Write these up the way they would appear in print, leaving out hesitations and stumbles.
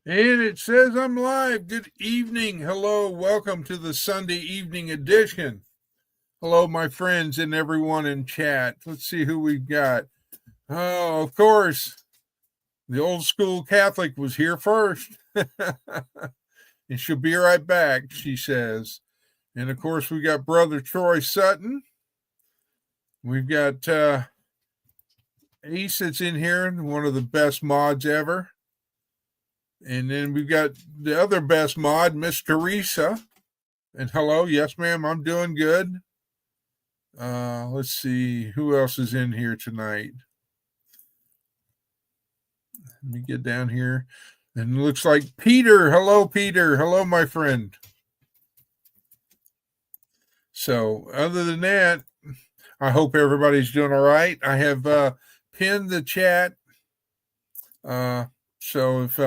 And it says I'm live. Good evening. Hello. Welcome to the Sunday evening edition. Hello, my friends and everyone in chat. Let's see who we've got. Oh, of course, the old school Catholic was here first. And she'll be right back, she says. And of course, we got Brother Troy Sutton. We've got Ace that's in here, one of the best mods ever. And then we've got the other best mod, Miss Teresa. And hello, yes, ma'am, I'm doing good. Let's see who else is in here tonight. Let me get down here. And it looks like Peter. Hello, Peter. Hello, my friend. So, other than that, I hope everybody's doing all right. I have pinned the chat. So if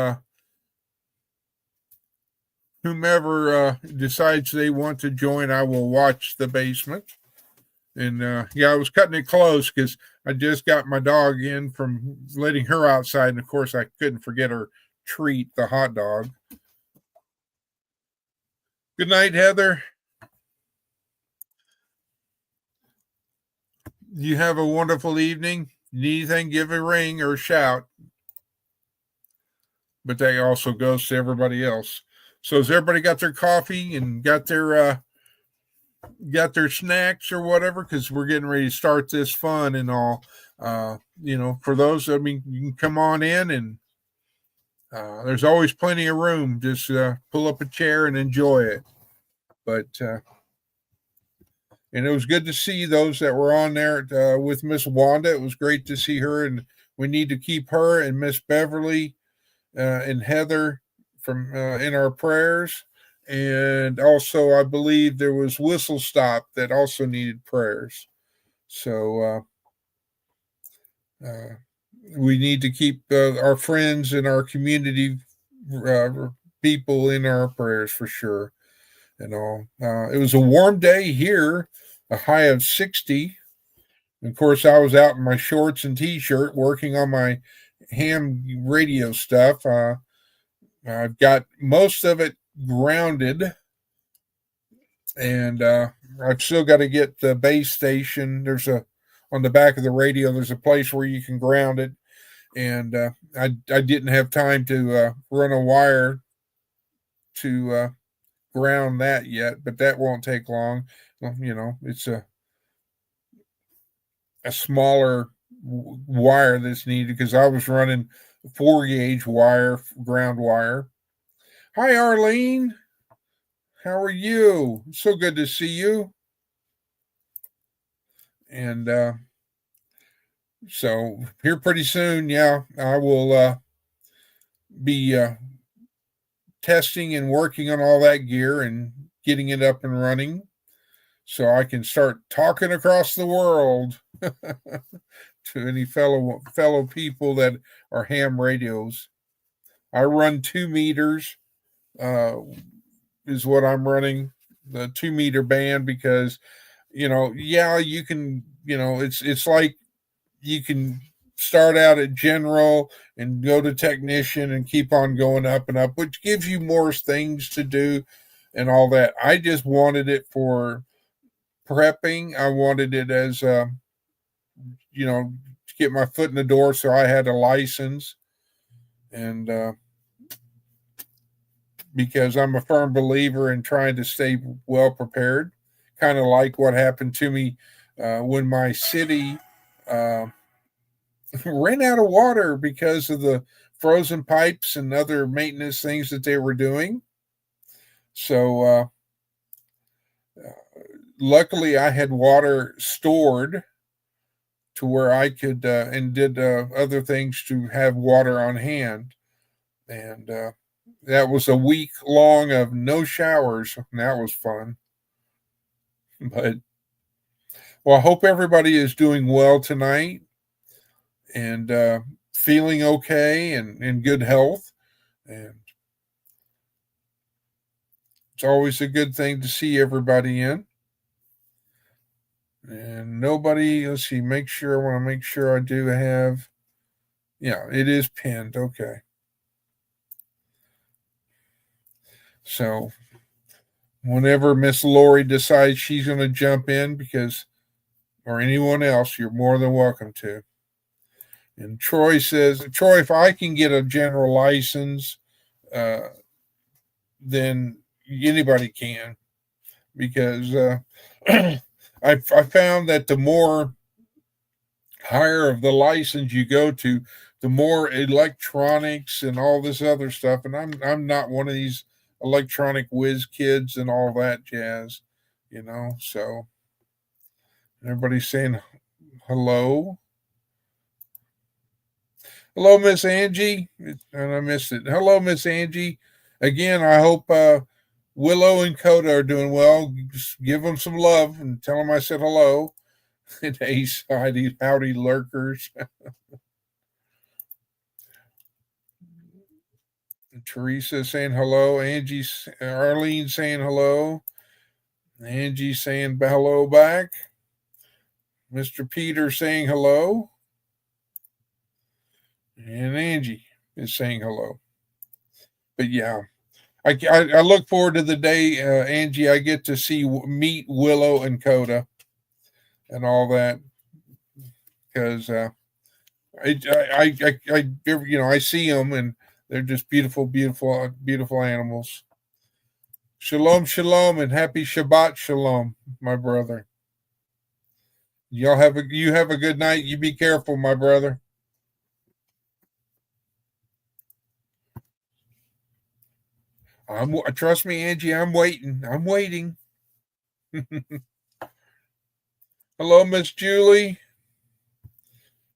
whomever decides they want to join, I will watch the basement. And yeah, I was cutting it close because I just got my dog in from letting her outside. And of course, I couldn't forget her treat, the hot dog. Good night, Heather. You have a wonderful evening. Need anything, give a ring or a shout. But that also goes to everybody else. So has everybody got their coffee and got their snacks or whatever? Because we're getting ready to start this fun and all. For those, I mean, you can come on in and there's always plenty of room. Just pull up a chair and enjoy it. But and it was good to see those that were on there with Miss Wanda. It was great to see her, and we need to keep her and Miss Beverly and Heather from in our prayers. And also, I believe there was Whistle Stop that also needed prayers. So we need to keep our friends and our community people in our prayers for sure. And all. It was a warm day here, a high of 60. And of course, I was out in my shorts and t-shirt working on my ham radio stuff. I've got most of it grounded, and I've still got to get the base station. There's a on the back of the radio. There's a place where you can ground it, and I didn't have time to run a wire to ground that yet, but that won't take long. Well, it's a smaller wire that's needed because I was running 4-gauge wire, ground wire. Hi, Arlene. How are you? So good to see you. And so here pretty soon, yeah, I will be testing and working on all that gear and getting it up and running so I can start talking across the world to any fellow people that are ham radios. I run 2 meters, is what I'm running, the 2 meter band, because yeah, you can, it's like you can start out at general and go to technician and keep on going up and up, which gives you more things to do and all that. I just wanted it for prepping. I wanted it as to get my foot in the door, so I had a license. And because I'm a firm believer in trying to stay well prepared, kind of like what happened to me when my city ran out of water because of the frozen pipes and other maintenance things that they were doing. So luckily, I had water stored to where I could and did other things to have water on hand. And that was a week long of no showers. And that was fun. But well, I hope everybody is doing well tonight and feeling okay and in good health. And it's always a good thing to see everybody in. And nobody, let's see, I want to make sure I do have, yeah, it is pinned. Okay. So whenever Miss Lori decides she's going to jump in, or anyone else, you're more than welcome to. And Troy says, Troy, if I can get a general license, uh, then anybody can, because I found that the more higher of the license you go to, the more electronics and all this other stuff. And I'm not one of these electronic whiz kids and all that jazz, So everybody's saying hello. Hello, Miss Angie. And I missed it. Hello, Miss Angie. Again, I hope Willow and Coda are doing well. Just give them some love and tell them I said hello. And Ace, howdy lurkers. Teresa saying hello. Arlene saying hello. Angie saying hello back. Mr. Peter saying hello. And Angie is saying hello. But yeah, I look forward to the day, Angie, I get to meet Willow and Coda and all that, because I see them and they're just beautiful, beautiful, beautiful animals. Shalom, shalom, and happy Shabbat shalom, my brother. You have a good night. You be careful, my brother. Trust me, Angie. I'm waiting. Hello, Miss Julie.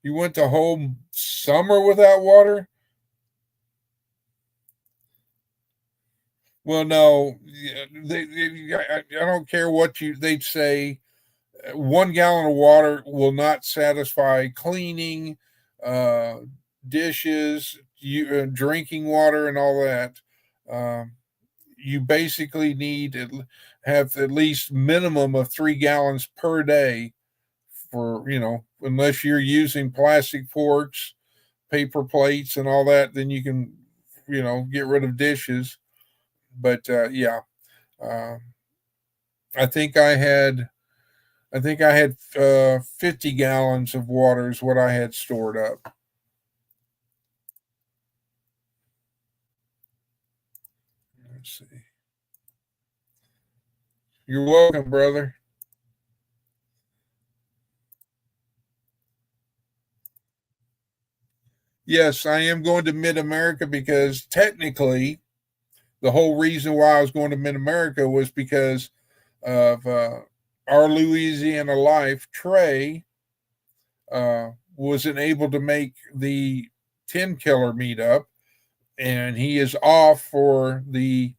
You went the whole summer without water? Well, no. I don't care what they'd say. 1 gallon of water will not satisfy cleaning, dishes, drinking water, and all that. You basically need to have at least minimum of 3 gallons per day for, unless you're using plastic forks, paper plates, and all that, then you can, get rid of dishes. But yeah, I think I had 50 gallons of water is what I had stored up. Let's see. You're welcome, brother. Yes, I am going to Mid America because technically the whole reason why I was going to Mid America was because of our Louisiana Life. Trey wasn't able to make the 10 killer meetup, and he is off for the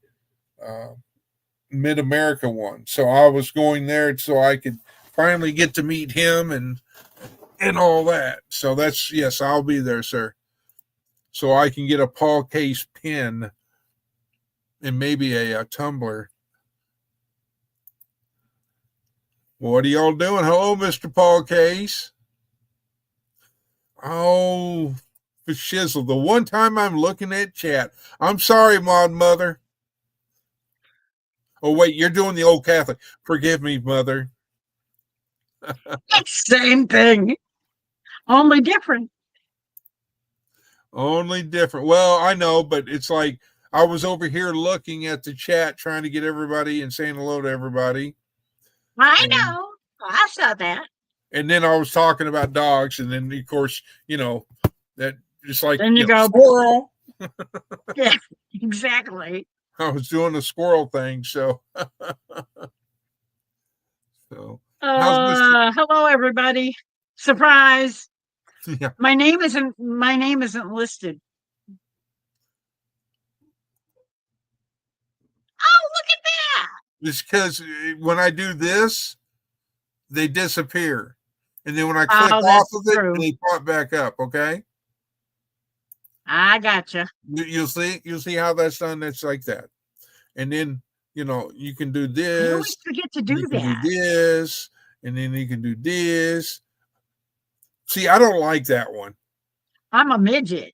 Mid America one. So I was going there so I could finally get to meet him and all that. So yes, I'll be there, sir. So I can get a Paul Case pin and maybe a tumbler. What are y'all doing? Hello, Mr. Paul Case. Oh, for shizzle. The one time I'm looking at chat. I'm sorry, Maud Mother. Oh, wait, you're doing the old Catholic. Forgive me, Mother. Same thing. Only different. Only different. Well, I know, but it's like I was over here looking at the chat, trying to get everybody and saying hello to everybody. I know. I saw that. And then I was talking about dogs, and then of course, that just like then you go squirrel. Yeah, exactly. I was doing the squirrel thing, so. Hello, everybody! Surprise! Yeah. My name isn't listed. Oh, look at that! It's because when I do this, they disappear, and then when I click off of it, they pop back up. Okay. I gotcha. You'll see how that's done. That's like that, and then you can do this. I always forget to do that. Do this, and then you can do this. See, I don't like that one. I'm a midget.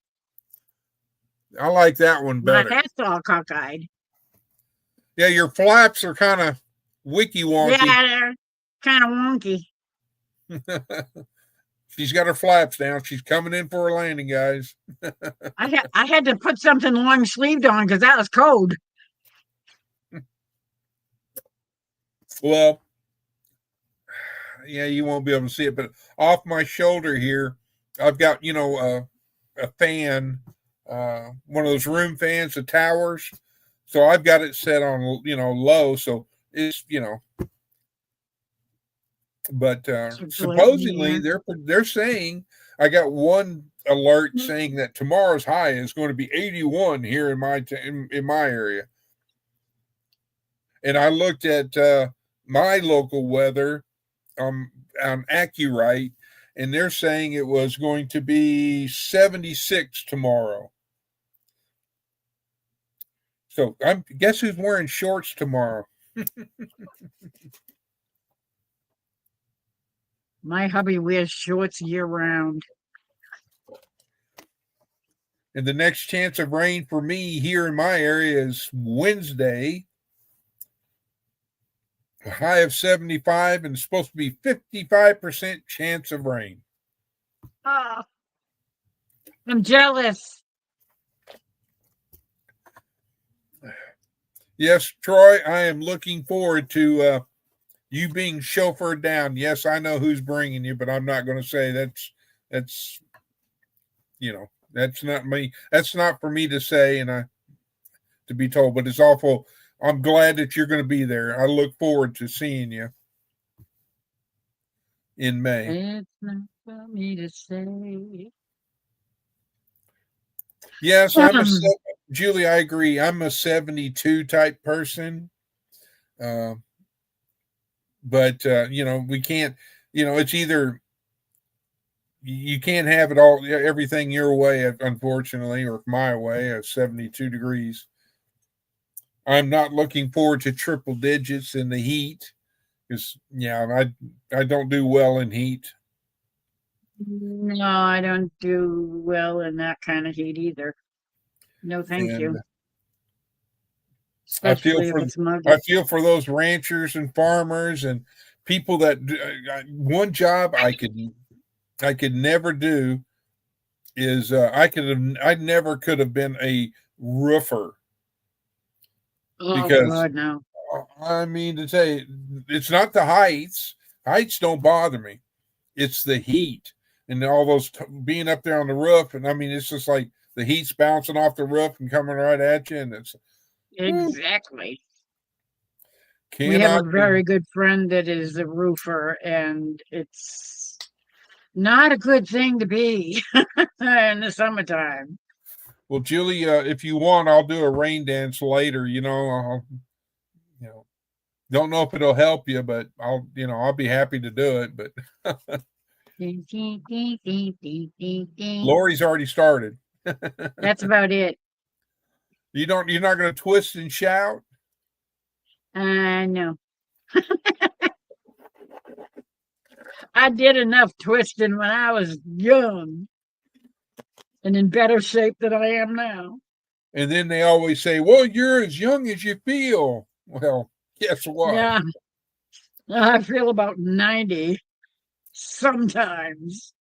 I like that one better. My hat's all cockeyed. Yeah, your flaps are kind of wicky wonky. Yeah, they're kind of wonky. She's got her flaps down. She's coming in for her landing, guys. I had to put something long sleeved on because that was cold. Well, yeah, you won't be able to see it, but off my shoulder here, I've got a fan, one of those room fans, the towers. So I've got it set on low, so it's But supposedly they're saying, I got one alert saying that tomorrow's high is going to be 81 here in my area. And I looked at my local weather on AccuRite, and they're saying it was going to be 76 tomorrow. So guess who's wearing shorts tomorrow? My hubby wears shorts year round. And the next chance of rain for me here in my area is Wednesday. A high of 75 and it's supposed to be 55% chance of rain. Oh, I'm jealous. Yes, Troy, I am looking forward to you being chauffeured down. Yes, I know who's bringing you, but I'm not going to say that's that's not me. That's not for me to say and to be told, but it's awful. I'm glad that you're going to be there. I look forward to seeing you in May. It's not for me to say. Yes, Julie, I agree. I'm a 72 type person. But we can't, it's either you can't have it all, everything your way, unfortunately, or my way at 72 degrees. I'm not looking forward to triple digits in the heat because, I don't do well in heat. No, I don't do well in that kind of heat either. No, thank you. Especially if it's muggy. I feel for those ranchers and farmers and people that one job I could never do is I never could have been a roofer. Because God, no. I mean to say, it's not the heights. Heights don't bother me. It's the heat and all those being up there on the roof. And I mean, it's just like the heat's bouncing off the roof and coming right at you. And it's exactly. We have a very good friend that is a roofer, and it's not a good thing to be in the summertime. Well, Julie, if you want, I'll do a rain dance later. Don't know if it'll help you, but I'll be happy to do it. But Lori's already started. That's about it. You're not going to twist and shout? No. I did enough twisting when I was young and in better shape than I am now. And then they always say, well, you're as young as you feel. Well, guess what? Yeah. I feel about 90 sometimes.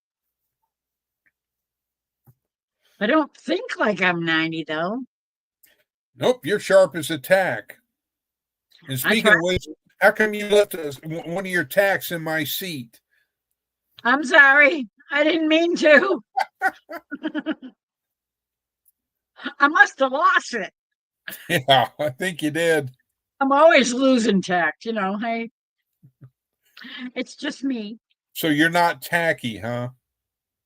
I don't think like I'm 90, though. Nope, you're sharp as a tack. And speaking of which, how come you left one of your tacks in my seat? I'm sorry. I didn't mean to. I must have lost it. Yeah, I think you did. I'm always losing tact, hey. It's just me. So you're not tacky, huh?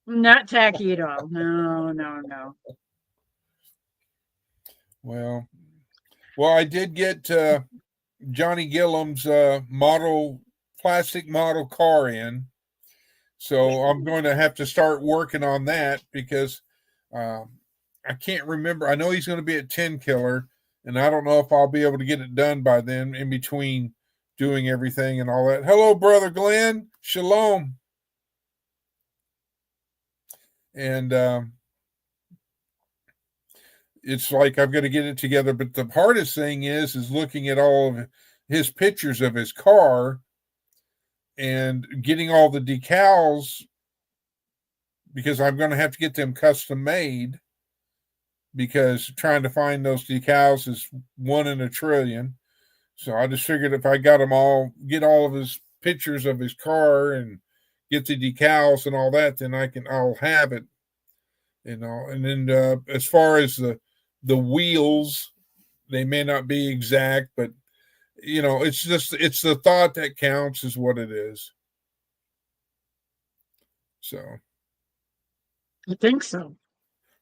Not tacky at all. No. Well, I did get Johnny Gillam's plastic model car in. So I'm going to have to start working on that because I can't remember. I know he's going to be at 10 Killer, and I don't know if I'll be able to get it done by then in between doing everything and all that. Hello, Brother Glenn. Shalom. And it's like I've got to get it together. But the hardest thing is looking at all of his pictures of his car and getting all the decals, because I'm going to have to get them custom made, because trying to find those decals is 1 in a trillion. So I just figured if I got them all, get all of his pictures of his car and get the decals and all that, then I'll have it, And then as far as the wheels, they may not be exact, but it's the thought that counts, is what it is. So I think so.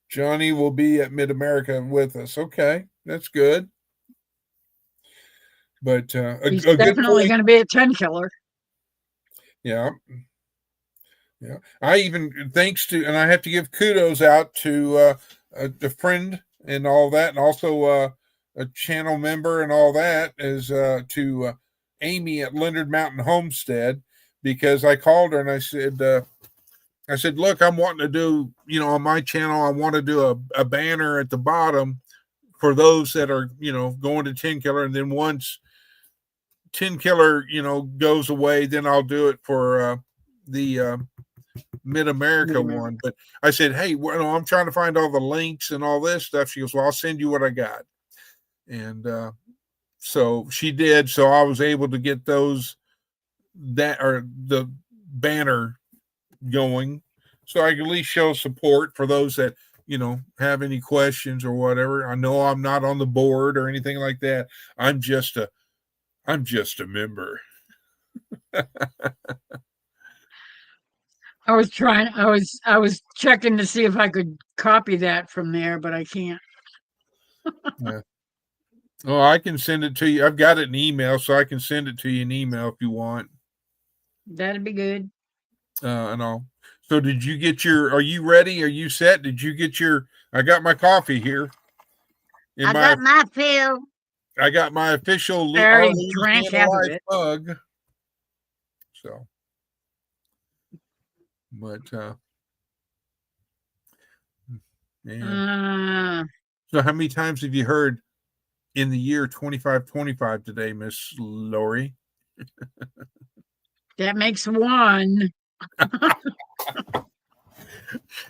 Johnny will be at Mid-America with us. Okay, that's good. But he's definitely going to be a 10 killer. Yeah. Yeah. I even, and I have to give kudos out to a friend and all that, and also a channel member and all that, is to Amy at Leonard Mountain Homestead, because I called her and I said, look, I'm wanting to do, on my channel, I want to do a banner at the bottom for those that are, going to 10 killer. And then once 10 killer, goes away, then I'll do it for the Mid-America one. But I said, hey, I'm trying to find all the links and all this stuff. She goes, well, I'll send you what I got. And so she did. So I was able to get the banner going, so I can at least show support for those that have any questions or whatever. I know I'm not on the board or anything like that. I'm just a member. I was checking to see if I could copy that from there, but I can't. Yeah. Oh, I can send it to you. I've got it in email, so I can send it to you in email if you want. That'd be good. And all. So are you ready? Are you set? Did you get I got my coffee here. I got my fill. I got my official drank half of it. mug. So, but so how many times have you heard in the year 2525 today, Miss Lori? That makes 1.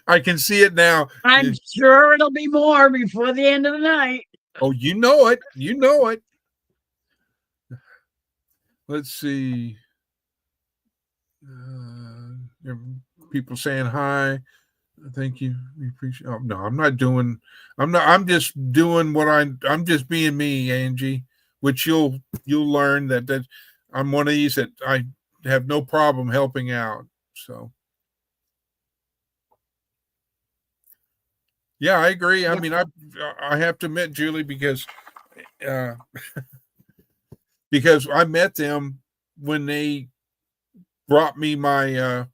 I can see it now. I'm sure it'll be more before the end of the night. Oh, you know it. Let's see. People saying hi. Thank you. We appreciate. Oh, no, I'm not doing. I'm just doing what I'm just being me, Angie. Which you'll learn that I'm one of these that I have no problem helping out. So. Yeah, I agree. I mean, I have to admit, Julie, because I met them when they brought me my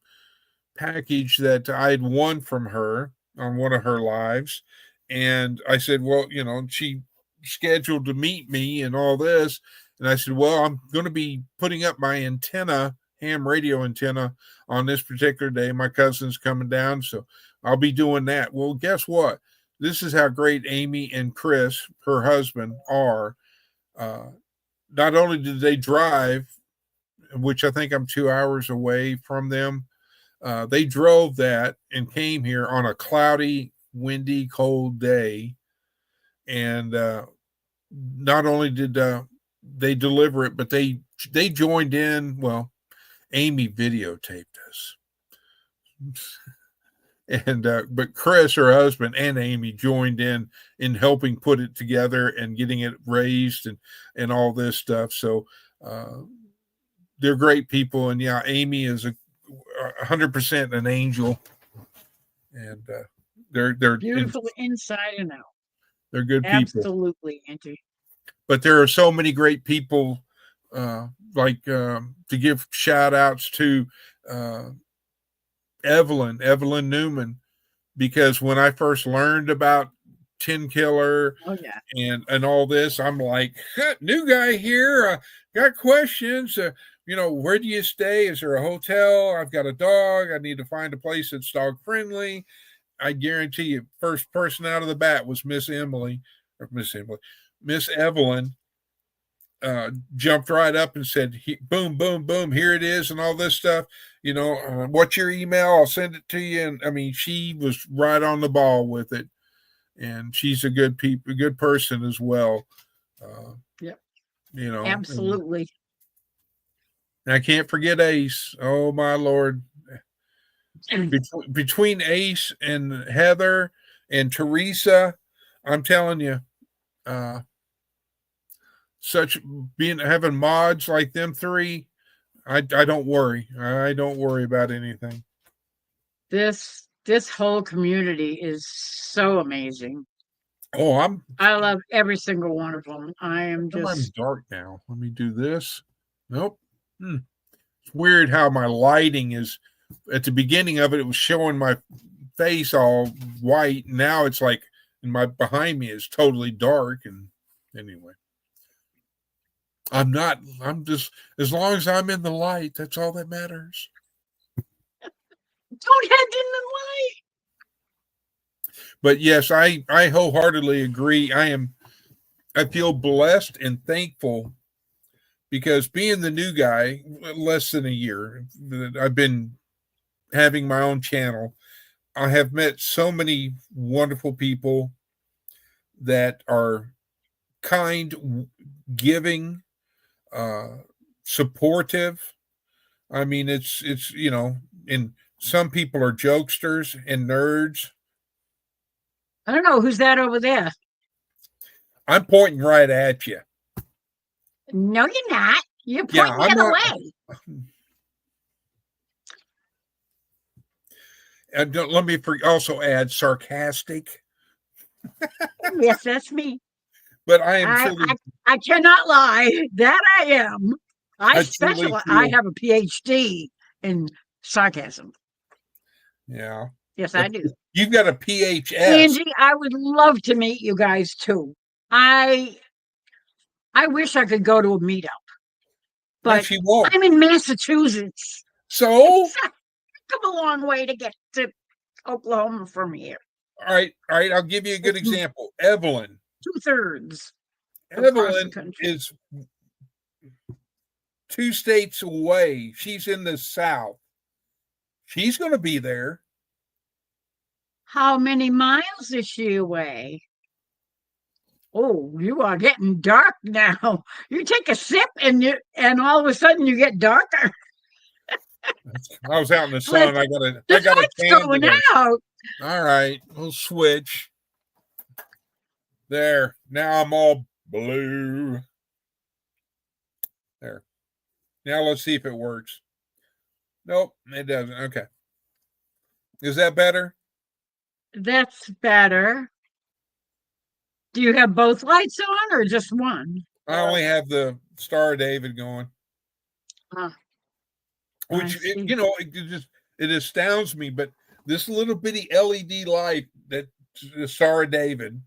package that I'd won from her on one of her lives. And I said, well, she scheduled to meet me and all this. And I said, well, I'm going to be putting up my antenna, ham radio antenna, on this particular day. My cousin's coming down, so I'll be doing that. Well, guess what? This is how great Amy and Chris, her husband, are. Not only did they drive, which I think I'm 2 hours away from them, they drove that and came here on a cloudy, windy, cold day. And not only did they deliver it, but they joined in. Well, Amy videotaped us. And but Chris, her husband, and Amy joined in helping put it together and getting it raised and all this stuff. So they're great people, and yeah, Amy is 100% an angel, and they're beautiful inside and out. They're good people, absolutely, Auntie. But there are so many great people, like to give shout outs to. Evelyn Newman, because when I first learned about 10 Killer and all this, I'm like, new guy here, got questions, where do you stay? Is there a hotel? I've got a dog. I need to find a place that's dog friendly. I guarantee you, first person out of the bat was Miss Evelyn. Jumped right up and said, "Boom, boom, boom! Here it is," and all this stuff. What's your email? I'll send it to you. And I mean, she was right on the ball with it, and she's a good person as well. Yep. Absolutely. And I can't forget Ace. Oh my Lord! Between Ace and Heather and Teresa, I'm telling you, having mods like them three, I don't worry. I don't worry about anything. This whole community is so amazing. Oh, I love every single one of them. I'm dark now. Let me do this. Nope. It's weird how my lighting is. At the beginning of it, it was showing my face all white. Now it's like, behind me is totally dark. And anyway, I'm just, as long as I'm in the light, that's all that matters. Don't head in the light. But yes, I wholeheartedly agree. I feel blessed and thankful because being the new guy, less than a year, I've been having my own channel. I have met so many wonderful people that are kind, giving, supportive. I mean, it's and some people are jokesters and nerds. I don't know who's that over there. I'm pointing right at you. No, you're not. You're pointing the other way. And let me also add sarcastic. Yes, that's me. But I am. I cannot lie. That I am. I have a PhD in sarcasm. Yeah. Yes, I do. You've got a PhS. Angie, I would love to meet you guys too. I wish I could go to a meetup, but you won't. I'm in Massachusetts. So come a long way to get to Oklahoma from here. All right. I'll give you a good example. Evelyn. 2/3. Evelyn is 2 states away. She's in the South. She's going to be there. How many miles is she away? Oh, you are getting dark now. You take a sip and all of a sudden you get darker. I was out in the sun. I got a tan going out. All right, we'll switch. There. Now I'm all blue. There. Now let's see if it works. Nope, it doesn't. Okay. Is that better? That's better. Do you have both lights on or just one? I only have the Star of David going. Which, it astounds me, but this little bitty LED light, that the Star of David,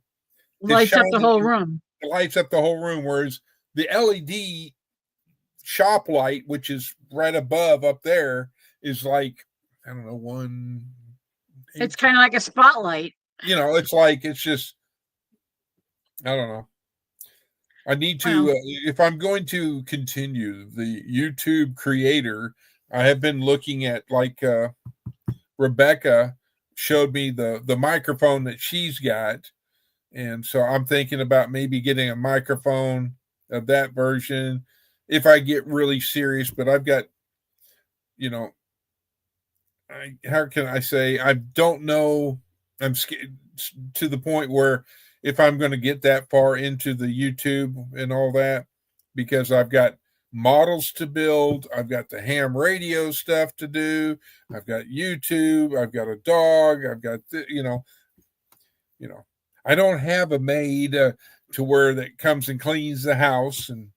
lights up the whole room. It lights up the whole room, whereas the LED shop light, which is right above up there, is like, I don't know, one. It's kind of like a spotlight. It's just, I don't know. I need to, if I'm going to continue the YouTube creator, I have been looking at, like, Rebecca showed me the microphone that she's got. And so I'm thinking about maybe getting a microphone of that version if I get really serious. But I've got, how can I say? I don't know. I'm scared to the point where if I'm going to get that far into the YouTube and all that, because I've got models to build, I've got the ham radio stuff to do, I've got YouTube, I've got a dog, I've got I don't have a maid to where that comes and cleans the house, and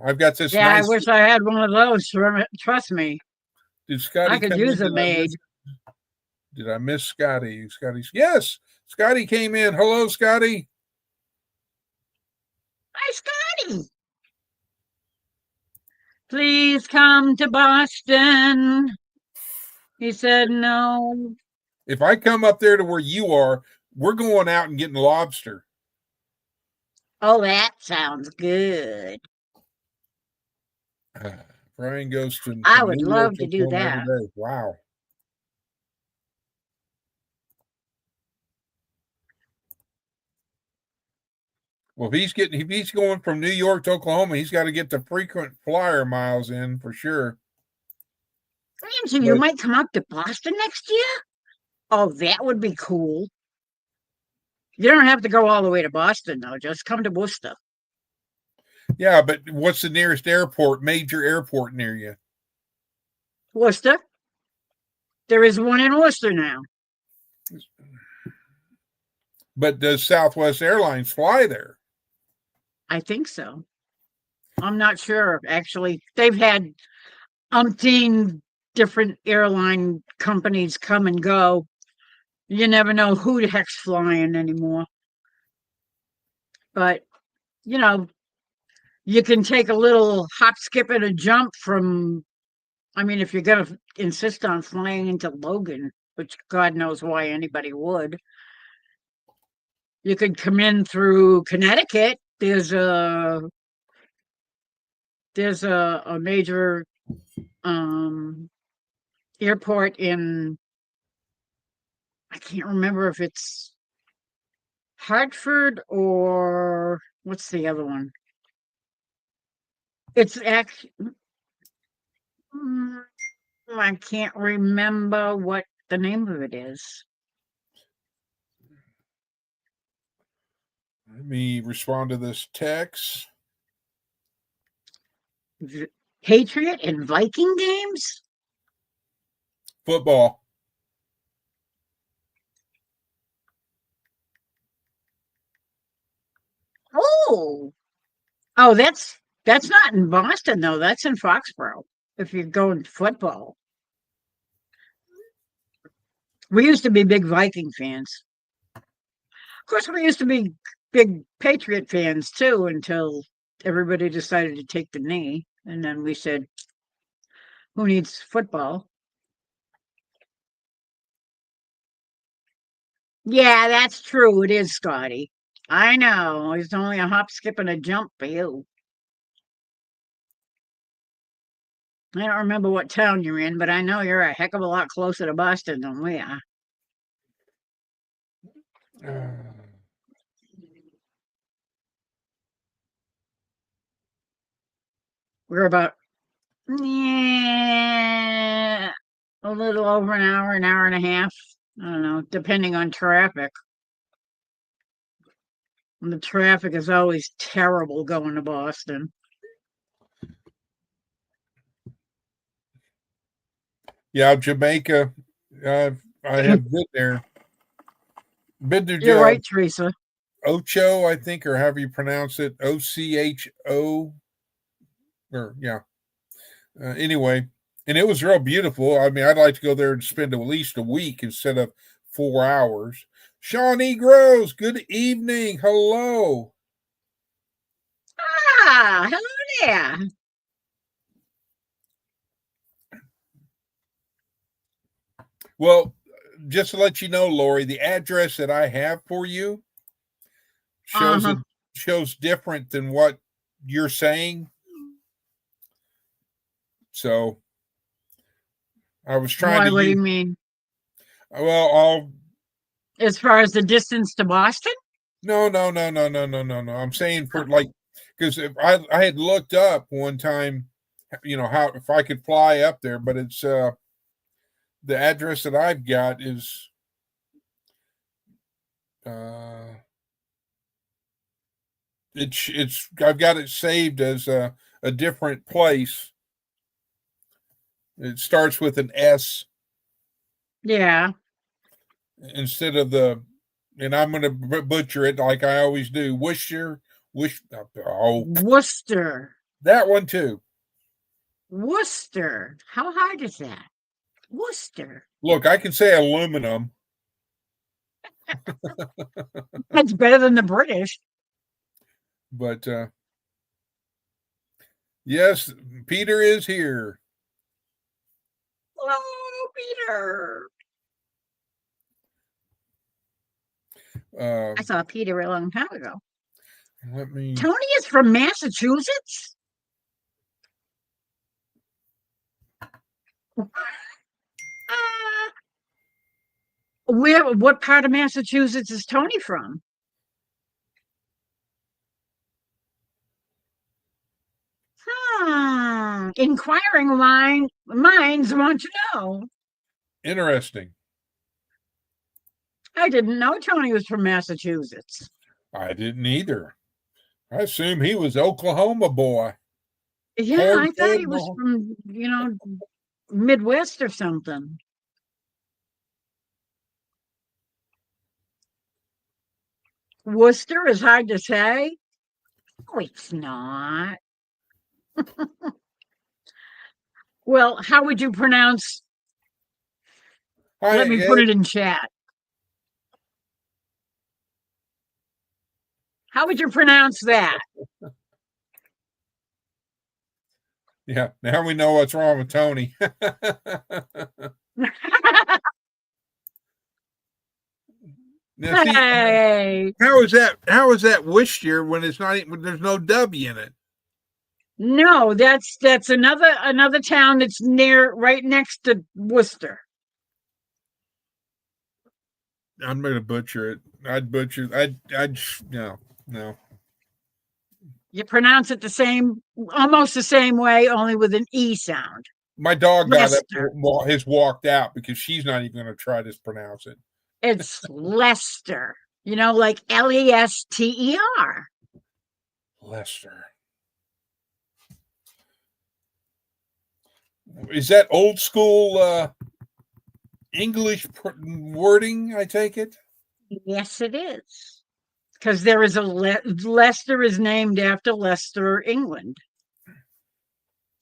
I've got this. Yeah, I wish I had one of those. Trust me. Did Scotty? I could use a maid. Did I miss Scotty? Yes, Scotty came in. Hello, Scotty. Hi, Scotty. Please come to Boston. He said no. If I come up there to where you are, we're going out and getting lobster. Oh, that sounds good. Brian goes I from would New York love to to do Oklahoma that. every day. Wow. Well, if he's going from New York to Oklahoma, he's got to get the frequent flyer miles in for sure. So you might come up to Boston next year? Oh, that would be cool. You don't have to go all the way to Boston, though. Just come to Worcester. Yeah, but what's the nearest major airport near you? Worcester? There is one in Worcester now. But does Southwest Airlines fly there? I think so. I'm not sure, actually. They've had umpteen different airline companies come and go. You never know who the heck's flying anymore. But, you can take a little hop, skip, and a jump from, if you're going to insist on flying into Logan, which God knows why anybody would, you could come in through Connecticut. There's a major airport in, I can't remember if it's Hartford or what's the other one? It's actually, I can't remember what the name of it is. Let me respond to this text. Patriot and Viking games? Football. Oh, that's not in Boston though. That's in Foxborough. If you're going football, we used to be big Viking fans. Of course, we used to be big Patriot fans too until everybody decided to take the knee, and then we said, "Who needs football?" Yeah, that's true. It is, Scotty. I know. It's only a hop, skip, and a jump for you. I don't remember what town you're in, but I know you're a heck of a lot closer to Boston than we are. We're about a little over an hour and a half. I don't know, depending on traffic. And the traffic is always terrible going to Boston. Yeah, Jamaica. I have been there. Been to You're right, Teresa. Ocho, I think, or however you pronounce it, Ocho. Or yeah. Anyway, and it was real beautiful. I mean, I'd like to go there and spend at least a week instead of 4 hours. Shawnee Groves, good evening. Hello. Ah, hello there. Well, just to let you know, Lori, the address that I have for you shows different than what you're saying. So I was trying to. What do you mean? Well, as far as the distance to Boston? No. I'm saying for because if I had looked up one time, how if I could fly up there, but it's the address that I've got is it's I've got it saved as a different place. It starts with an S. Yeah. Instead of and I'm going to butcher it like I always do. Worcester. That one too. Worcester. How hard is that? Worcester. Look, I can say aluminum. That's better than the British. But yes, Peter is here. Hello, Peter. I saw Peter a long time ago. Let me. Tony is from Massachusetts? What part of Massachusetts is Tony from? Inquiring minds want to know. Interesting. I didn't know Tony was from Massachusetts. I didn't either. I assume he was Oklahoma boy. Yeah, I thought he was from, Midwest or something. Worcester is hard to say. No, it's not. Well, how would you pronounce? Let me put it in chat. How would you pronounce that? Yeah, now we know what's wrong with Tony. Now, see, hey. How is that Worcester when it's not even, there's no W in it? No, that's another town that's right next to Worcester. I'm gonna butcher it. I'd no. You pronounce it almost the same way, only with an E sound. My dog got up, has walked out because she's not even going to try to pronounce it. It's Leicester, like Lester. Leicester. Is that old school English wording, I take it? Yes, it is. Because there is Leicester is named after Leicester, England.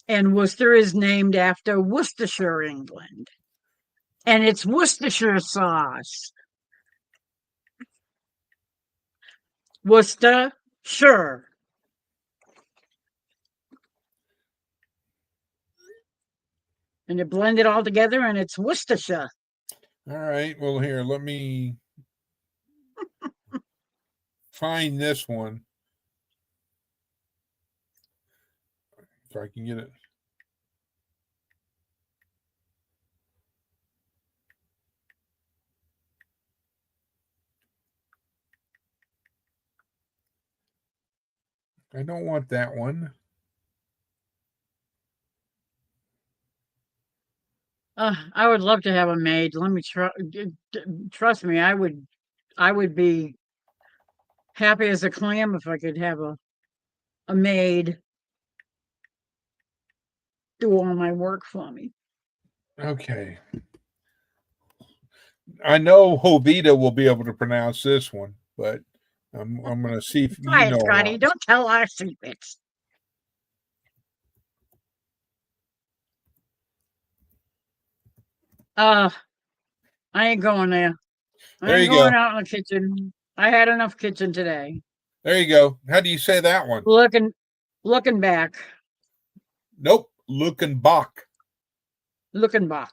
And Worcester is named after Worcestershire, England. And it's Worcestershire sauce. Worcestershire. And you blend it all together and it's Worcestershire. All right. Well, here, let me find this one. If I can get it. I don't want that one. I would love to have a maid. Let me trust me. I would be happy as a clam if I could have a maid do all my work for me. Okay. I know Jovita will be able to pronounce this one, but I'm going to see if Quiet, Scotty. Don't tell our secrets. I ain't going there. I ain't going out in the kitchen. I had enough kitchen today. There you go. How do you say that one? Looking back. Nope. Looking back. Looking back.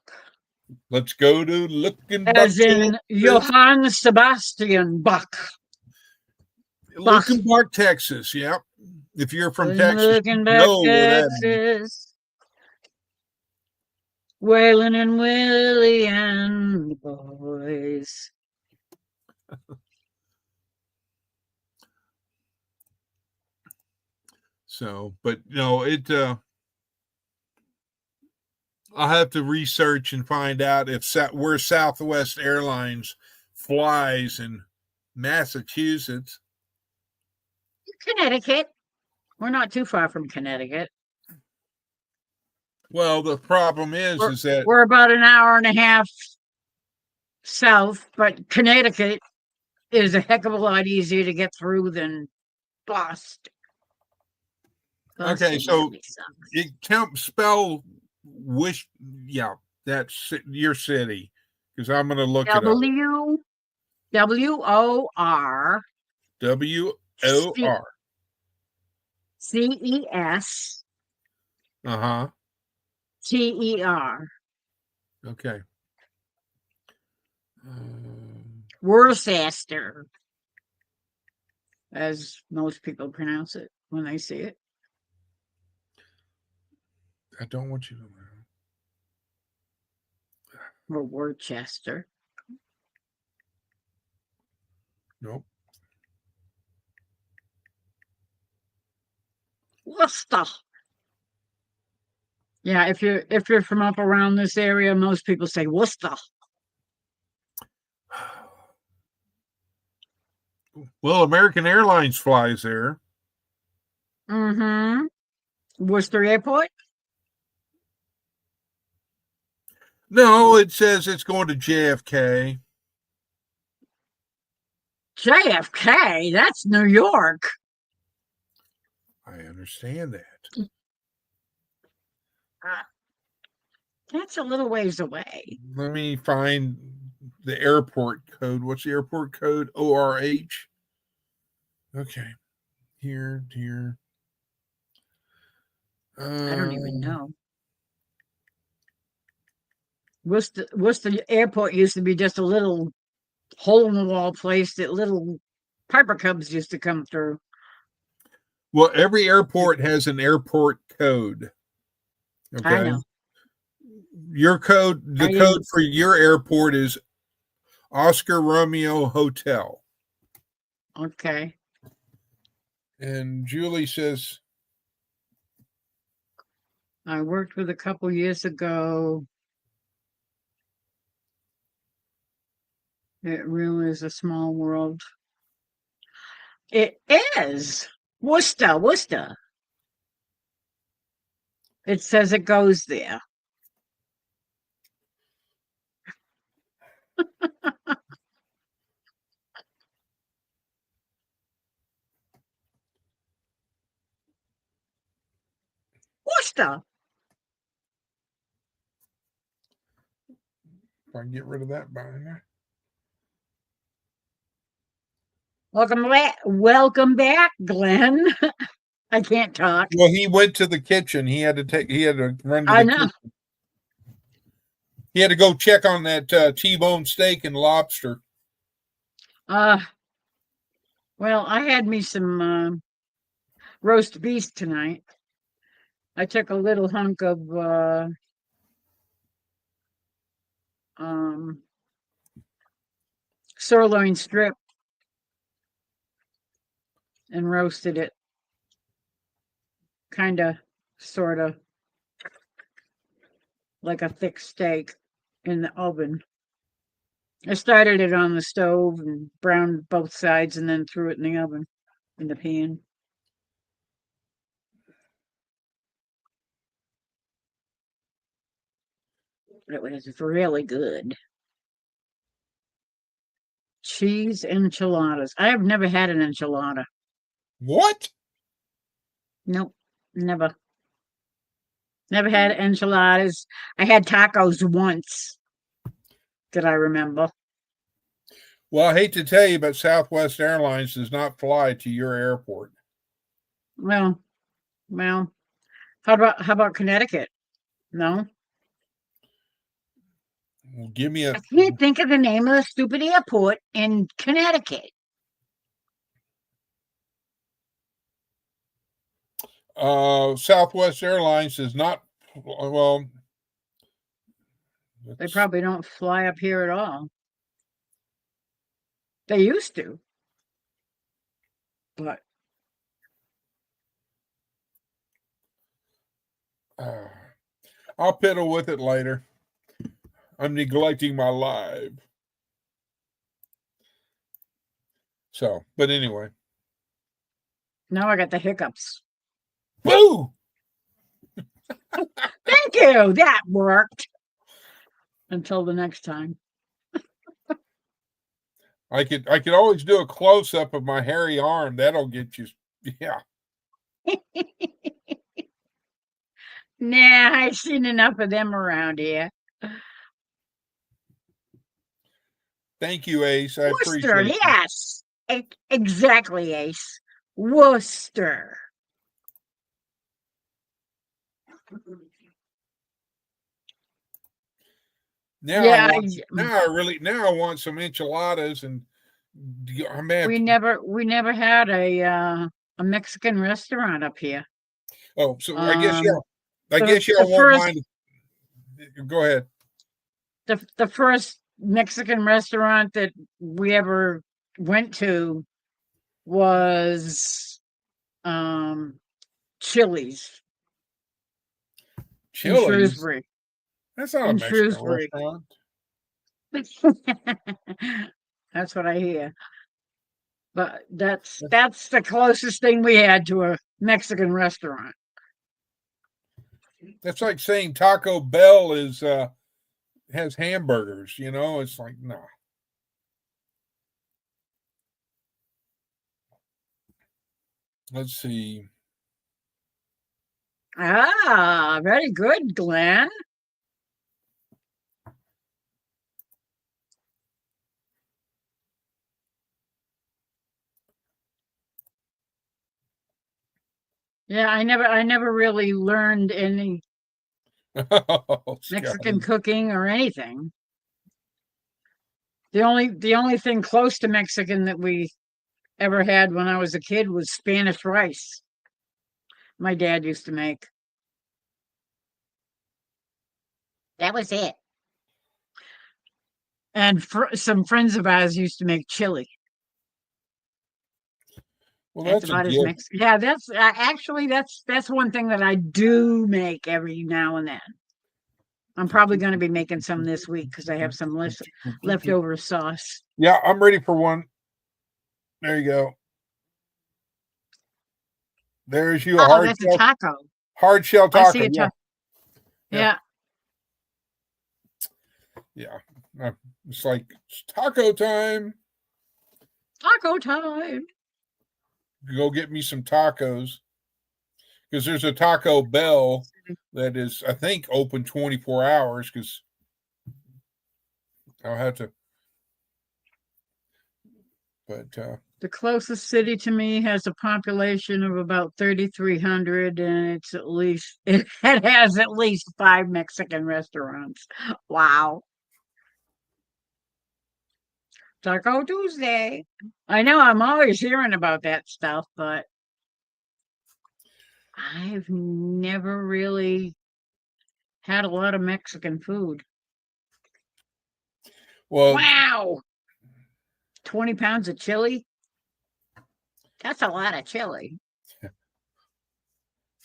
Let's go to looking back. As in Johann Sebastian Bach. Looking back, Texas. Yep. If you're from Texas, looking back, Texas. Waylon and Willie and the boys. So, but I'll have to research and find out where Southwest Airlines flies in Massachusetts. Connecticut. We're not too far from Connecticut. Well, the problem is that we're about an hour and a half south, but Connecticut is a heck of a lot easier to get through than Boston. Okay, so it can't spell wish. Yeah, that's your city because I'm going to look it up. W-O-R. W-O-R. C-E-S. Uh-huh. T-E-R. Okay. Worcester. as most people pronounce it when they see it. I don't want you to know. Or Worcester. Nope. Worcester. Yeah, if you're from up around this area, most people say Worcester. Well, American Airlines flies there. Mm-hmm. Worcester Airport? No, it says it's going to JFK. JFK? That's New York. I understand that. That's a little ways away. Let me find the airport code. What's the airport code? ORH. Okay. Here. I don't even know. Worcester Airport used to be just a little hole in the wall place that little Piper Cubs used to come through. Well, every airport has an airport code. Okay. I know. Your code, the code for your airport is Oscar Romeo Hotel. Okay. And Julie says, I worked with a couple years ago. It really is a small world. It is. Worcester. It says it goes there. Worcester. if I can get rid of that behind there. Welcome back, Glenn. I can't talk. Well, he went to the kitchen. He had to run to I the know. kitchen. He had to go check on that T-bone steak and lobster. Well, I had me some roast beef tonight. I took a little hunk of sirloin strip and roasted it. Kind of, sort of, like a thick steak in the oven. I started it on the stove and browned both sides and then threw it in the oven, in the pan. It was really good. Cheese enchiladas. I have never had an enchilada. What? Nope, never. Never had enchiladas. I had tacos once that I remember. Well, I hate to tell you, but Southwest Airlines does not fly to your airport. Well, how about Connecticut? No? Well, give me I can't think of the name of the stupid airport in Connecticut. Southwest Airlines is not, well, They probably don't fly up here at all. They used to. But I'll piddle with it later. I'm neglecting my live. So, but anyway. now I got the hiccups. Boo! Thank you. That worked. Until the next time. I could always do a close up of my hairy arm. That'll get you. Yeah. Nah, I've seen enough of them around here. Thank you, Ace. I Worcester, appreciate it. yes. Exactly, Ace. Worcester. Now I want some enchiladas, and I may have We never had a Mexican restaurant up here. oh, so I guess Um, I the guess the y'all won't first mind. Go ahead. the first Mexican restaurant that we ever went to was Chili's in Chili's. Shrewsbury. That's not a In Mexican Shrewsbury. restaurant. That's what I hear. But that's the closest thing we had to a Mexican restaurant. That's like saying Taco Bell has hamburgers. It's like no. Let's see. Ah, very good, Glenn. Yeah, I never really learned any Oh, Mexican Scotty. cooking or anything. The only thing close to Mexican that we ever had when I was a kid was Spanish rice. My dad used to make. That was it. And some friends of ours used to make chili. Well, That's that's a about as gift. Mexican. Yeah, that's actually that's one thing that I do make every now and then. I'm probably going to be making some this week because I have some leftover sauce. Yeah, I'm ready for one. There you go. There's you a Oh, that's a taco. hard shell taco. I see a taco. Yeah. Yeah. It's like it's taco time. Taco time. Go get me some tacos. Because there's a Taco Bell that is, I think, open 24 hours because I'll have to. But the closest city to me has a population of about 3,300, and it has at least 5 Mexican restaurants. Wow. Taco Tuesday. I know I'm always hearing about that stuff, but I've never really had a lot of Mexican food. well, Wow. 20 pounds of chili? That's a lot of chili.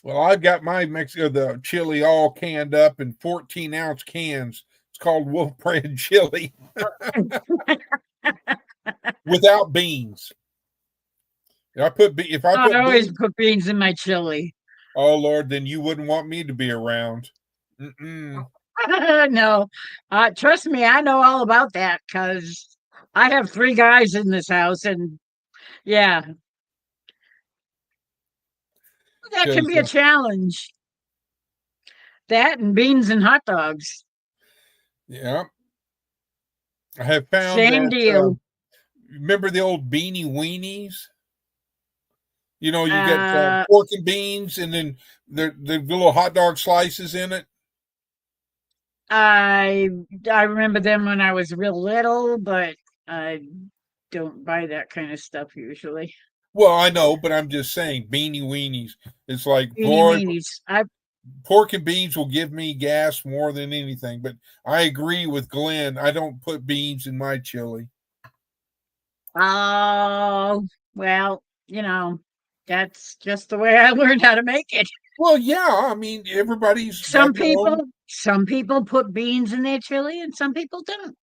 well, I've got my the chili all canned up in 14-ounce cans. It's called Wolf Brand chili without beans. If I always put beans in my chili. Oh Lord, then you wouldn't want me to be around. Mm-mm. No, trust me, I know all about that because I have 3 guys in this house, and yeah, that can be a challenge. That and beans and hot dogs. Yeah, I have found Same that. deal. Remember the old beanie weenies? You get Uh, pork and beans, and then the little hot dog slices in it. I remember them when I was real little, but I don't buy that kind of stuff usually. Well, I know, but I'm just saying, beanie weenies. It's like, Beanie boy, weenies. pork and beans will give me gas more than anything. But I agree with Glenn. I don't put beans in my chili. Oh, well, that's just the way I learned how to make it. Well, yeah, I mean, everybody's Some people put beans in their chili, and some people don't.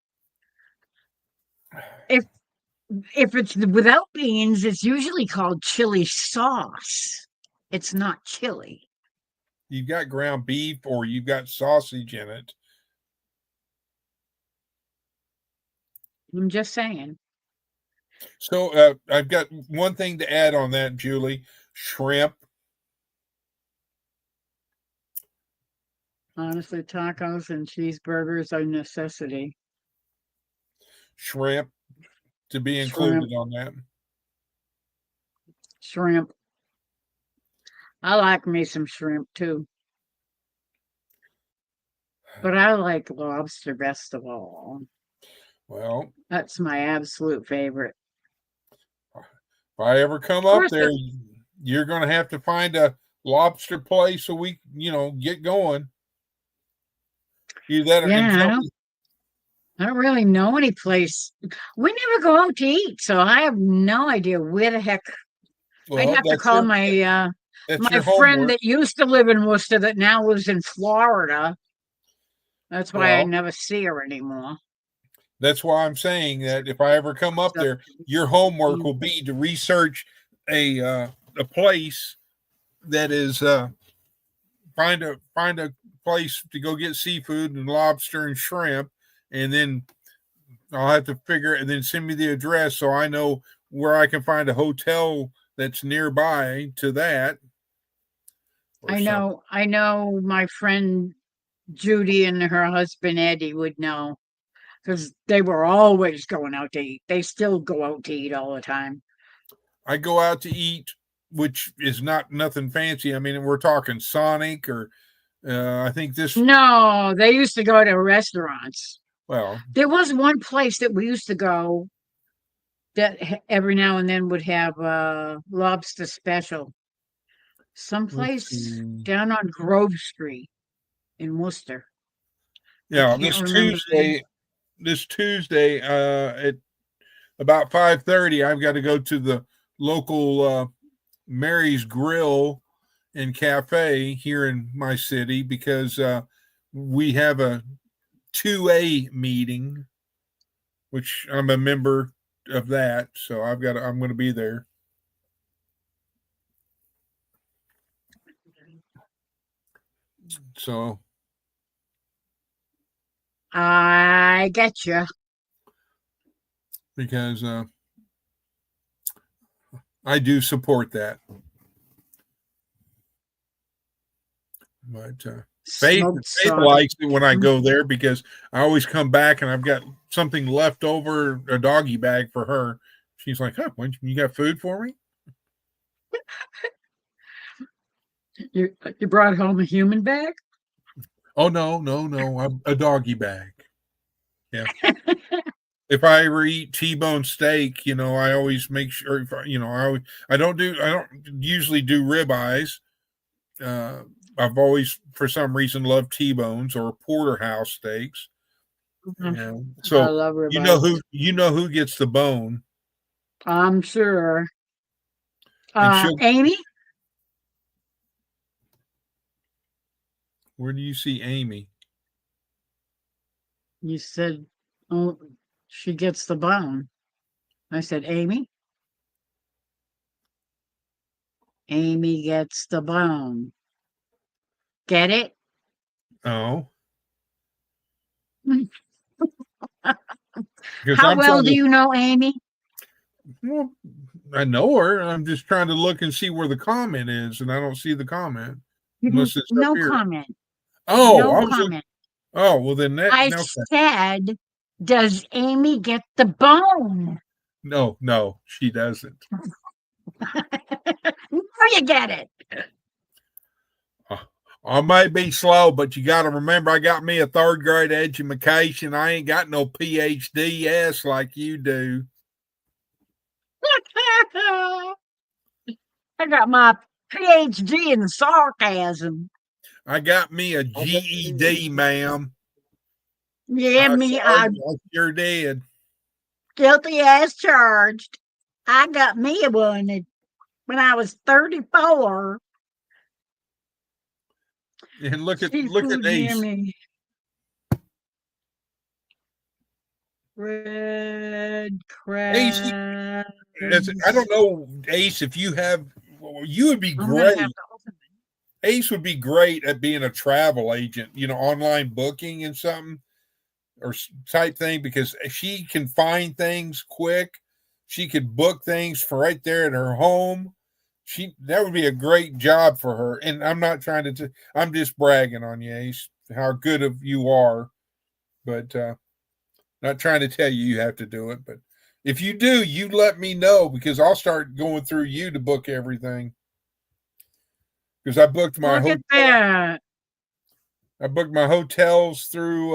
If it's without beans, it's usually called chili sauce. It's not chili. You've got ground beef or you've got sausage in it. I'm just saying. So I've got one thing to add on that, Julie. Shrimp. Honestly, tacos and cheeseburgers are a necessity. Shrimp to be included on that. Shrimp. I like me some shrimp too. But I like lobster best of all. Well, that's my absolute favorite. If I ever come Of up course, there, you're going to have to find a lobster place so we, get going. Either that or and yeah, tell me, I don't really know any place. We never go out to eat, so I have no idea where the heck. I'd well, have to call my that's my your friend homework. that used to live in Worcester that now lives in Florida. That's why I Well, never see her anymore. that's why I'm saying that if I ever come up So, there, your homework will be to research a place that is find a place to go get seafood and lobster and shrimp, and then I'll have to figure it and then send me the address so I know where I can find a hotel that's nearby to that. I know my friend Judy and her husband Eddie would know because they were always going out to eat. They still go out to eat all the time. I go out to eat, which is not nothing fancy. I mean, we're talking Sonic or I think this. No, they used to go to restaurants. Well, There was one place that we used to go that every now and then would have a lobster special. Someplace down on Grove Street in Worcester. yeah, I can't remember the name. This Tuesday, at about 5:30, I've got to go to the local Mary's Grill and Cafe here in my city because we have a 2A meeting, which I'm a member of that. So I'm going to be there. So I get you. because I do support that. But Faith likes it when I go there because I always come back and I've got something left over, a doggy bag for her. She's like, "Huh, you got food for me?" You brought home a human bag? Oh no, a doggy bag. Yeah. If I ever eat T-bone steak, I always make sure. I don't usually do ribeyes. I've always, for some reason, loved T-bones or porterhouse steaks. Mm-hmm. So I love ribeyes. you know who gets the bone. I'm sure. Amy? Where do you see Amy? You said, oh, she gets the bone. I said, Amy? Amy gets the bone. Get it? Oh. How well do you know Amy? Well, I know her. I'm just trying to look and see where the comment is, and I don't see the comment. Unless it's no up here. comment. Oh, no comment. Oh, well then I said, does Amy get the bone? No, she doesn't. Now you get it. I might be slow, but you got to remember I got me a 3rd grade education. I ain't got no PhD like you do. I got my PhD in sarcasm. I got me a GED, ma'am. Yeah, I sure did. Guilty as charged. I got me one when I was 34. And look at Ace. Red crab. Ace, I don't know, Ace, if you would be great. Ace would be great at being a travel agent, online booking and something or type thing, because she can find things quick. She could book things for right there at her home. That would be a great job for her. And I'm not trying to, I'm just bragging on you, Ace, how good of you are, but not trying to tell you have to do it. But if you do, you let me know because I'll start going through you to book everything. Because I booked my hotel. At that. I booked my hotels through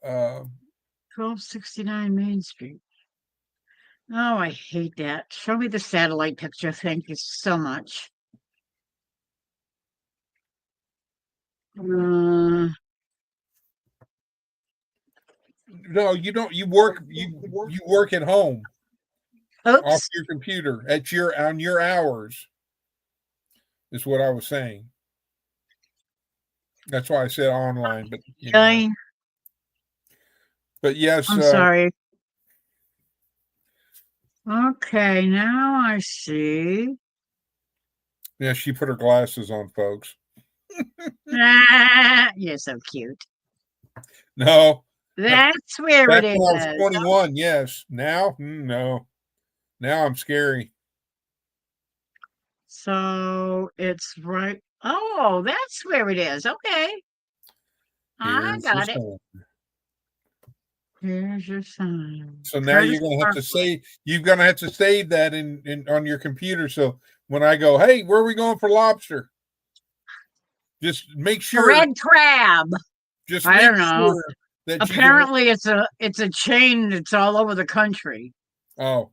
1269 Main Street. Oh, I hate that. Show me the satellite picture. Thank you so much. No, you don't. You work. You work at home off Oops. your computer on your hours. Is what I was saying. That's why I said online. But anyway. But yes. I'm sorry. Okay, now I see. Yeah, she put her glasses on, folks. You're so cute. No. That's where Back it when I was is. 21, yes. Now, no. Now I'm scary. So it's right. Oh, that's where it is. Okay. I Here's your got it. sign. Here's your sign. So now Curtis you're gonna have to Parkway. save. You're gonna have to save that in on your computer. So when I go, hey, where are we going for lobster? Just make sure. Red crab. Just I make don't know. sure that Apparently, it's a chain that's all over the country, oh,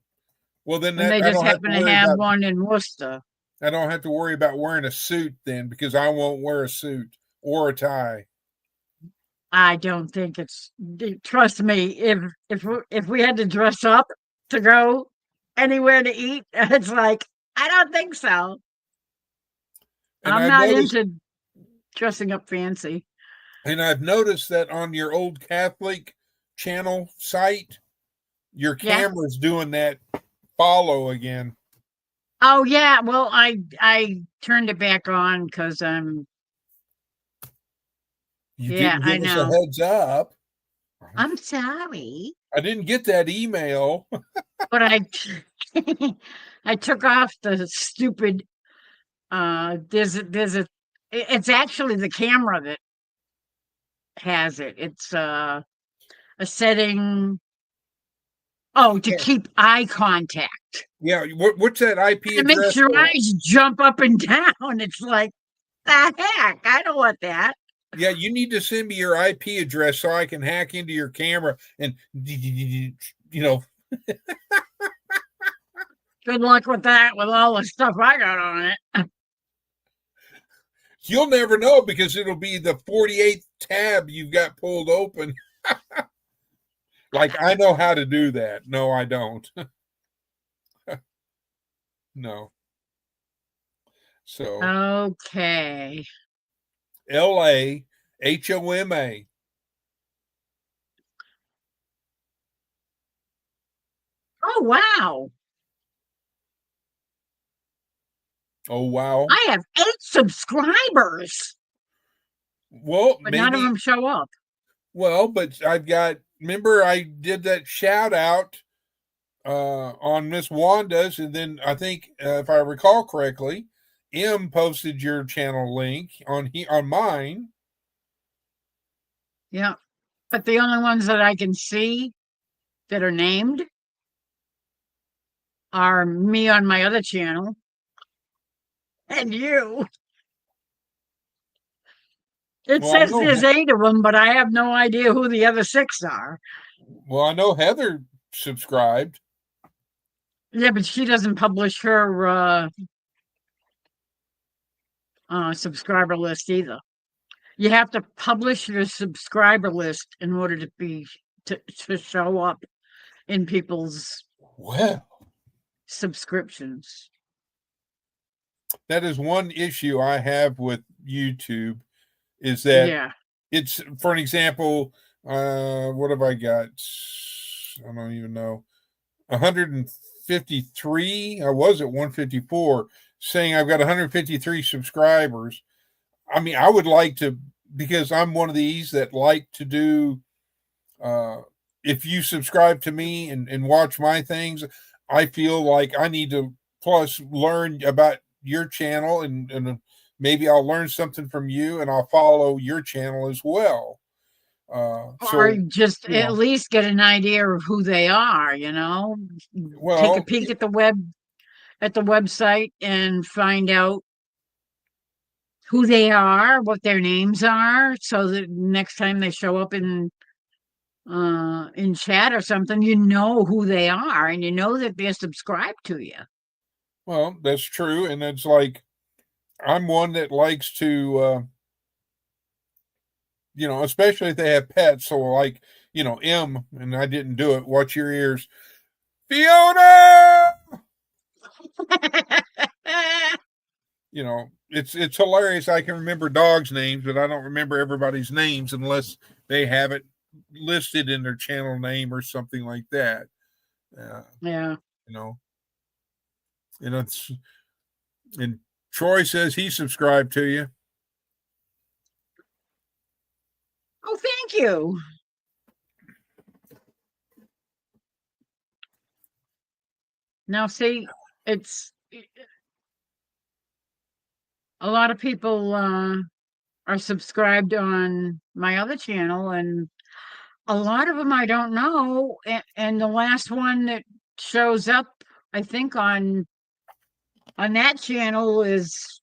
well then and that they I just don't have happen to to worry have about. one in Worcester. I don't have to worry about wearing a suit then because I won't wear a suit or a tie. I don't think it's. Trust me, if we had to dress up to go anywhere to eat, it's like I don't think so. And I'm I not noticed, into dressing up fancy. and I've noticed that on your old Catholic channel site, your Yeah. camera's doing that follow again. Oh yeah. Well, I turned it back on because You yeah, didn't I give us a know. heads up. I'm sorry. I didn't get that email. But I took off the stupid there's a it's actually the camera that has it. It's a setting to keep eye contact. Yeah, what's that IP It makes address? your eyes jump up and down. It's like the heck. I don't want that. Yeah, you need to send me your IP address so I can hack into your camera and Good luck with that with all the stuff I got on it. You'll never know because it'll be the 48th tab you've got pulled open. Like I know how to do that. No, I don't. No. So Okay. LAHOMA. Oh wow. Oh wow. I have 8 subscribers. Well, But none of them show up. Well, but I've got. Remember, I did that shout out on Miss Wanda's, and then I think, if I recall correctly, M posted your channel link on mine. Yeah, but the only ones that I can see that are named are me on my other channel and you. It says there's 8 of them, but I have no idea who the other 6 are. Well, I know Heather subscribed. Yeah, but she doesn't publish her subscriber list either. You have to publish your subscriber list in order to show up in people's subscriptions. That is one issue I have with YouTube is that it's, for an example, what have I got? I don't even know. 153. I was at 154, saying I've got 153 subscribers. I mean, I would like to, because I'm one of these that like to do, if you subscribe to me and watch my things, I feel like I need to plus learn about your channel and maybe I'll learn something from you and I'll follow your channel as well. Or just at least get an idea of who they are, take a peek at the website and find out who they are, what their names are, so that next time they show up in in chat or something, you know who they are and you know that they're subscribed to you. Well, that's true. And it's like, I'm one that likes to, especially if they have pets. So, like, M, and I didn't do it. Watch your ears. Fiona! It's hilarious. I can remember dogs' names, but I don't remember everybody's names unless they have it listed in their channel name or something like that. Yeah. And Troy says he subscribed to you. Oh, thank you. Now, see, it's a lot of people are subscribed on my other channel, and a lot of them I don't know. And the last one that shows up, I think, on that channel is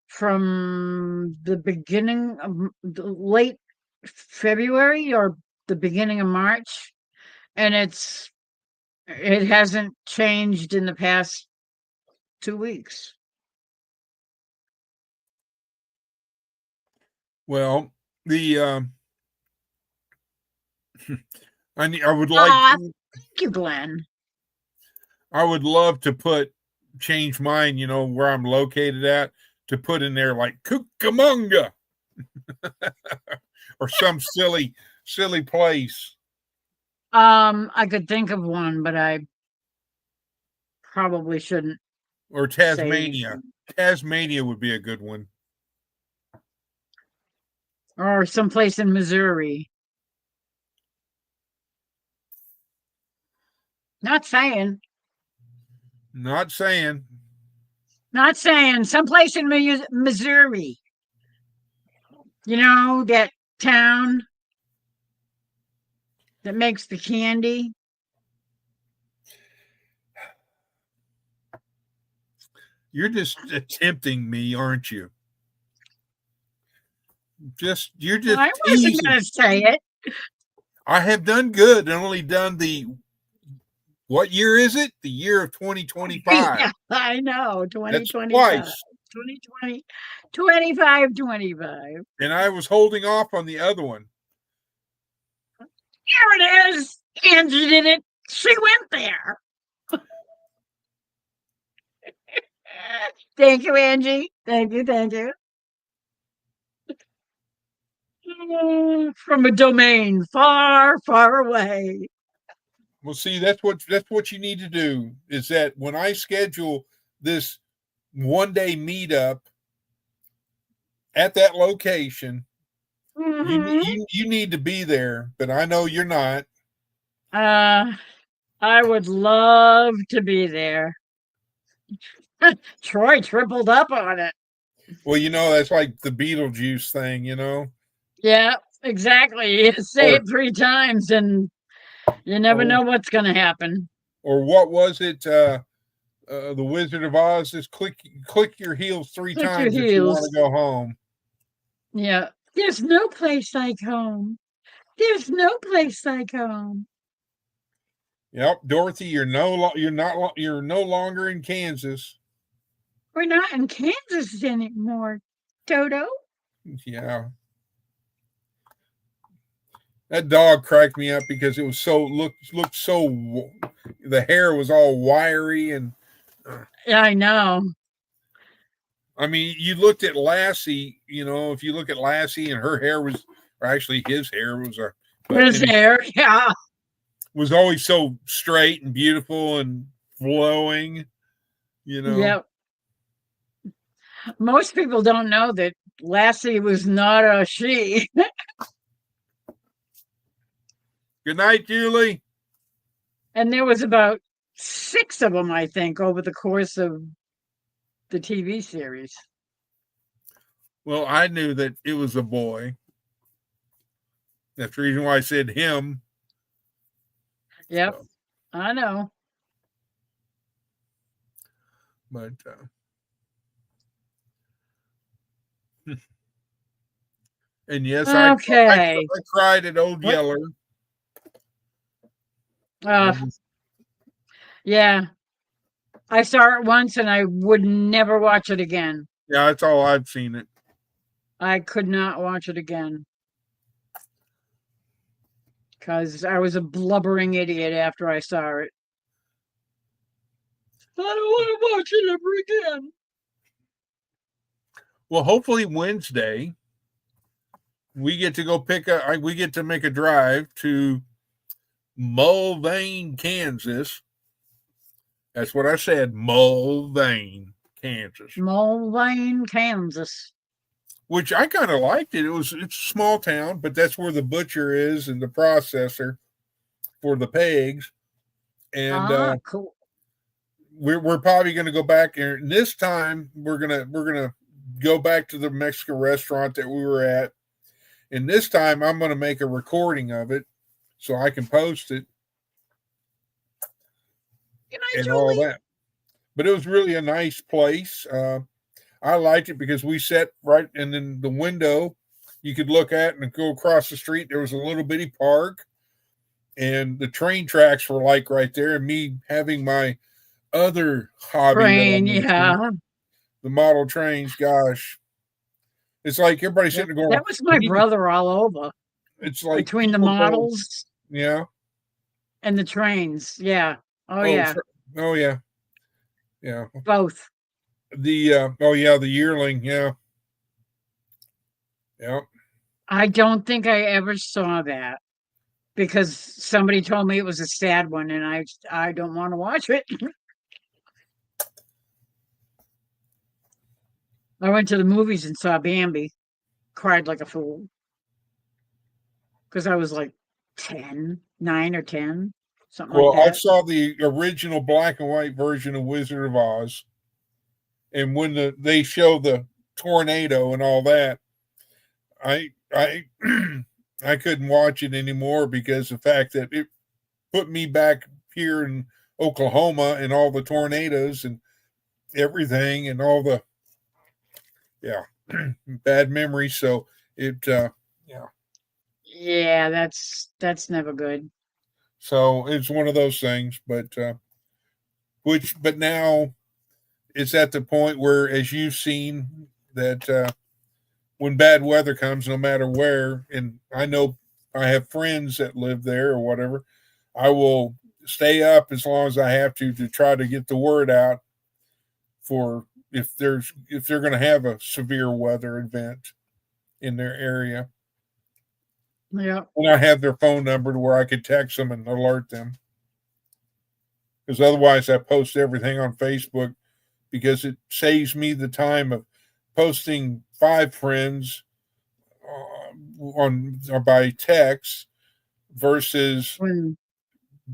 from the beginning of the late February or the beginning of March, and it hasn't changed in the past 2 weeks. Well, the I would Thank you, Glenn. I would love to change mine, where I'm located at, to put in there like Cucamonga or some silly place. I could think of one, but I probably shouldn't. Or Tasmania. Tasmania would be a good one. Or someplace in Missouri. Not saying. Someplace in Missouri. That town that makes the candy. You're just tempting me, aren't you? You're just. I wasn't going to say it. I have done good and only done what year is it? The year of 2025. Yeah, I know. 2025. 2020, 25. And I was holding off on the other one. Here it is. Angie did it. She went there. Thank you, Angie. Thank you. From a domain far, far away. Well, see, that's what you need to do, is that when I schedule this one-day meetup at that location, you need to be there, but I know you're not. I would love to be there. Troy tripled up on it. Well, that's like the Beetlejuice thing, Yeah, exactly. You say it 3 times and you never know what's going to happen. Or what was it? The Wizard of Oz is click your heels 3 times if you want to go home. Yeah. There's no place like home. There's no place like home. Yep, Dorothy, you're no longer in Kansas. We're not in Kansas anymore, Toto. Yeah. That dog cracked me up because it was looked so, the hair was all wiry and. Yeah, I know. I mean, you looked at Lassie, if you look at Lassie and her hair was, or actually his hair was yeah. Was always so straight and beautiful and flowing, Yep. Most people don't know that Lassie was not a she. Good night, Julie. And there was about 6 of them, I think, over the course of the TV series. Well, I knew that it was a boy. That's the reason why I said him. Yep, so. I know. But And yes, Okay. I cried at Old What? Yeller. Yeah. I saw it once and I would never watch it again. Yeah, that's all I've seen it. I could not watch it again. Because I was a blubbering idiot after I saw it. I don't want to watch it ever again. Well, hopefully Wednesday we get to go we get to make a drive to Mulvane, Kansas. That's what I said, Mulvane, Kansas. Mulvane, Kansas. Which I kind of liked it. It's a small town, but that's where the butcher is and the processor for the pigs. And cool. We're probably going to go back here. And this time we're gonna go back to the Mexican restaurant that we were at. And this time I'm going to make a recording of it so I can post it. And all that. But it was really a nice place. I liked it because we sat right and in the window you could look at and go across the street. There was a little bitty park and the train tracks were like right there. And me having my other hobby, train, yeah, the model trains. Gosh, it's like everybody sitting there going, that was my brother all over. It's like between the models, yeah, and the trains, yeah. Oh yeah, both. The the yearling, yeah. I don't think I ever saw that because somebody told me it was a sad one, and I don't want to watch it. I went to the movies and saw Bambi, cried like a fool because I was like 9 or 10, something like that. I saw the original black and white version of Wizard of Oz, and when they show the tornado and all that, I I couldn't watch it anymore because the fact that it put me back here in Oklahoma and all the tornadoes and everything and all the bad memories. So it yeah, that's never good. So it's one of those things, but now it's at the point where, as you've seen, that when bad weather comes, no matter where, and I know I have friends that live there or whatever, I will stay up as long as I have to try to get the word out for if they're going to have a severe weather event in their area. Yeah. And I have their phone number to where I could text them and alert them. Because otherwise I post everything on Facebook because it saves me the time of posting 5 friends by text versus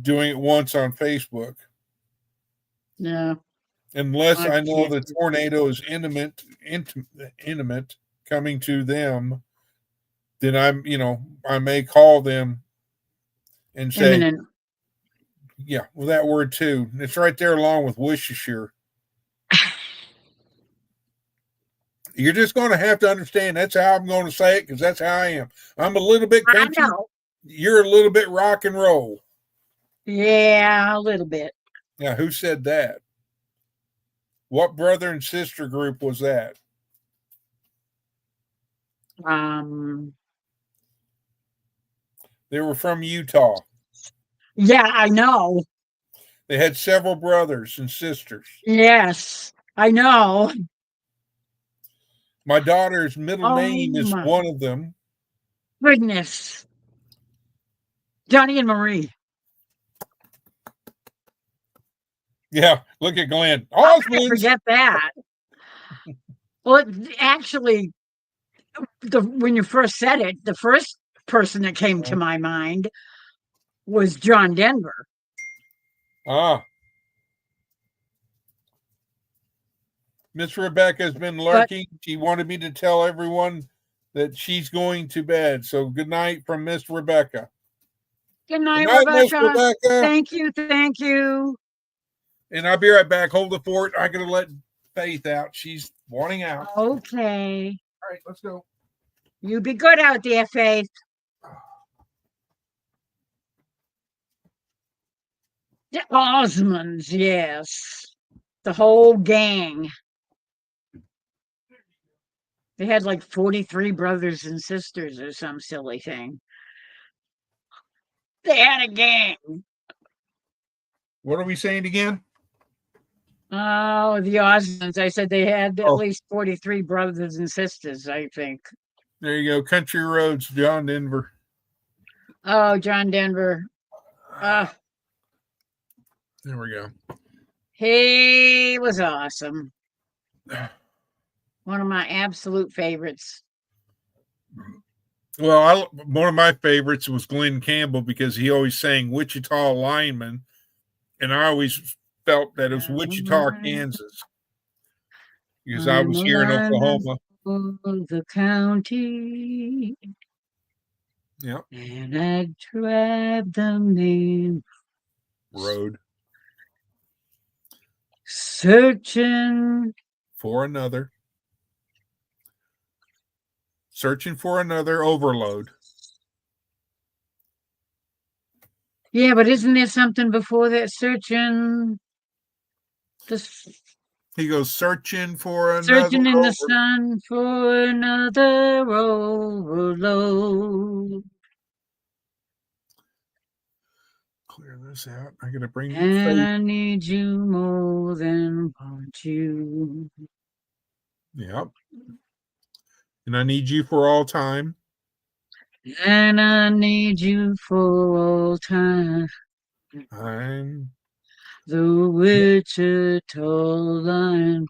doing it once on Facebook. Yeah. Unless I know the tornado is intimate coming to them, then I may call them and say, imminent. Yeah, well, that word too. It's right there along with Worcestershire. You're just going to have to understand that's how I'm going to say it because that's how I am. I'm a little bit country. You're a little bit rock and roll. Yeah, a little bit. Now, who said that? What brother and sister group was that? They were from Utah. Yeah, I know. They had several brothers and sisters. Yes, I know. My daughter's middle name is one of them. Goodness. Johnny and Marie. Yeah, look at Glenn. I'll never forget that. Well, actually, when you first said it, the first person that came to my mind was John Denver. Miss Rebecca has been lurking. She wanted me to tell everyone that she's going to bed. So good night from Miss Rebecca. Good night, Rebecca. Miss Rebecca. Thank you. Thank you. And I'll be right back. Hold the fort. I gotta let Faith out. She's wanting out. Okay. All right, let's go. You be good out there, Faith. The Osmonds, yes. The whole gang. They had like 43 brothers and sisters or some silly thing. They had a gang. What are we saying again? Oh, the Osmonds. I said they had at least 43 brothers and sisters, I think. There you go. Country Roads, John Denver. Oh, John Denver. There we go. He was awesome. One of my absolute favorites. Well, one of my favorites was Glenn Campbell because he always sang Wichita Lineman, and I always felt that it was Wichita, Kansas, because I was here in Oklahoma. The county. Yep. And I drive the main road. Searching for another overload. Yeah, but isn't there something before that? Searching. He goes searching for another. Searching in the sun for another overload. Clear this out. I gotta bring. And I need you more than want you. Yep. And I need you for all time. And I need you for all time. I'm the Wichita line.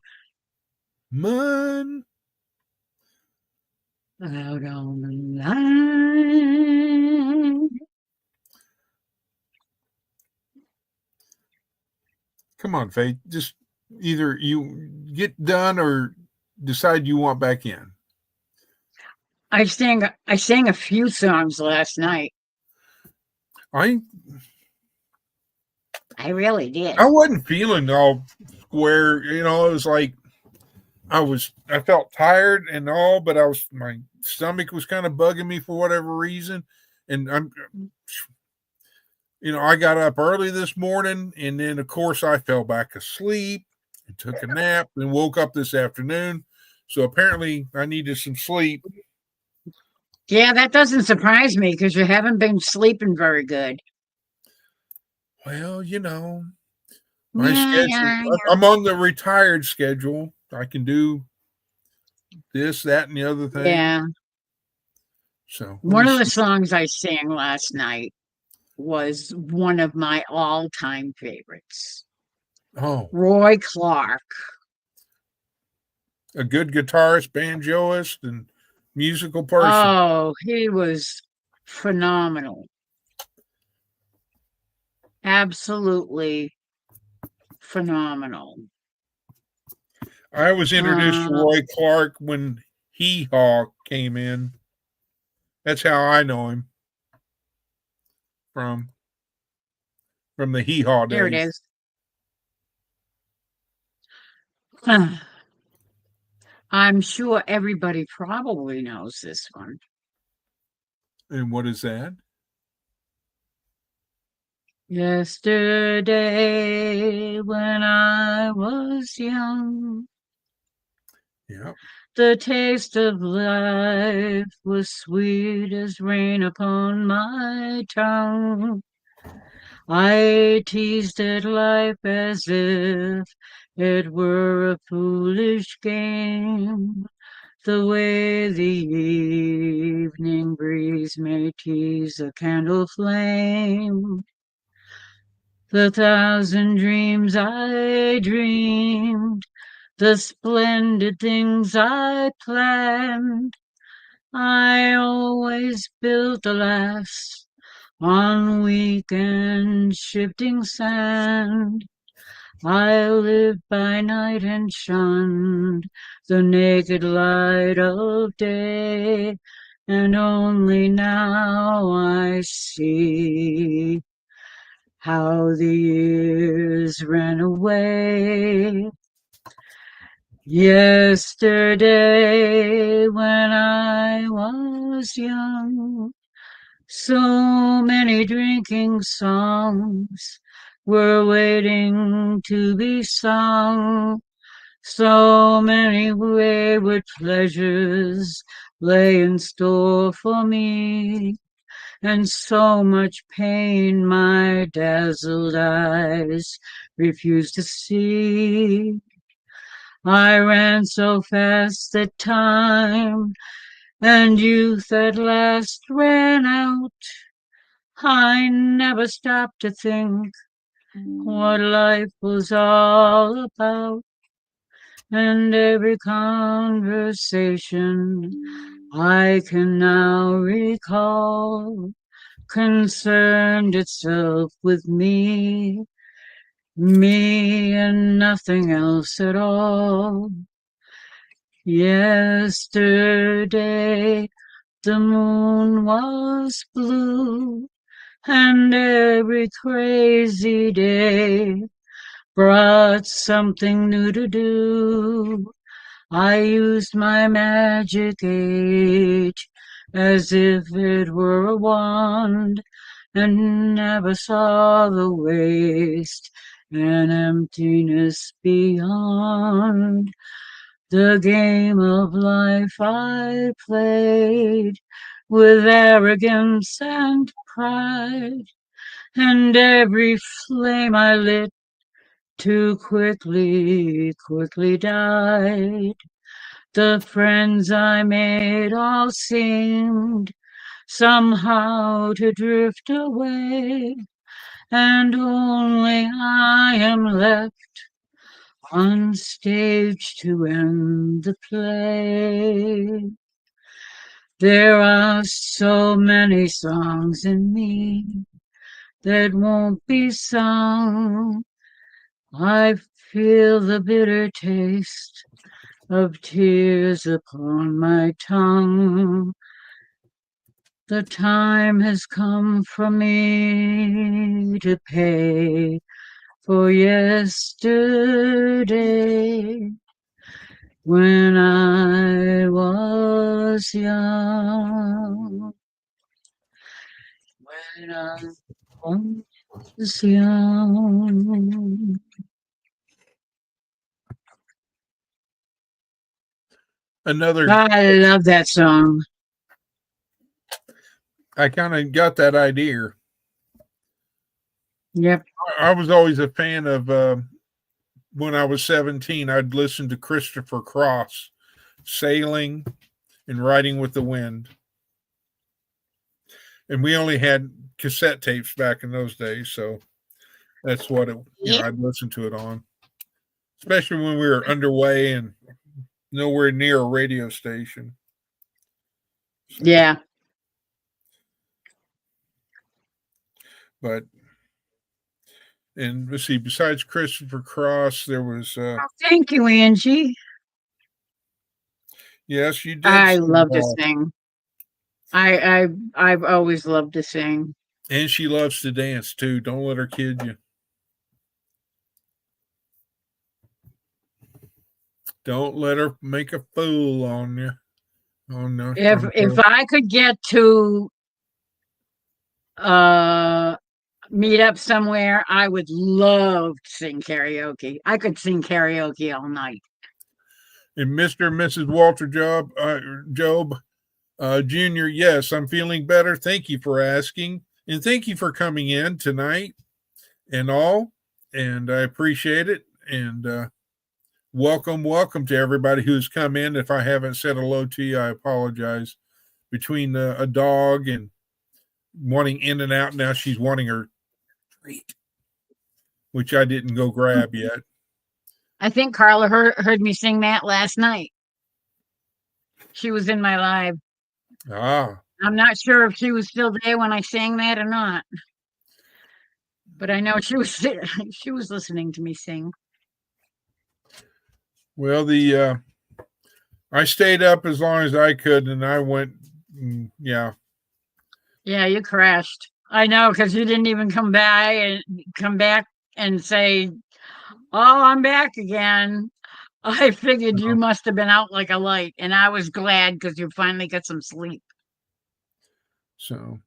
Man. Out on the line. Come on, Faith. Just either you get done or decide you want back in. I sang a few songs last night. I really did. I wasn't feeling all square, it was like I felt tired and all, but my stomach was kind of bugging me for whatever reason. And I got up early this morning, and then of course I fell back asleep and took a nap and woke up this afternoon. So apparently I needed some sleep. Yeah, that doesn't surprise me because you haven't been sleeping very good. Well, my schedule, I'm on the retired schedule. I can do this, that, and the other thing. Yeah. So one of the songs I sang last night was one of my all-time favorites. Oh. Roy Clark. A good guitarist, banjoist, and musical person. Oh, he was phenomenal. Absolutely phenomenal. I was introduced to Roy Clark when Hee Haw came in. That's how I know him. From the Hee Haw days. There it is. I'm sure everybody probably knows this one. And what is that? Yesterday when I was young. Yep. The taste of life was sweet as rain upon my tongue. I teased at life as if it were a foolish game, the way the evening breeze may tease a candle flame. The thousand dreams I dreamed, the splendid things I planned, I always built, alas, on weak and shifting sand. I lived by night and shunned the naked light of day, and only now I see how the years ran away. Yesterday, when I was young, so many drinking songs were waiting to be sung. So many wayward pleasures lay in store for me, and so much pain my dazzled eyes refused to see. I ran so fast that time and youth at last ran out. I never stopped to think what life was all about, and every conversation I can now recall concerned itself with me and nothing else at all. Yesterday the moon was blue, and every crazy day brought something new to do. I used my magic age as if it were a wand, and never saw the waste and emptiness beyond. The game of life I played with arrogance and pride, and every flame I lit too quickly died. The friends I made all seemed somehow to drift away, and only I am left on stage to end the play. There are so many songs in me that won't be sung. I feel the bitter taste of tears upon my tongue. The time has come for me to pay for yesterday, when I was young. When I was young. Another, I love that song. I kind of got that idea. Yep. I was always a fan of, when I was 17, I'd listen to Christopher Cross, Sailing and Riding with the Wind. And we only had cassette tapes back in those days, so that's what I'd listen to it on. Especially when we were underway and nowhere near a radio station. So, yeah. But, and let's see, besides Christopher Cross, there was thank you, Angie. Yes, you did. I love to sing. I've always loved to sing. And she loves to dance too. Don't let her kid you. Don't let her make a fool on you. Oh no. If I could get to meet up somewhere, I would love to sing karaoke. I could sing karaoke all night. And Mr. and Mrs. Walter Job Jr., yes, I'm feeling better. Thank you for asking. And thank you for coming in tonight and all. And I appreciate it. And welcome to everybody who's come in. If I haven't said hello to you, I apologize. Between a dog and wanting in and out, now she's wanting her treat, which I didn't go grab yet. I think Carla heard me sing that last night. She was in my live. I'm not sure if she was still there when I sang that or not, but I know she was listening to me sing. Well, I stayed up as long as I could, and I went, yeah. Yeah, you crashed. I know, because you didn't even come back and say, "Oh, I'm back again." I figured Uh-huh. you must have been out like a light, and I was glad because you finally got some sleep. So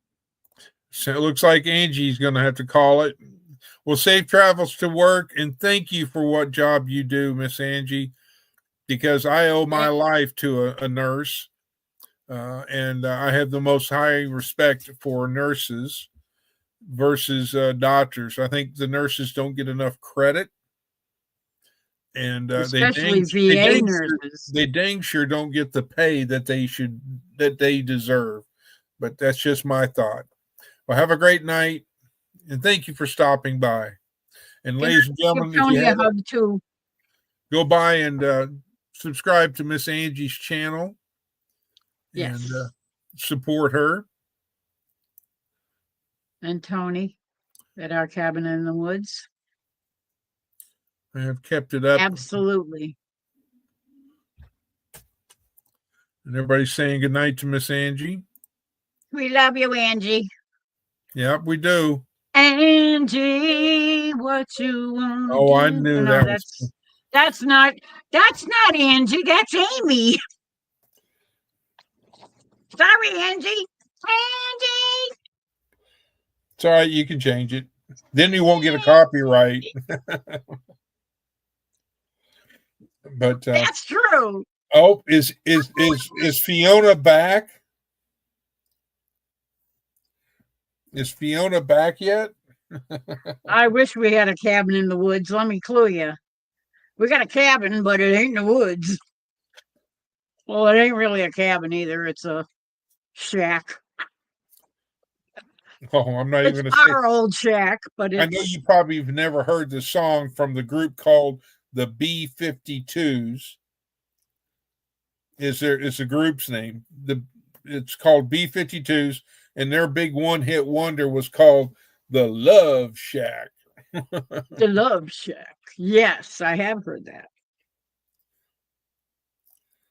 it looks like Angie's going to have to call it. Well, safe travels to work, and thank you for what job you do, Miss Angie, because I owe my life to a nurse, and I have the most high respect for nurses versus doctors. I think the nurses don't get enough credit, and Especially VA nurses. They dang sure don't get the pay that they deserve. But that's just my thought. Well, have a great night, and thank you for stopping by. And ladies and gentlemen, if you have hug too, go by and subscribe to Miss Angie's channel. Yes. And support her. And Tony at Our Cabin in the Woods. I have kept it up. Absolutely. And everybody's saying goodnight to Miss Angie. We love you, Angie. Yep, we do. Angie, what you want? Oh, I knew that. That's not Angie. That's Amy. Sorry, Angie. Angie. It's all right. You can change it. Then you won't get a copyright. But that's true. Oh, is Fiona back? Is Fiona back yet? I wish we had a cabin in the woods. Let me clue you. We got a cabin, but it ain't in the woods. Well, it ain't really a cabin either. It's a shack. Oh, I'm not even going to say our old shack, but I know you probably have never heard the song from the group called the B-52s. Is a group's name. It's called B-52s, and their big one-hit wonder was called the Love Shack. The Love Shack. Yes, I have heard that.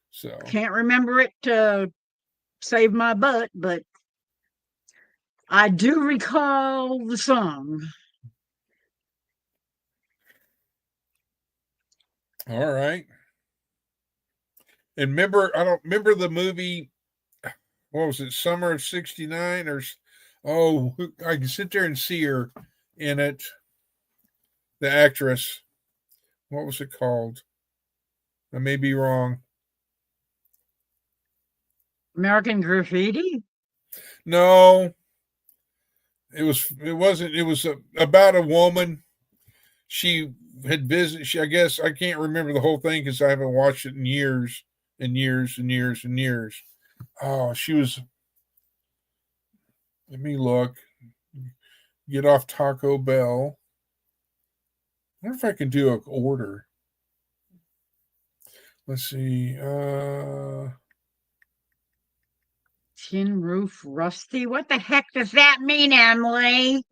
So can't remember it to save my butt, but I do recall the song. All right. And I don't remember the movie, what was it, Summer of 69? I can sit there and see her in it. The actress. What was it called? I may be wrong. American Graffiti? No. It was about a woman. She had visited, I guess, I can't remember the whole thing because I haven't watched it in years and years and years and years. Oh, she was, let me look. Get off Taco Bell. I wonder if I can do an order. Let's see. Tin Roof Rusty? What the heck does that mean, Emily?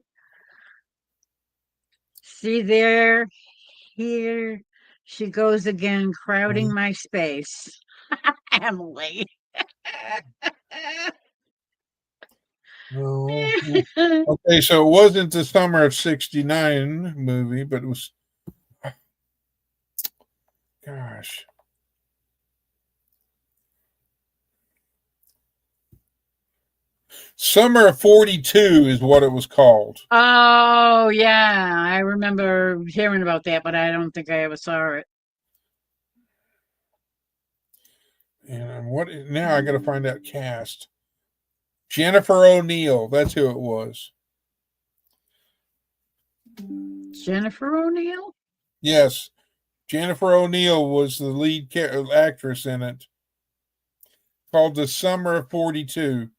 See there, here she goes again, crowding my space. Emily. No. Okay, so it wasn't the Summer of 69 movie, but it was, gosh. Summer of 42 is what it was called. Oh, yeah. I remember hearing about that, but I don't think I ever saw it. And now I got to find out cast. Jennifer O'Neill, that's who it was. Jennifer O'Neill? Yes. Jennifer O'Neill was the lead actress in it. Called The Summer of 42.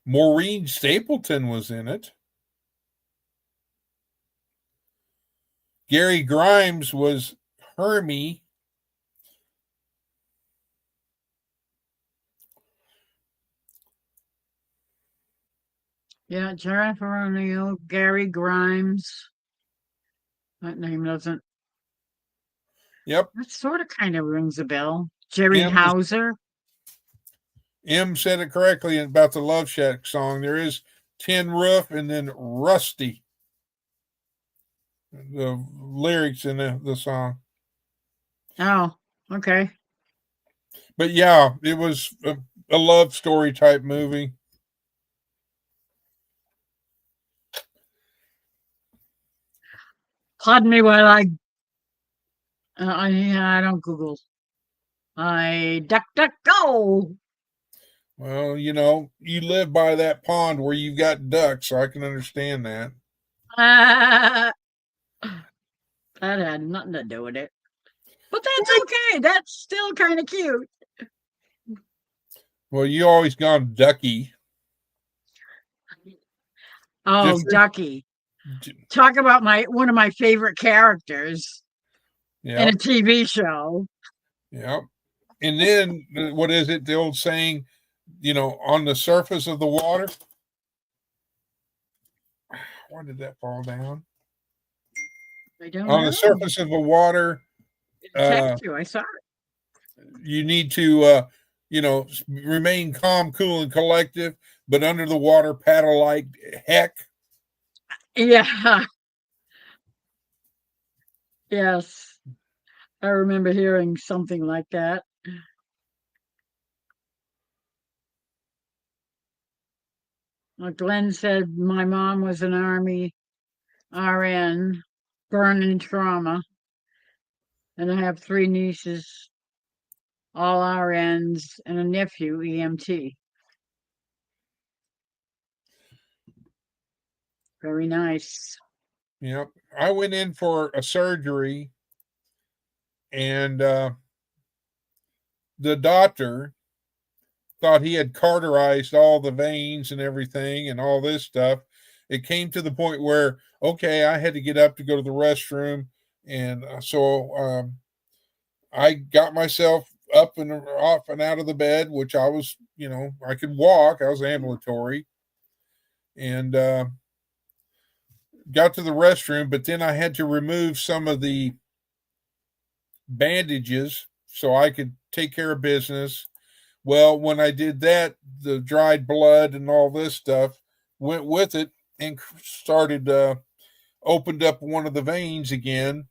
Maureen Stapleton was in it. Gary Grimes was Hermie. Yeah, Jennifer O'Neill, Gary Grimes. That name doesn't. Yep. That sort of kind of rings a bell. Jerry Hauser. M said it correctly about the Love Shack song. There is Tin Roof, and then Rusty. The lyrics in the song. Oh, okay. But yeah, it was a love story type movie. Pardon me while I don't Google. I duck, duck, go. Well, you live by that pond where you've got ducks, so I can understand that. That had nothing to do with it. But that's okay. That's still kind of cute. Well, you always gone ducky. Oh, Just- Ducky. Talk about one of my favorite characters in Yeah, a TV show. yeah. And then what is it? The old saying, on the surface of the water. Why did that fall down? I don't On know. the surface of the water, It attacked you. I saw it. you need to, remain calm, cool, and collective, but under the water, paddle like heck. Yeah. Yes. I remember hearing something like that. Glenn said my mom was an Army RN, burn trauma, and I have 3 nieces, all RNs, and a nephew, EMT. Very nice. Yep. I went in for a surgery, and the doctor thought he had cauterized all the veins and everything and all this stuff. It came to the point where, okay, I had to get up to go to the restroom. And so I got myself up and off and out of the bed, which I was, I could walk. I was ambulatory. And got to the restroom, but then I had to remove some of the bandages so I could take care of business. Well, when I did that, the dried blood and all this stuff went with it and started opened up one of the veins again.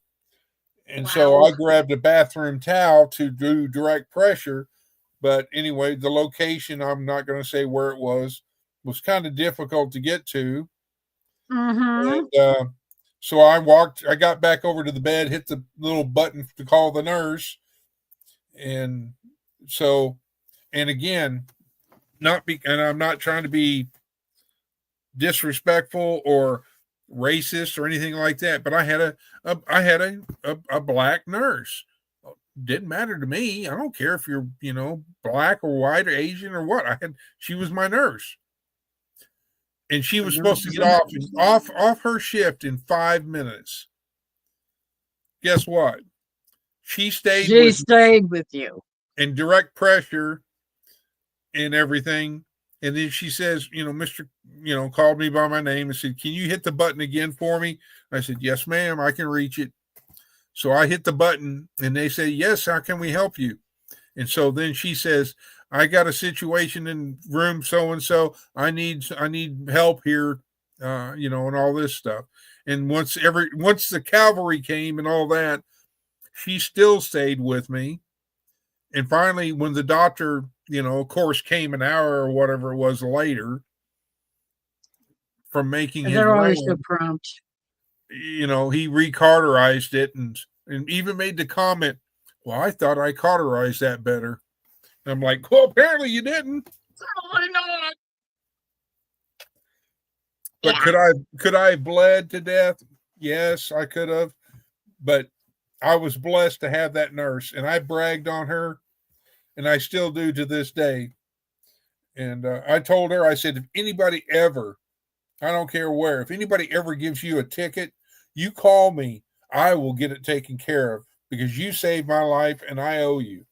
And so I grabbed a bathroom towel to do direct pressure. But anyway, the location, I'm not going to say where it was kind of difficult to get to. Mm-hmm. And so I got back over to the bed, hit the little button to call the nurse. And so, and again, and I'm not trying to be disrespectful or racist or anything like that, but I had a black nurse. Didn't matter to me. I don't care if you're, black or white or Asian or what. She was my nurse. And she was supposed to get off her shift in 5 minutes. Guess what? She stayed with you. And direct pressure and everything. And then she says, Mr. Called me by my name and said, "Can you hit the button again for me?" I said, "Yes, ma'am, I can reach it." So I hit the button and they say, "Yes, how can we help you?" And so then she says, "I got a situation in room so and so. I need help here, and all this stuff." And once the cavalry came and all that, she still stayed with me. And finally, when the doctor, of course, came an hour or whatever it was later from making his they're always round, so prompt. he recauterized it and even made the comment, "Well, I thought I cauterized that better." And I'm like, "Well, apparently you didn't." Probably not. But Yeah. could I have bled to death? Yes, I could have. But I was blessed to have that nurse, and I bragged on her, and I still do to this day. And I told her, I said, if anybody ever, I don't care where, if anybody ever gives you a ticket, you call me. I will get it taken care of because you saved my life and I owe you.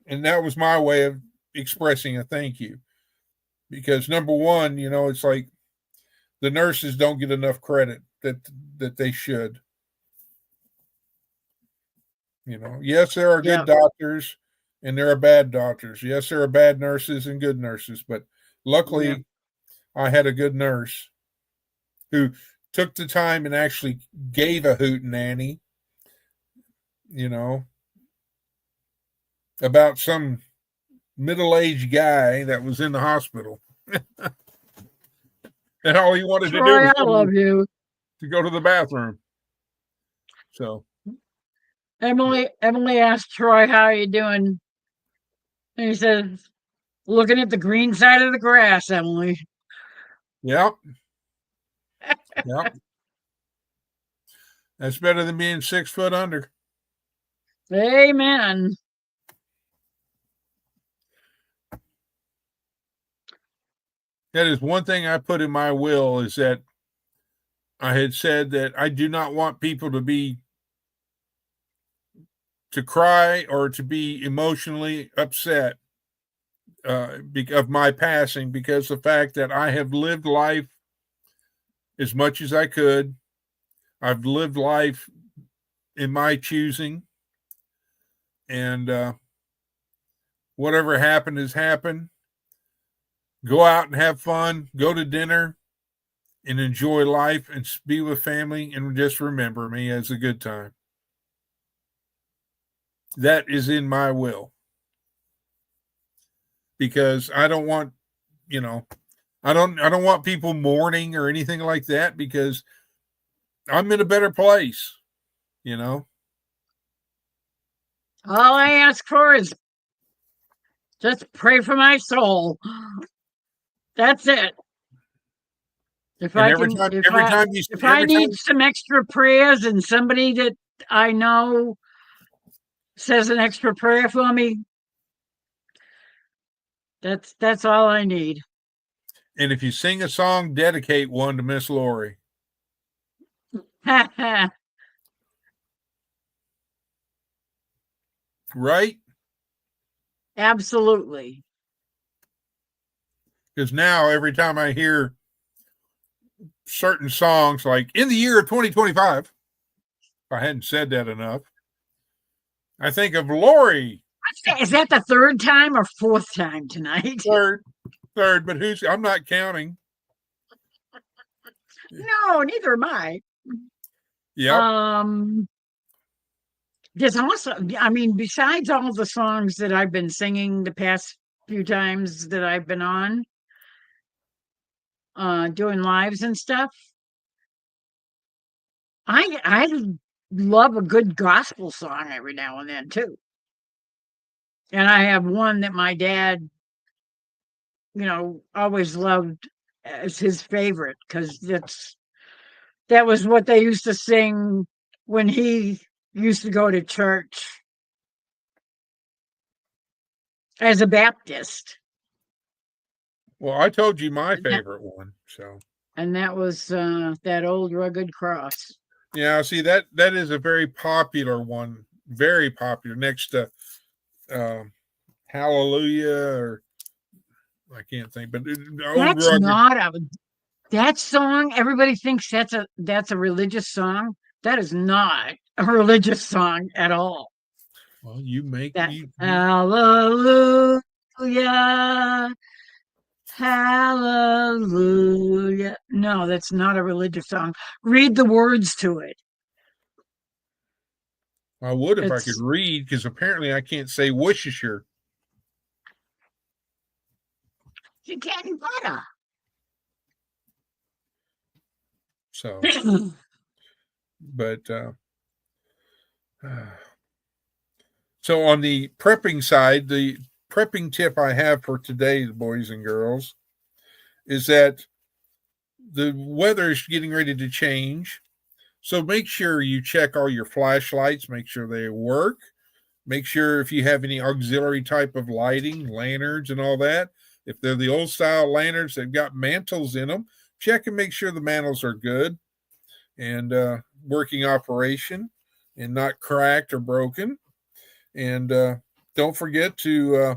And that was my way of expressing a thank you. Because number one, it's like the nurses don't get enough credit that they should. Yes, there are good doctors and there are bad doctors. Yes, there are bad nurses and good nurses, but luckily Yeah. I had a good nurse who took the time and actually gave a hootenanny, you know, about some middle-aged guy that was in the hospital. And all he wanted to do Troy, was I love you. to go to the bathroom. So Emily asked Troy, how you doing? And he says, looking at the green side of the grass, Emily. Yep. Yep. That's better than being 6 foot under. Amen. That is one thing I put in my will, is that I had said that I do not want people to cry or to be emotionally upset of my passing, because the fact that I have lived life as much as I could. I've lived life in my choosing, and whatever happened has happened. Go out and have fun, go to dinner and enjoy life and be with family, and just remember me as a good time. That is in my will, because I don't want, I don't want people mourning or anything like that, because I'm in a better place, All I ask for is just pray for my soul. That's it. If And I need some extra prayers, and somebody that I know says an extra prayer for me, that's all I need. And if you sing a song, dedicate one to Miss Lori. Right? Absolutely. Because now every time I hear certain songs, like in the year of 2025, if I hadn't said that enough, I think of Lori. Is that the third time or fourth time tonight? Third, but I'm not counting. No, neither am I. Yeah. There's also, besides all the songs that I've been singing the past few times that I've been on, doing lives and stuff, I love a good gospel song every now and then too. And I have one that my dad, always loved as his favorite, because that was what they used to sing when he used to go to church as a Baptist. Well, I told you my favorite one, so. And that was that old rugged cross. Yeah, see, that is a very popular one, very popular, next to Hallelujah, or I can't think, but that's not that song. Everybody thinks that's a religious song. That is not a religious song at all. Well, you make that me. Hallelujah, hallelujah. No, that's not a religious song. Read the words to it. I would if I could read, because apparently I can't say Worcestershire. You getting better. So, but so on the prepping side, the prepping tip I have for today, boys and girls, is that the weather is getting ready to change. So make sure you check all your flashlights, make sure they work. Make sure if you have any auxiliary type of lighting, lanterns and all that, if they're the old style lanterns, they've got mantles in them, check and make sure the mantles are good and working operation and not cracked or broken. And don't forget to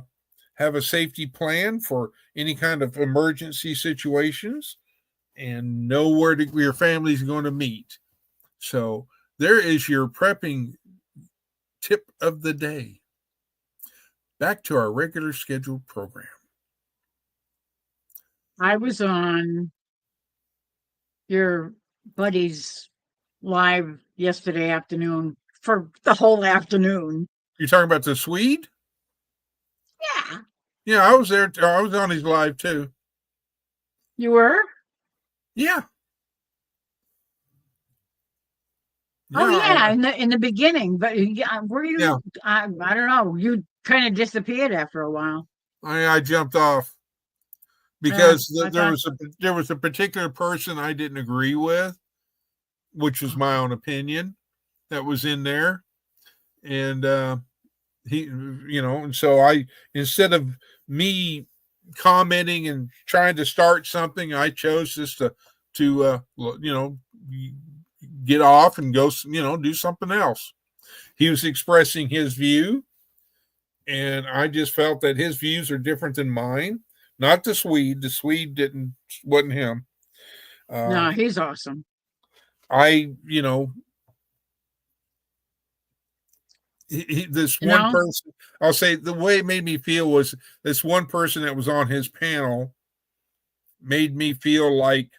have a safety plan for any kind of emergency situations, and know where your family is going to meet. So there is your prepping tip of the day. back to our regular scheduled program. I was on your buddy's live yesterday afternoon for the whole afternoon. You're talking about the Swede? Yeah. Yeah, I was there. I was on his live too. You were? Yeah. Oh yeah, in the beginning, but were you? Yeah. I don't know. You kind of disappeared after a while. I jumped off because I there was a particular person I didn't agree with, which was my own opinion, that was in there, and he, and so I, instead of me commenting and trying to start something, I chose just to get off and go, do something else. He was expressing his view, and I just felt that his views are different than mine. Not the Swede. The Swede wasn't him. No, he's awesome. This one person, I'll say the way it made me feel was this one person that was on his panel made me feel like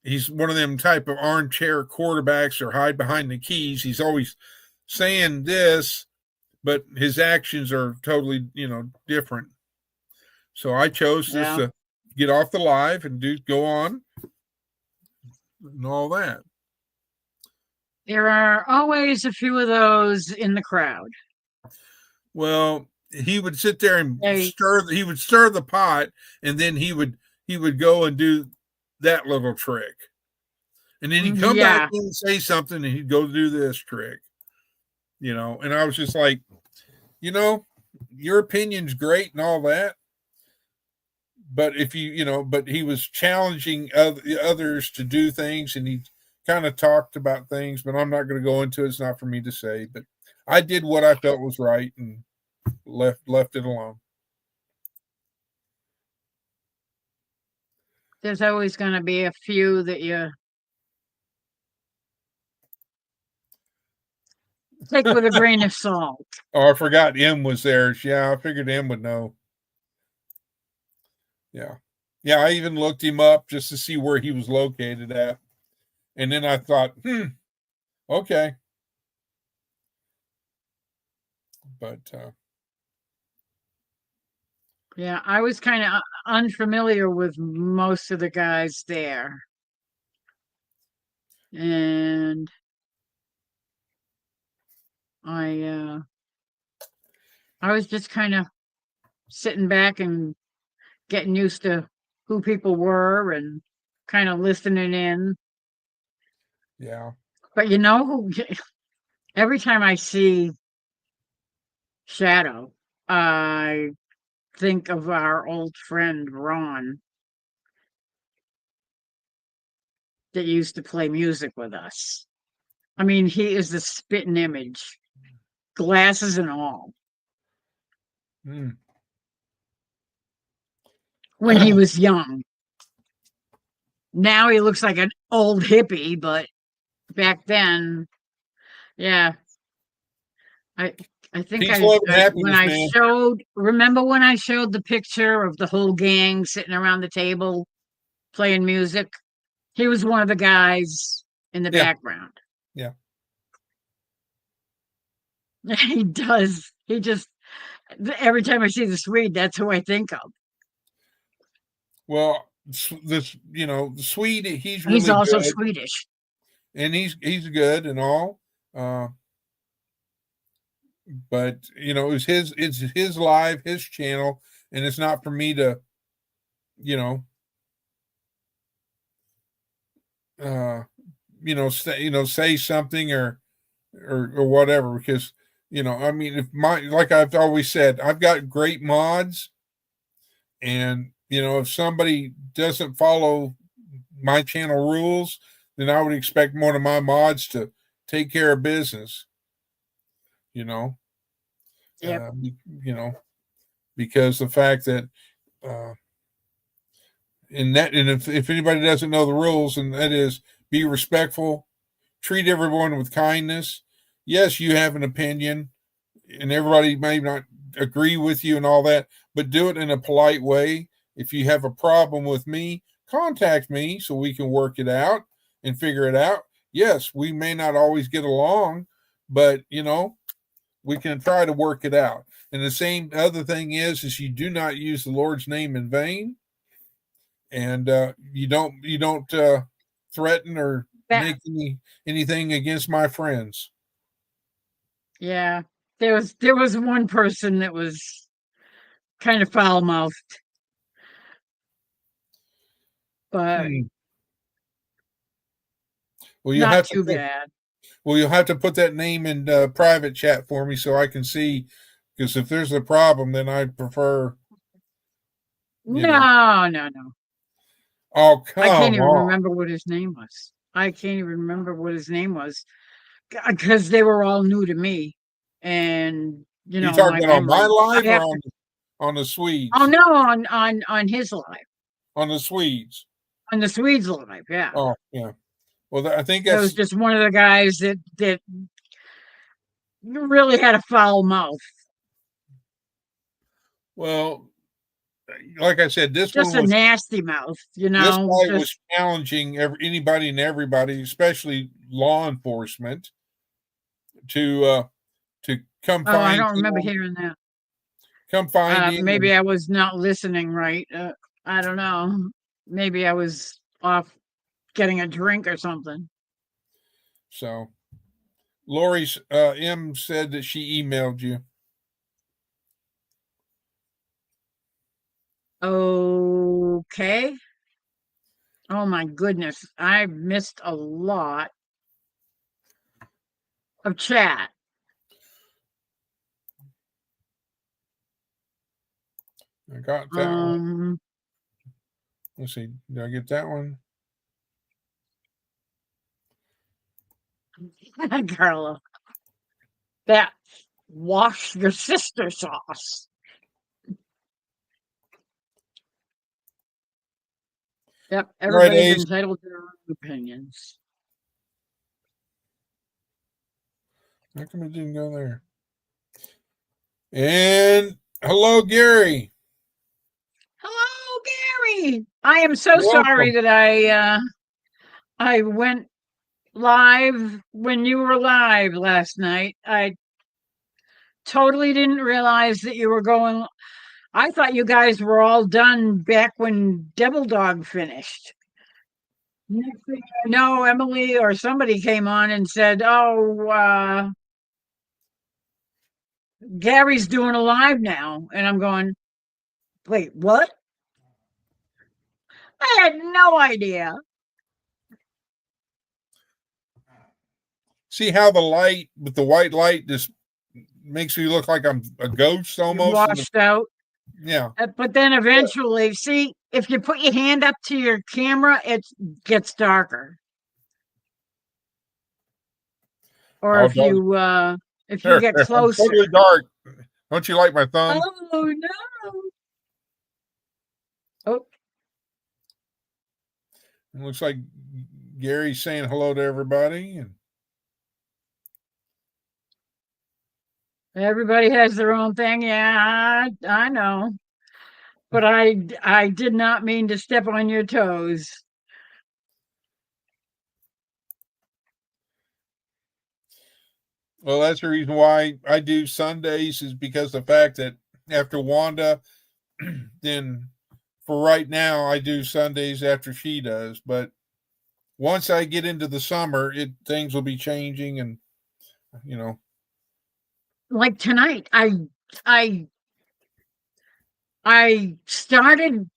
he's one of them type of armchair quarterbacks or hide behind the keys. He's always saying this, but his actions are totally, different. So I chose just to get off the live and go on and all that. There are always a few of those in the crowd. Well, he would sit there and he would stir the pot, and then he would go and do that little trick. And then he'd come back and say something, and he'd go do this trick. And I was just like, your opinion's great and all that. But if but he was challenging others to do things, and he kind of talked about things, but I'm not going to go into it. It's not for me to say, but I did what I felt was right and left it alone. There's always going to be a few that you take with a grain of salt. Oh, I forgot M was there. Yeah, I figured M would know. Yeah. Yeah, I even looked him up just to see where he was located at. And then I thought, okay. But yeah, I was kind of unfamiliar with most of the guys there. And I was just kind of sitting back and getting used to who people were and kind of listening in. Yeah. But every time I see Shadow, I think of our old friend Ron that used to play music with us. I mean, he is the spitting image, glasses and all. When he was young. Now he looks like an old hippie, but back then, yeah. I think remember when I showed the picture of the whole gang sitting around the table playing music? He was one of the guys in the background. Yeah. He does. He just, every time I see the Swede, that's who I think of. Well, the Swede, he's also good. Swedish. And he's good and all. But it's his live, his channel, and it's not for me to say something or whatever, because I mean, like I've always said, I've got great mods, and if somebody doesn't follow my channel rules, then I would expect one of my mods to take care of business. Because the fact that if anybody doesn't know the rules, and that is be respectful, treat everyone with kindness. Yes, you have an opinion, and everybody may not agree with you and all that, but do it in a polite way. If you have a problem with me, contact me so we can work it out and figure it out. Yes, we may not always get along, but we can try to work it out. And the same other thing is you do not use the Lord's name in vain, and you don't threaten or make anything against my friends. Yeah, there was one person that was kind of foul mouthed, but well, not too bad. Well, you'll have to put that name in private chat for me so I can see. Because if there's a problem, then I prefer. No. Oh, come on. I can't even remember what his name was. Because they were all new to me. And, you talking about on my live or on the Swedes? Oh, no, on his live. On the Swedes. On the Swedes live, yeah. Oh, yeah. Well, I think that was just one of the guys that really had a foul mouth. Well, like I said, this just one was a nasty mouth. This guy was challenging anybody and everybody, especially law enforcement, to come find. I don't remember hearing that. Come find him. Maybe I was not listening right. I don't know. Maybe I was off getting a drink or something. So, Lori's M said that she emailed you. Okay. Oh my goodness. I've missed a lot of chat. I got that one. Let's see. Did I get that one? Carla. That wash your sister sauce. Yep, everybody's entitled to their own opinions. How come it didn't go there? And hello, Gary. Hello, Gary. I am so sorry that I went live when you were live last night. I totally didn't realize that you were going. I thought you guys were all done back when Devil Dog finished. Next thing I know, Emily or somebody came on and said, "Oh, Gary's doing a live now," and I'm going, "Wait, what?" I had no idea. See how the light with the white light just makes me look like I'm a ghost almost? Washed out. Yeah. But then eventually, see, if you put your hand up to your camera, it gets darker. Or if you get closer. It's totally dark. Don't you like my thumb? Oh no. Oh. It looks like Gary's saying hello to everybody. And everybody has their own thing. Yeah, I know. But I did not mean to step on your toes. Well, that's the reason why I do Sundays is because the fact that after Wanda, then for right now, I do Sundays after she does. But once I get into the summer, things will be changing, and like tonight, I started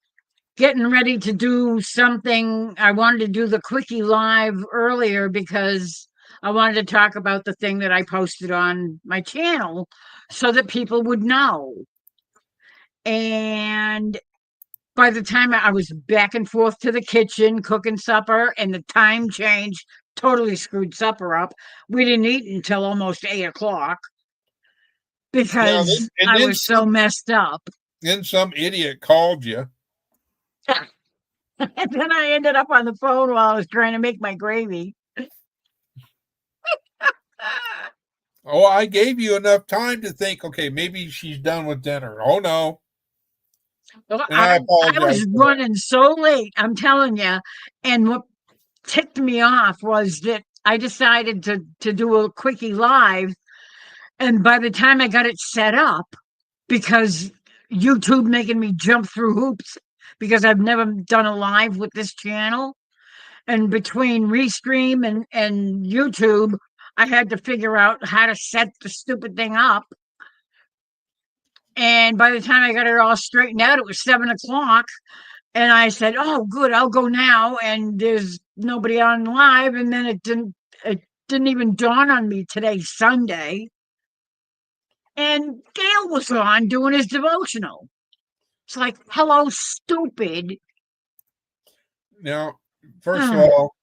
getting ready to do something. I wanted to do the quickie live earlier because I wanted to talk about the thing that I posted on my channel so that people would know. And by the time I was back and forth to the kitchen cooking supper, and the time change totally screwed supper up. We didn't eat until almost 8 o'clock because I was so messed up. Then some idiot called you. And then I ended up on the phone while I was trying to make my gravy. Oh, I gave you enough time to think, okay, maybe she's done with dinner. Oh, no. Well, And I I apologize was for that. running so late, I'm telling you. And what ticked me off was that I decided to do a quickie live, and by the time I got it set up, because YouTube making me jump through hoops because I've never done a live with this channel, and between Restream and YouTube, I had to figure out how to set the stupid thing up. And by the time I got it all straightened out, it was 7 o'clock. And I said, "Oh, good, I'll go now." And there's nobody on live. And then it didn't even dawn on me today's Sunday. And Dale was on doing his devotional. It's like, hello, stupid. Now, first of all,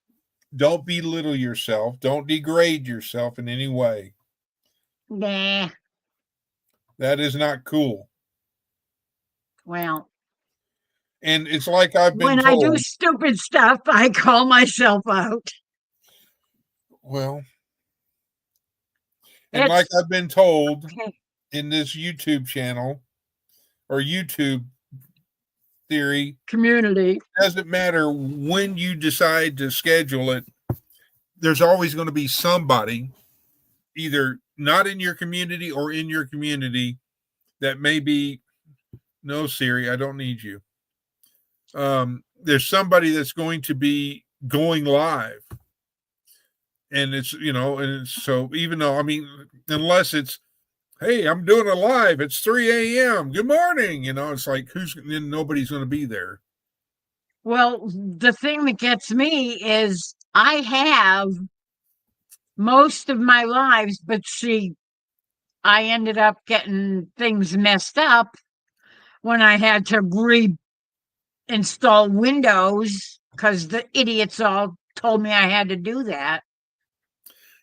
don't belittle yourself. Don't degrade yourself in any way. Nah. That is not cool. Well, And it's like I've been when I do told. stupid stuff, I call myself out. Well, and like I've been told Okay. in this YouTube channel or YouTube theory, Community. doesn't matter when you decide to schedule it, there's always going to be somebody either not in your community or in your community that may be, no, Siri, I don't need you. There's somebody that's going to be going live. And it's, and it's, so even though, I mean, unless it's, hey, I'm doing a live, it's 3 a.m. Good morning. It's like, nobody's going to be there. Well, the thing that gets me is I have most of my lives, but see, I ended up getting things messed up when I had to reinstall Windows because the idiots all told me I had to do that.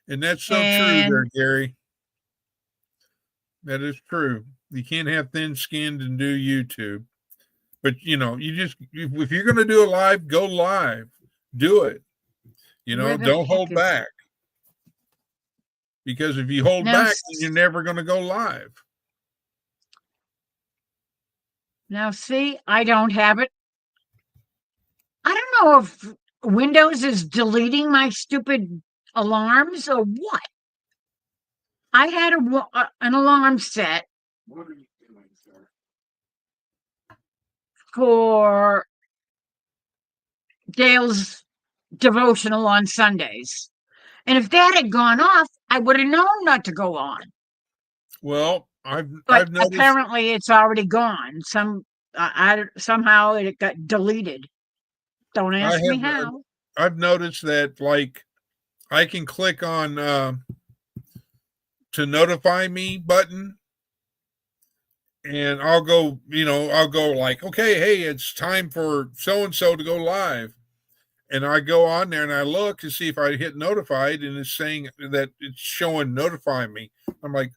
And that's so true there, Gary. That is true. You can't have thin skinned and do YouTube. But you just, if you're going to do a live, go live. Do it. Don't hold back. Because if you hold back, then you're never going to go live. Now, see, I don't have it. I don't know if Windows is deleting my stupid alarms or what. I had an alarm set for Dale's devotional on Sundays. And if that had gone off, I would have known not to go on. Well, I've noticed, apparently it's already gone. Somehow it got deleted. Don't ask me how. I've noticed that, like, I can click on to notify me button, and I'll go like, okay, hey, it's time for so and so to go live. And I go on there and I look to see if I hit notified, and it's saying that it's showing notify me. I'm like,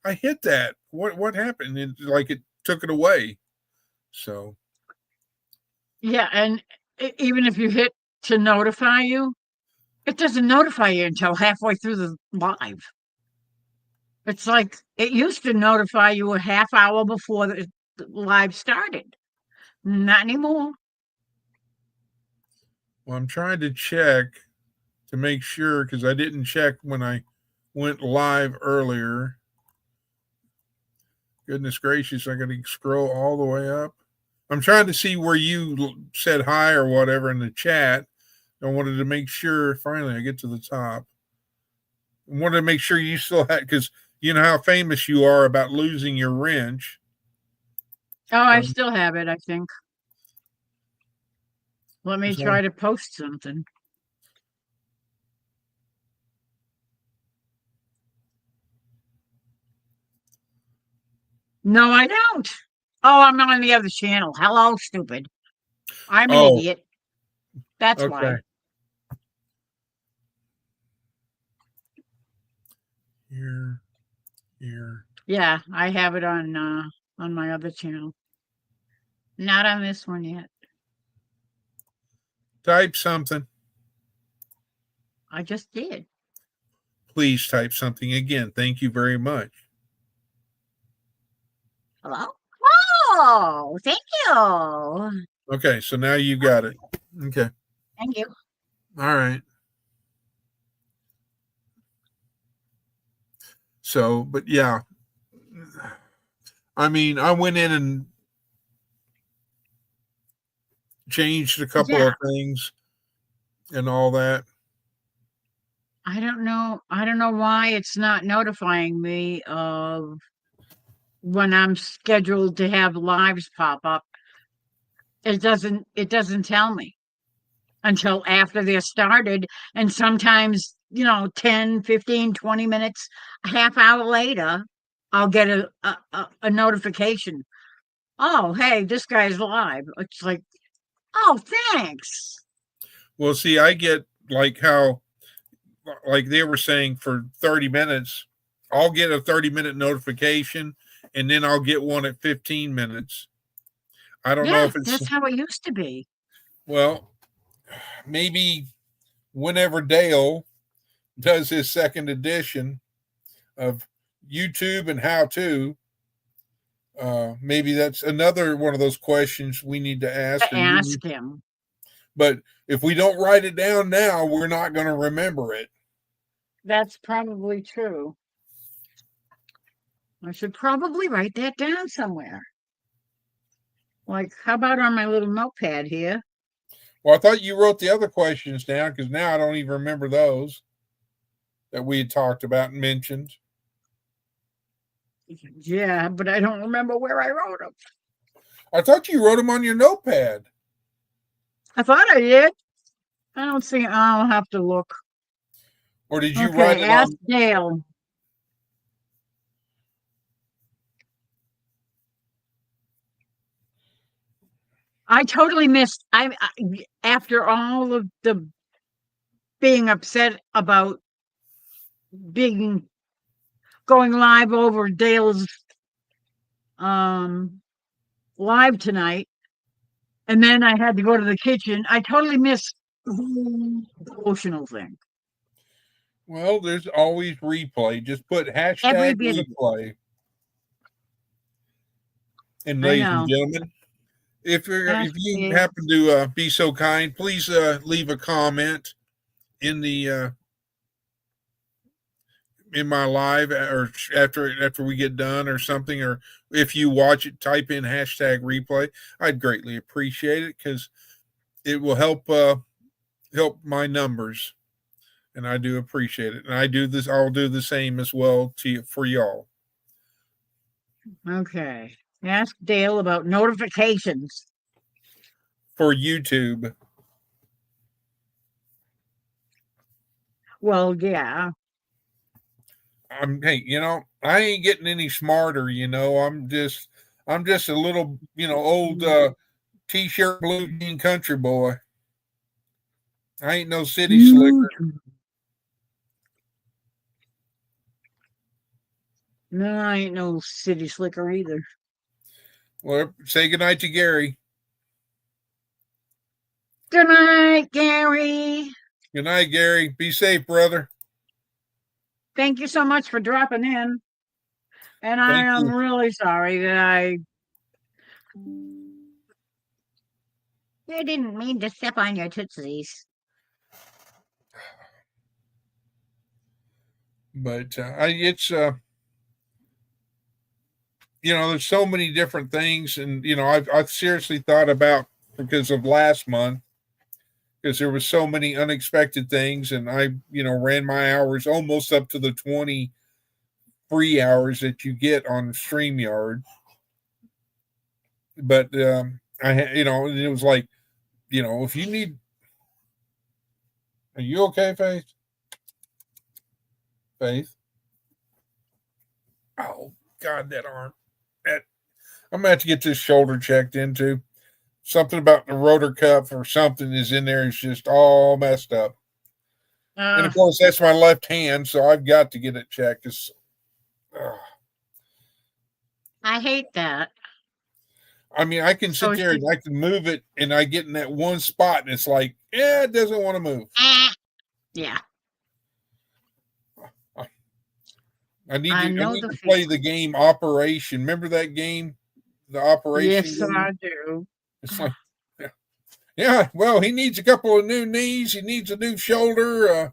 I hit that. What happened? And like it took it away. So yeah, and even if you hit to notify you, it doesn't notify you until halfway through the live. It's like it used to notify you a half hour before the live started. Not anymore. Well, I'm trying to check to make sure because I didn't check when I went live earlier. Goodness gracious, I got to scroll all the way up. I'm trying to see where you said hi or whatever in the chat. I wanted to make sure, finally, I get to the top. I wanted to make sure you still had, because you know how famous you are about losing your wrench. Oh, I still have it, I think. Let me try to post something. No, I don't. Oh, I'm on the other channel. Hello, stupid. I'm an idiot. That's why. Here. Yeah, I have it on my other channel. Not on this one yet. Type something. I just did. please type something again. Thank you very much. Hello? Oh, thank you. Okay, so now you got it. Okay. Thank you. All right. So, but yeah, I mean, I went in and changed a couple Yeah. of things and all that. I don't know. I don't know why it's not notifying me of when I'm scheduled to have lives pop up. It doesn't tell me until after they're started, and sometimes, 10, 15, 20 minutes, a half hour later, I'll get a notification. Oh, hey, this guy's live. It's like, oh, thanks. Well, see, I get like how, like they were saying, for 30 minutes, I'll get a 30-minute notification and then I'll get one at 15 minutes. I don't know Yeah, if it's, that's how it used to be. well, maybe whenever Dale does his second edition of YouTube and how to, maybe that's another one of those questions we need to ask. To ask him. But if we don't write it down now, we're not going to remember it. That's probably true. I should probably write that down somewhere. Like, how about on my little notepad here? Well, I thought you wrote the other questions down, because now I don't even remember those that we had talked about and mentioned. Yeah, but I don't remember where I wrote them. I thought you wrote them on your notepad. I thought I did. I don't see. I'll have to look. Or did you write it ask on? Dale. I totally missed. After all of the being upset about going live over Dale's live tonight, and then I had to go to the kitchen. I totally missed the whole emotional thing. Well, there's always replay. Just put Every hashtag bit of replay. And I ladies and know. gentlemen, if you Hashtag. happen to be so kind, please leave a comment in the in my live, or after we get done or something, or if you watch it, type in hashtag replay. I'd greatly appreciate it, because it will help my numbers, and I do appreciate it. And I'll do the same as well for y'all. Okay. Ask Dale about notifications for YouTube. Well, yeah. Hey, I ain't getting any smarter, I'm just a little, old t-shirt blue jean country boy. I ain't no city slicker. No, I ain't no city slicker either. Well, say goodnight to Gary. Good night, Gary. Good night, Gary. Be safe, brother. Thank you so much for dropping in. And I am really sorry that I didn't mean to step on your tootsies. But it's there's so many different things, and I've seriously thought about, because of last month, because there was so many unexpected things, and I ran my hours almost up to the 20 free hours that you get on StreamYard. But it was like, if you need, are you okay, Faith? Oh God, that arm. I'm gonna have to get this shoulder checked into. Something about the rotor cuff or something is in there. It's just all messed up. And of course, that's my left hand, so I've got to get it checked. I hate that. I mean, I can sit there and I can move it, and I get in that one spot, and it's like, it doesn't want to move. Yeah. I need I to. I know need the to play feeling. the game Operation. Remember that game, the Operation Yes, game? I do. It's like, yeah, yeah. Well, he needs a couple of new knees. He needs a new shoulder.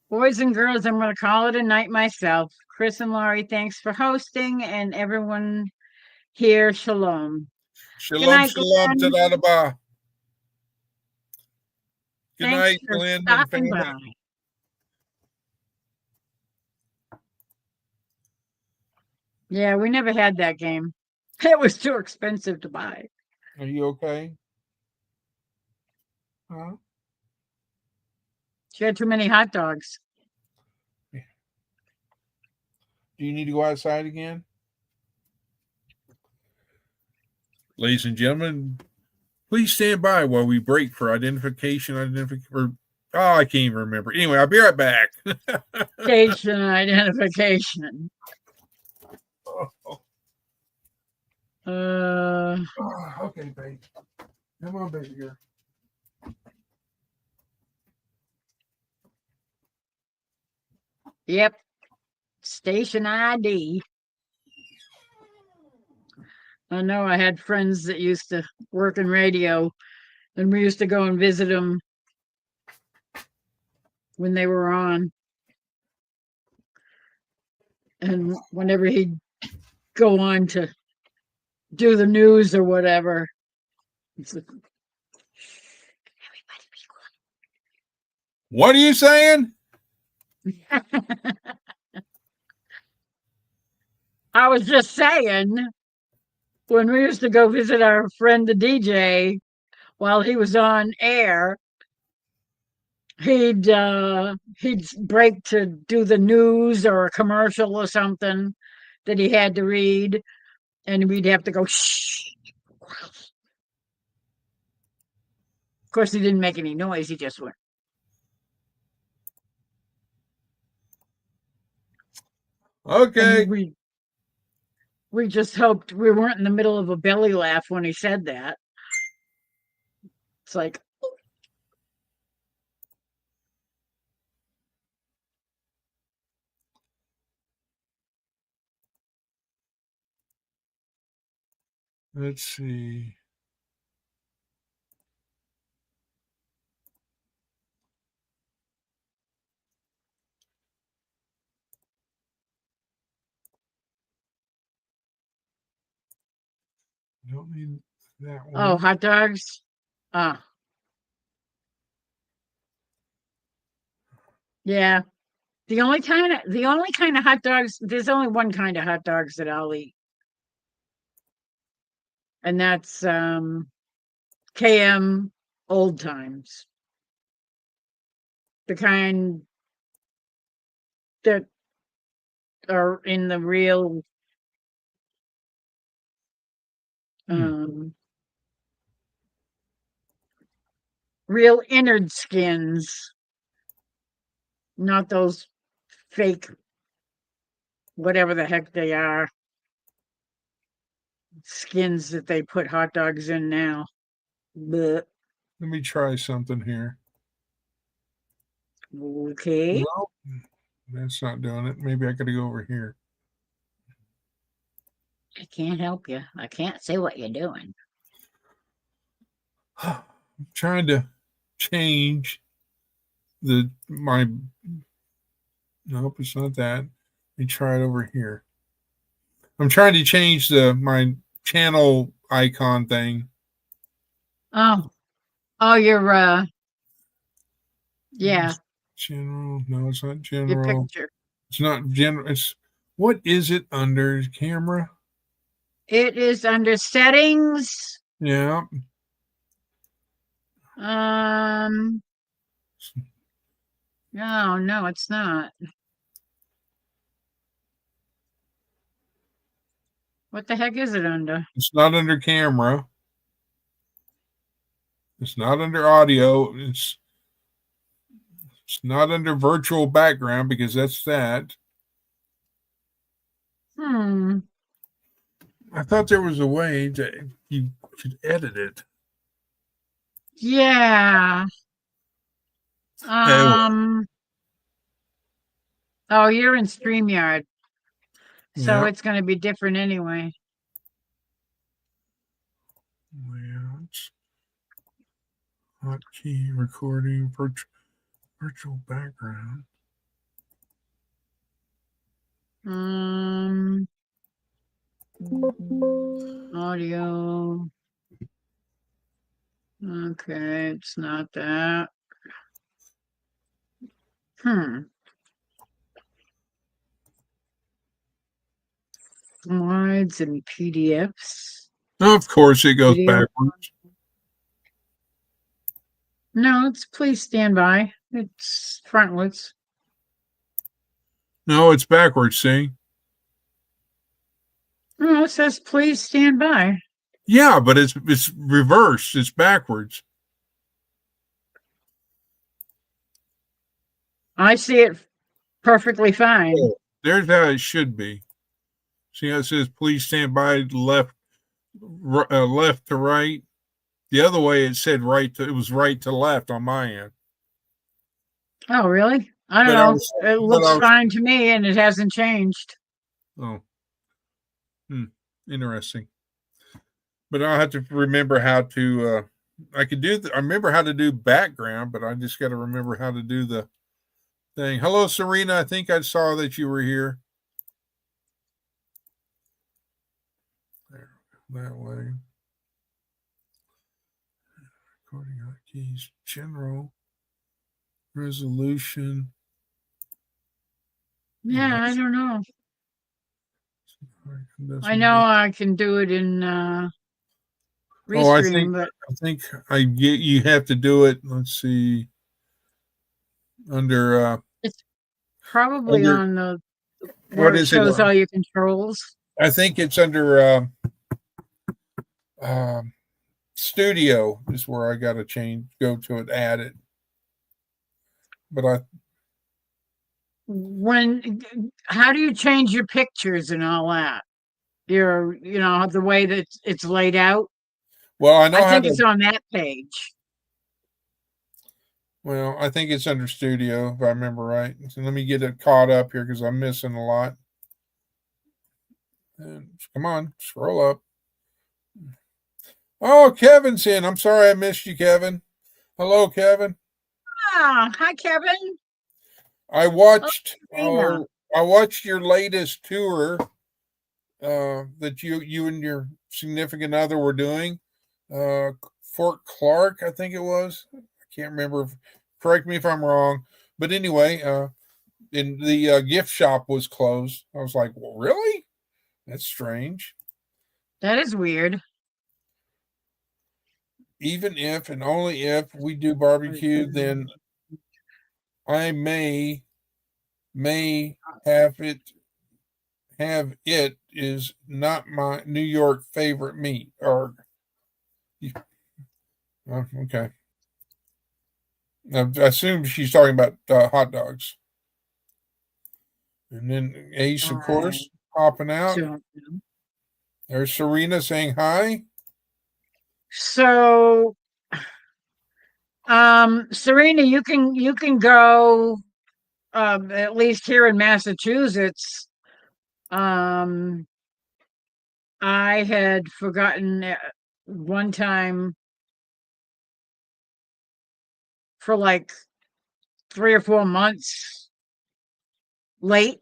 Boys and girls, I'm going to call it a night myself. Chris and Laurie, thanks for hosting, and everyone here, shalom. Good Shalom, night, shalom, Glenn. tadadaba. Good Thanks night, for Glenn and stopping family. by. Yeah, we never had that game. It was too expensive to buy. Are you okay? Huh? She had too many hot dogs. Do you need to go outside again? Ladies and gentlemen, please stand by while we break for identification. I can't even remember. Anyway, I'll be right back. Station identification. Okay, babe. Come on, baby girl. Yep. Station ID. I know I had friends that used to work in radio, and we used to go and visit them when they were on. And whenever he'd go on to do the news or whatever, it's like, What are you saying? I was just saying, when we used to go visit our friend the DJ while he was on air, he'd break to do the news or a commercial or something that he had to read, and we'd have to go shh. Of course, he didn't make any noise. He just went. Okay. And we just hoped we weren't in the middle of a belly laugh when he said that. It's like, Let's see. Don't need that one. oh, hot dogs. Yeah. The only kind of hot dogs, there's only one kind of hot dogs that I'll eat. And that's KM Old Times. The kind that are in the real real innard skins, not those fake whatever the heck they are skins that they put hot dogs in now. But Let me try something here. okay. Well, that's not doing it. Maybe I got to go over here. I can't help you. I can't see what you're doing. I'm trying to change my. Nope, it's not that. Let me try it over here. I'm trying to change my channel icon thing. Oh, you're yeah, General. No, it's not your general. picture. It's not general. It's what is it under camera? It is under settings. Yeah. No, it's not. What the heck is it under? It's not under camera. It's not under audio. It's not under virtual background because that's that. I thought there was a way that you could edit it. Yeah. Oh, you're in StreamYard, so Yeah. it's going to be different anyway. Layouts. Hotkey recording virtual background. Audio. Okay, it's not that. Slides and PDFs. Of course, it goes Video. backwards. No, it's please stand by. It's frontwards. No, it's backwards. See? No, it says please stand by. Yeah, but it's reversed. It's backwards. I see it perfectly fine. Oh, there's how it should be. See how it says please stand by left to right. The other way it said it was right to left on my end. Oh, really? I don't know. It looks fine to me, and it hasn't changed. Oh, interesting. But I'll have to remember how to. I remember how to do background, but I just got to remember how to do the thing. Hello, Serena. I think I saw that you were here. There, that way. Recording hotkeys, general resolution. Yeah, I don't know. I know I can do it in Restream, but I think you have to do it. Let's see. Under it's probably on the where what it is shows all your controls. I think it's under Studio is where I got to go to it, add it. But how do you change your pictures and all that? The way that it's laid out. Well, I think it's on that page. Well, I think it's under Studio, if I remember right. So let me get it caught up here because I'm missing a lot. And come on, scroll up. Oh, Kevin's in. I'm sorry I missed you, Kevin. Hello, Kevin. Hi, Kevin. I watched your latest tour that you and your significant other were doing. Fort Clark, I think it was. I can't remember. Correct me if I'm wrong. But anyway, and the gift shop was closed. I was like, well, really? That's strange. That is weird. Even if and only if we do barbecue, then I may have it is not my New York favorite meat. Or okay. I assume she's talking about hot dogs. And then Ace, of course, popping out. There's Serena saying hi. So, Serena, you can go. At least here in Massachusetts, I had forgotten one time for like 3 or 4 months late,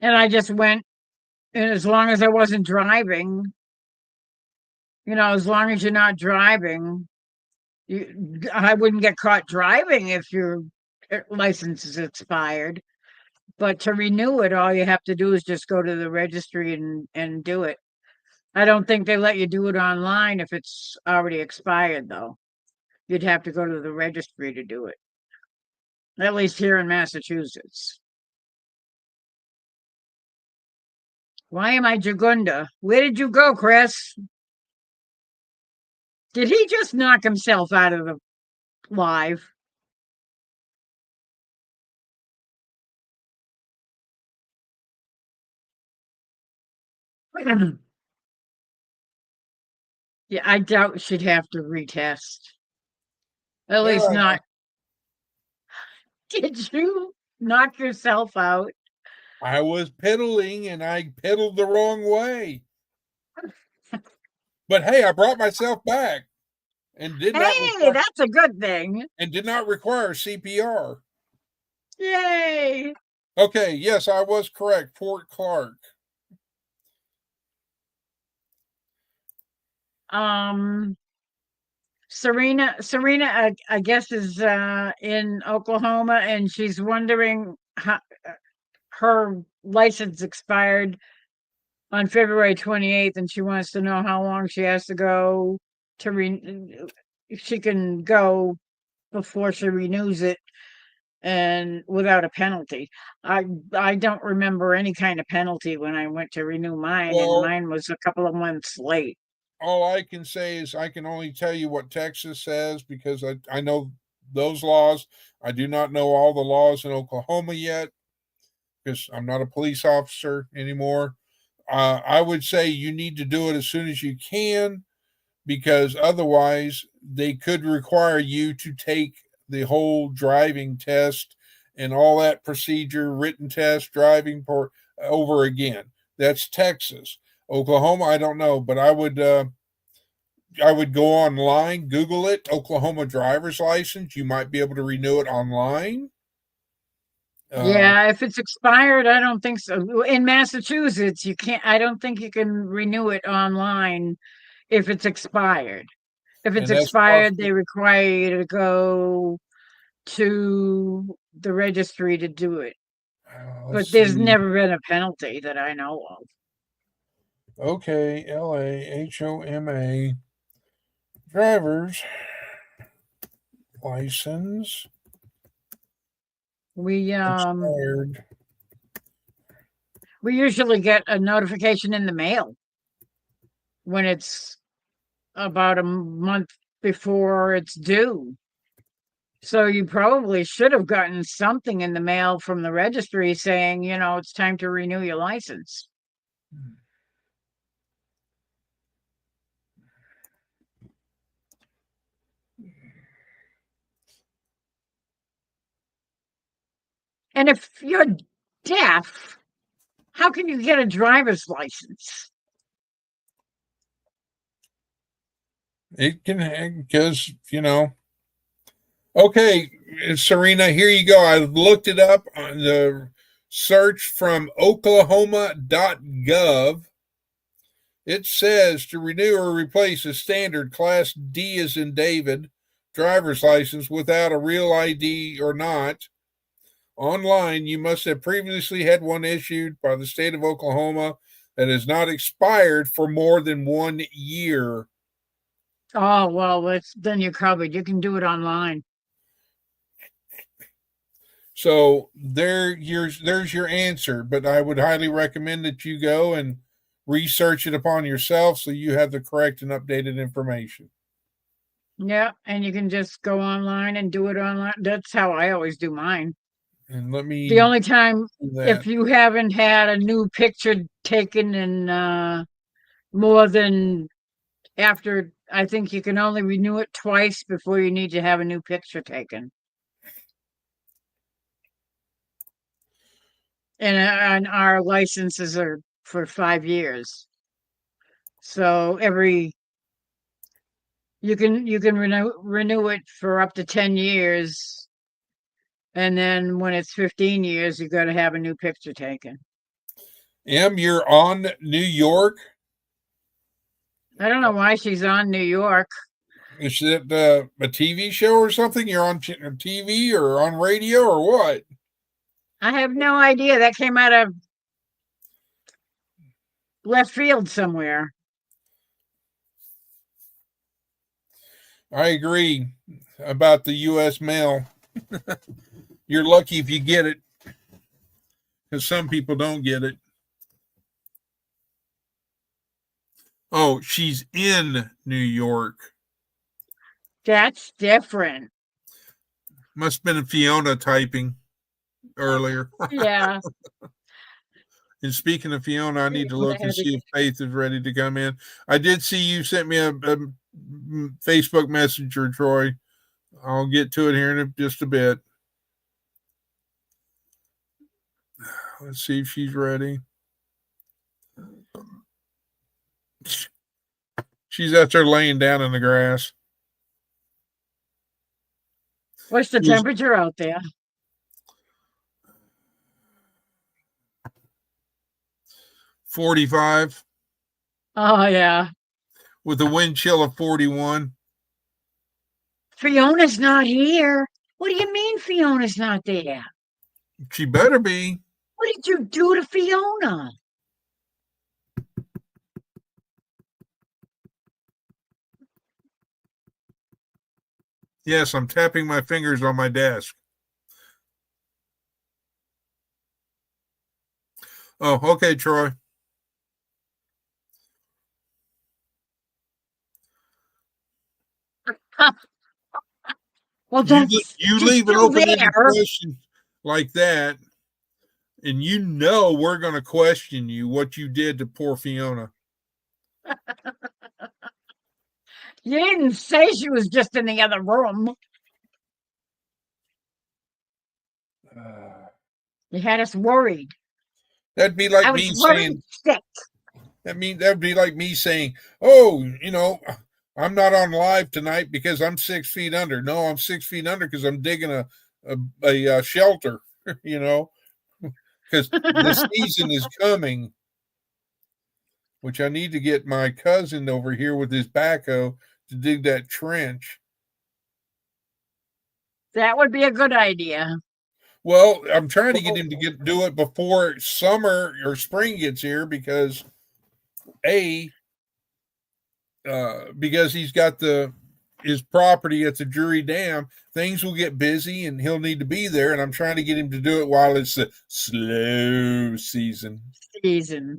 and I just went, and as long as I wasn't driving, as long as you're not driving, I wouldn't get caught driving if your license is expired. But to renew it, all you have to do is just go to the registry and do it. I don't think they let you do it online if it's already expired, though. You'd have to go to the registry to do it. At least here in Massachusetts. Why am I Jagunda? Where did you go, Chris? Did he just knock himself out of the live? Yeah, I doubt she'd have to retest. At least not. Did you? knock yourself out. I was pedaling and I pedaled the wrong way. But hey, I brought myself back and did Hey, that's a good thing. not require CPR. Yay. Okay, yes, I was correct. Fort Clark. Serena, I guess, is in Oklahoma, and she's wondering how her license expired on February 28th, and she wants to know how long she has to go to she can go before she renews it and without a penalty. I don't remember any kind of penalty when I went to renew mine, and mine was a couple of months late. All I can say is I can only tell you what Texas says because I know those laws. I do not know all the laws in Oklahoma yet because I'm not a police officer anymore. I would say you need to do it as soon as you can because otherwise they could require you to take the whole driving test and all that procedure, written test, driving over again. That's Texas. Oklahoma, I don't know, but I would go online, Google it, Oklahoma driver's license. You might be able to renew it online. Yeah, if it's expired, I don't think so. In Massachusetts, you can't. I don't think you can renew it online if it's expired. If it's expired, they require you to go to the registry to do it. But there's never been a penalty that I know of. Okay, LAHOMA driver's license. We expired. We usually get a notification in the mail when it's about a month before it's due. So you probably should have gotten something in the mail from the registry saying, it's time to renew your license. And if you're deaf, how can you get a driver's license? It can, because, okay, Serena, here you go. I looked it up on the search from oklahoma.gov. It says to renew or replace a standard Class D as in David driver's license without a real ID or not. Online, you must have previously had one issued by the state of Oklahoma that has not expired for more than 1 year. Oh, well, then you're covered. You can do it online. So there's your answer, but I would highly recommend that you go and research it upon yourself so you have the correct and updated information. Yeah, and you can just go online and do it online. That's how I always do mine. And the only time, if you haven't had a new picture taken in more than after, I think you can only renew it twice before you need to have a new picture taken. And our licenses are for 5 years. So you can renew it for up to 10 years. And then when it's 15 years, you got to have a new picture taken. You're on New York? I don't know why she's on New York. Is it a TV show or something? You're on TV or on radio or what? I have no idea. That came out of left field somewhere. I agree about the U.S. mail. You're lucky if you get it, because some people don't get it. Oh, she's in New York. That's different. Must have been a Fiona typing earlier. Yeah. And speaking of Fiona, I need to look and see if Faith is ready to come in. I did see you sent me a Facebook Messenger, Troy. I'll get to it here in just a bit. Let's see if she's ready. She's out there laying down in the grass. What's the temperature out there? 45 Oh, yeah. with a wind chill of 41. Fiona's not here. What do you mean Fiona's not there? She better be. What did you do to Fiona? Yes, I'm tapping my fingers on my desk. Oh, okay, Troy. Well, don't. You she's leave an still open-ended there. question like that, and you know we're going to question you what you did to poor Fiona. You didn't say she was just in the other room. You had us worried. That'd be like I me was worried saying. sick. That'd be like me saying, "Oh, I'm not on live tonight because I'm 6 feet under." No, I'm 6 feet under because I'm digging a shelter. Because the season is coming, which I need to get my cousin over here with his backhoe to dig that trench. That would be a good idea. Well, I'm trying to get him to do it before summer or spring gets here because because he's got his property at the Drury Dam, things will get busy and he'll need to be there. And I'm trying to get him to do it while it's the slow season.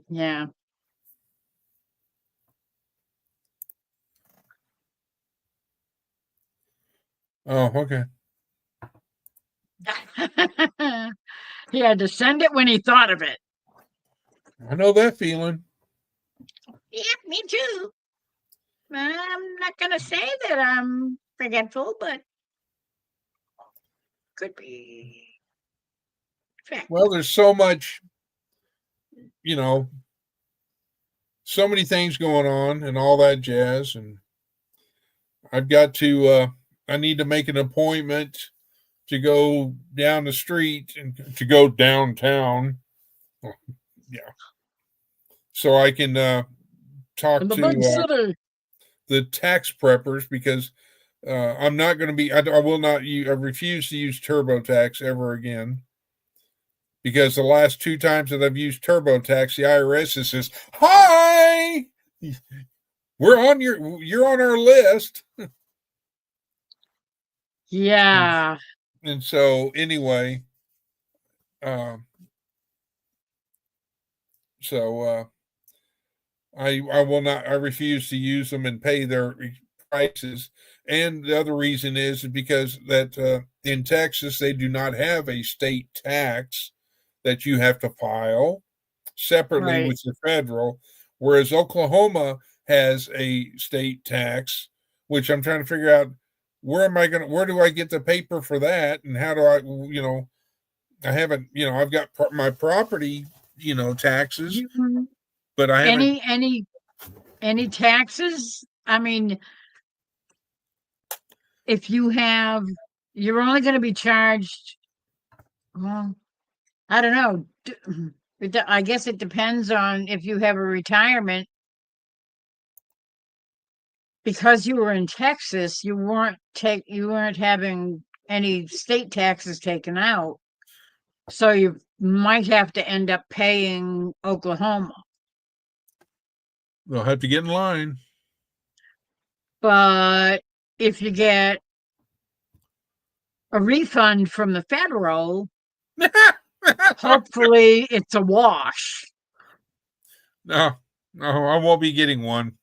Yeah. Oh, okay. He had to send it when he thought of it. I know that feeling. Yeah, me too. I'm not going to say that I'm forgetful, but could be. Fact. Well, there's so much, so many things going on and all that jazz. And I've got to, I need to make an appointment to go down the street and to go downtown. Yeah. So I can talk to the tax preppers because I'm not going to be, I will not, I refuse to use TurboTax ever again. Because the last 2 times that I've used TurboTax, the IRS says, "Hi, you're on our list." Yeah. And so anyway, I will not. I refuse to use them and pay their prices. And the other reason is because that in Texas they do not have a state tax that you have to file separately with your federal, whereas Oklahoma has a state tax, which I'm trying to figure out where do I get the paper for that, and how do I, I haven't, I've got my property, taxes, but I haven't any taxes. I mean, if you have, you're only going to be charged. Well, I don't know. I guess it depends on if you have a retirement. Because you were in Texas, you weren't having any state taxes taken out. So you might have to end up paying Oklahoma. They'll have to get in line. But if you get a refund from the federal, hopefully it's a wash. No, I won't be getting one.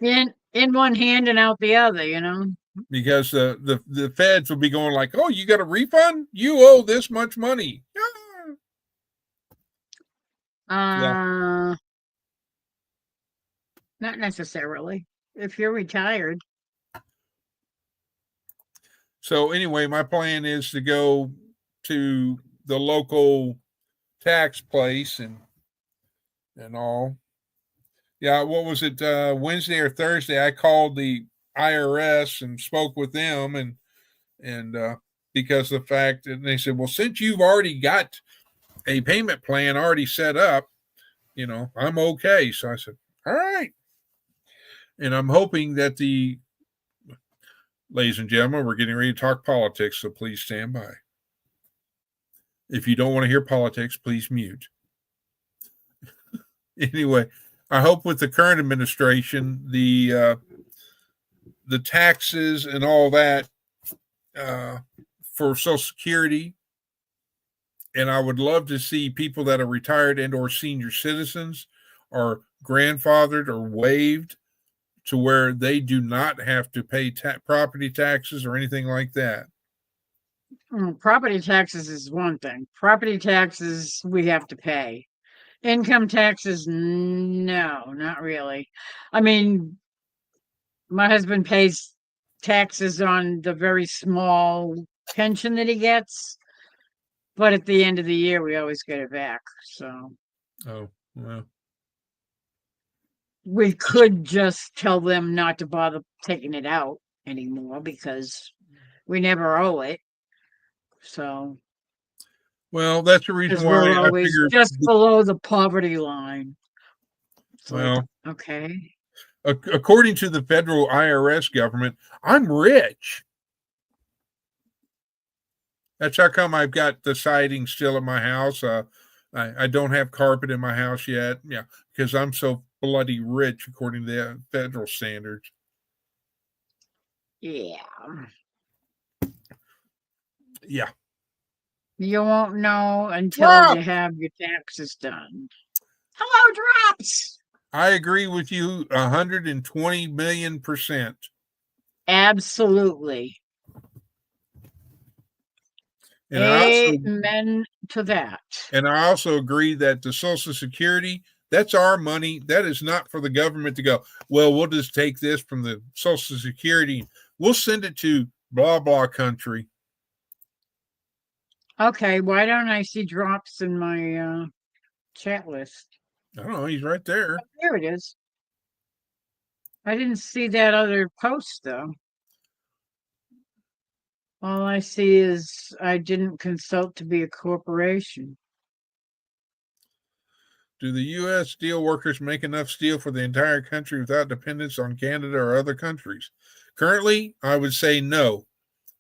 In one hand and out the other, because the feds will be going like, "Oh, you got a refund? You owe this much money." Not necessarily. If you're retired. So anyway, my plan is to go to the local tax place and all. Yeah, what was it? Wednesday or Thursday? I called the IRS and spoke with them, and because of the fact, and they said, well, since you've already got a payment plan already set up, I'm okay. So I said, all right. And I'm hoping that ladies and gentlemen, we're getting ready to talk politics, so please stand by. If you don't want to hear politics, please mute. Anyway, I hope with the current administration, the taxes and all that for Social Security, and I would love to see people that are retired and or senior citizens are grandfathered or waived to where they do not have to pay property taxes or anything like that. Property taxes is one thing. Property taxes we have to pay. Income taxes, no, not really. I mean, my husband pays taxes on the very small pension that he gets, but at the end of the year, we always get it back. So, oh, well, we could just tell them not to bother taking it out anymore because we never owe it. So, well, that's the reason why we're I always figured just below the poverty line. It's well, okay. According to the federal IRS government, I'm rich. That's how come I've got the siding still at my house. I don't have carpet in my house yet. Yeah, because I'm so bloody rich according to the federal standards. Yeah. Yeah. You won't know until you have your taxes done. Hello, Drops. I agree with you 120 million%. Absolutely. And amen to that. And I also agree that the Social Security, that's our money. That is not for the government to go, well, we'll just take this from the Social Security. We'll send it to blah, blah country. Okay, why don't I see Drops in my chat list? I don't know. He's right there. Oh, there it is. I didn't see that other post, though. All I see is I didn't consult to be a corporation. Do the U.S. steel workers make enough steel for the entire country without dependence on Canada or other countries? Currently, I would say no,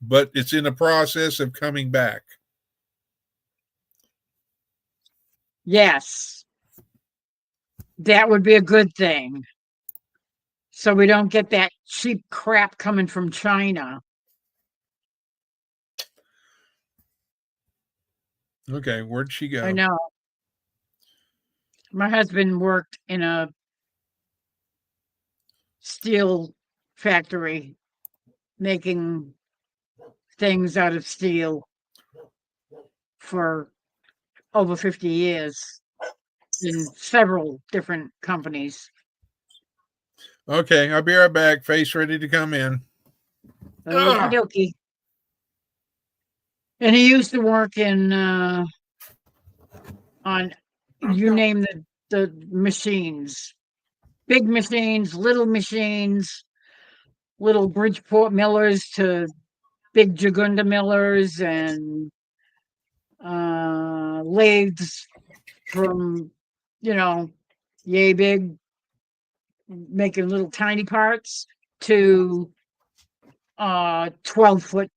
but it's in a process of coming back. Yes. That would be a good thing. So we don't get that cheap crap coming from China. Okay, where'd she go? I know. My husband worked in a steel factory making things out of steel for over 50 years in several different companies. Okay, I'll be right back. Face ready to come in. Okie dokie. And he used to work in on you name the machines. Big machines, little Bridgeport millers to big Jagunda millers and lathes from, yay big, making little tiny parts to 12-foot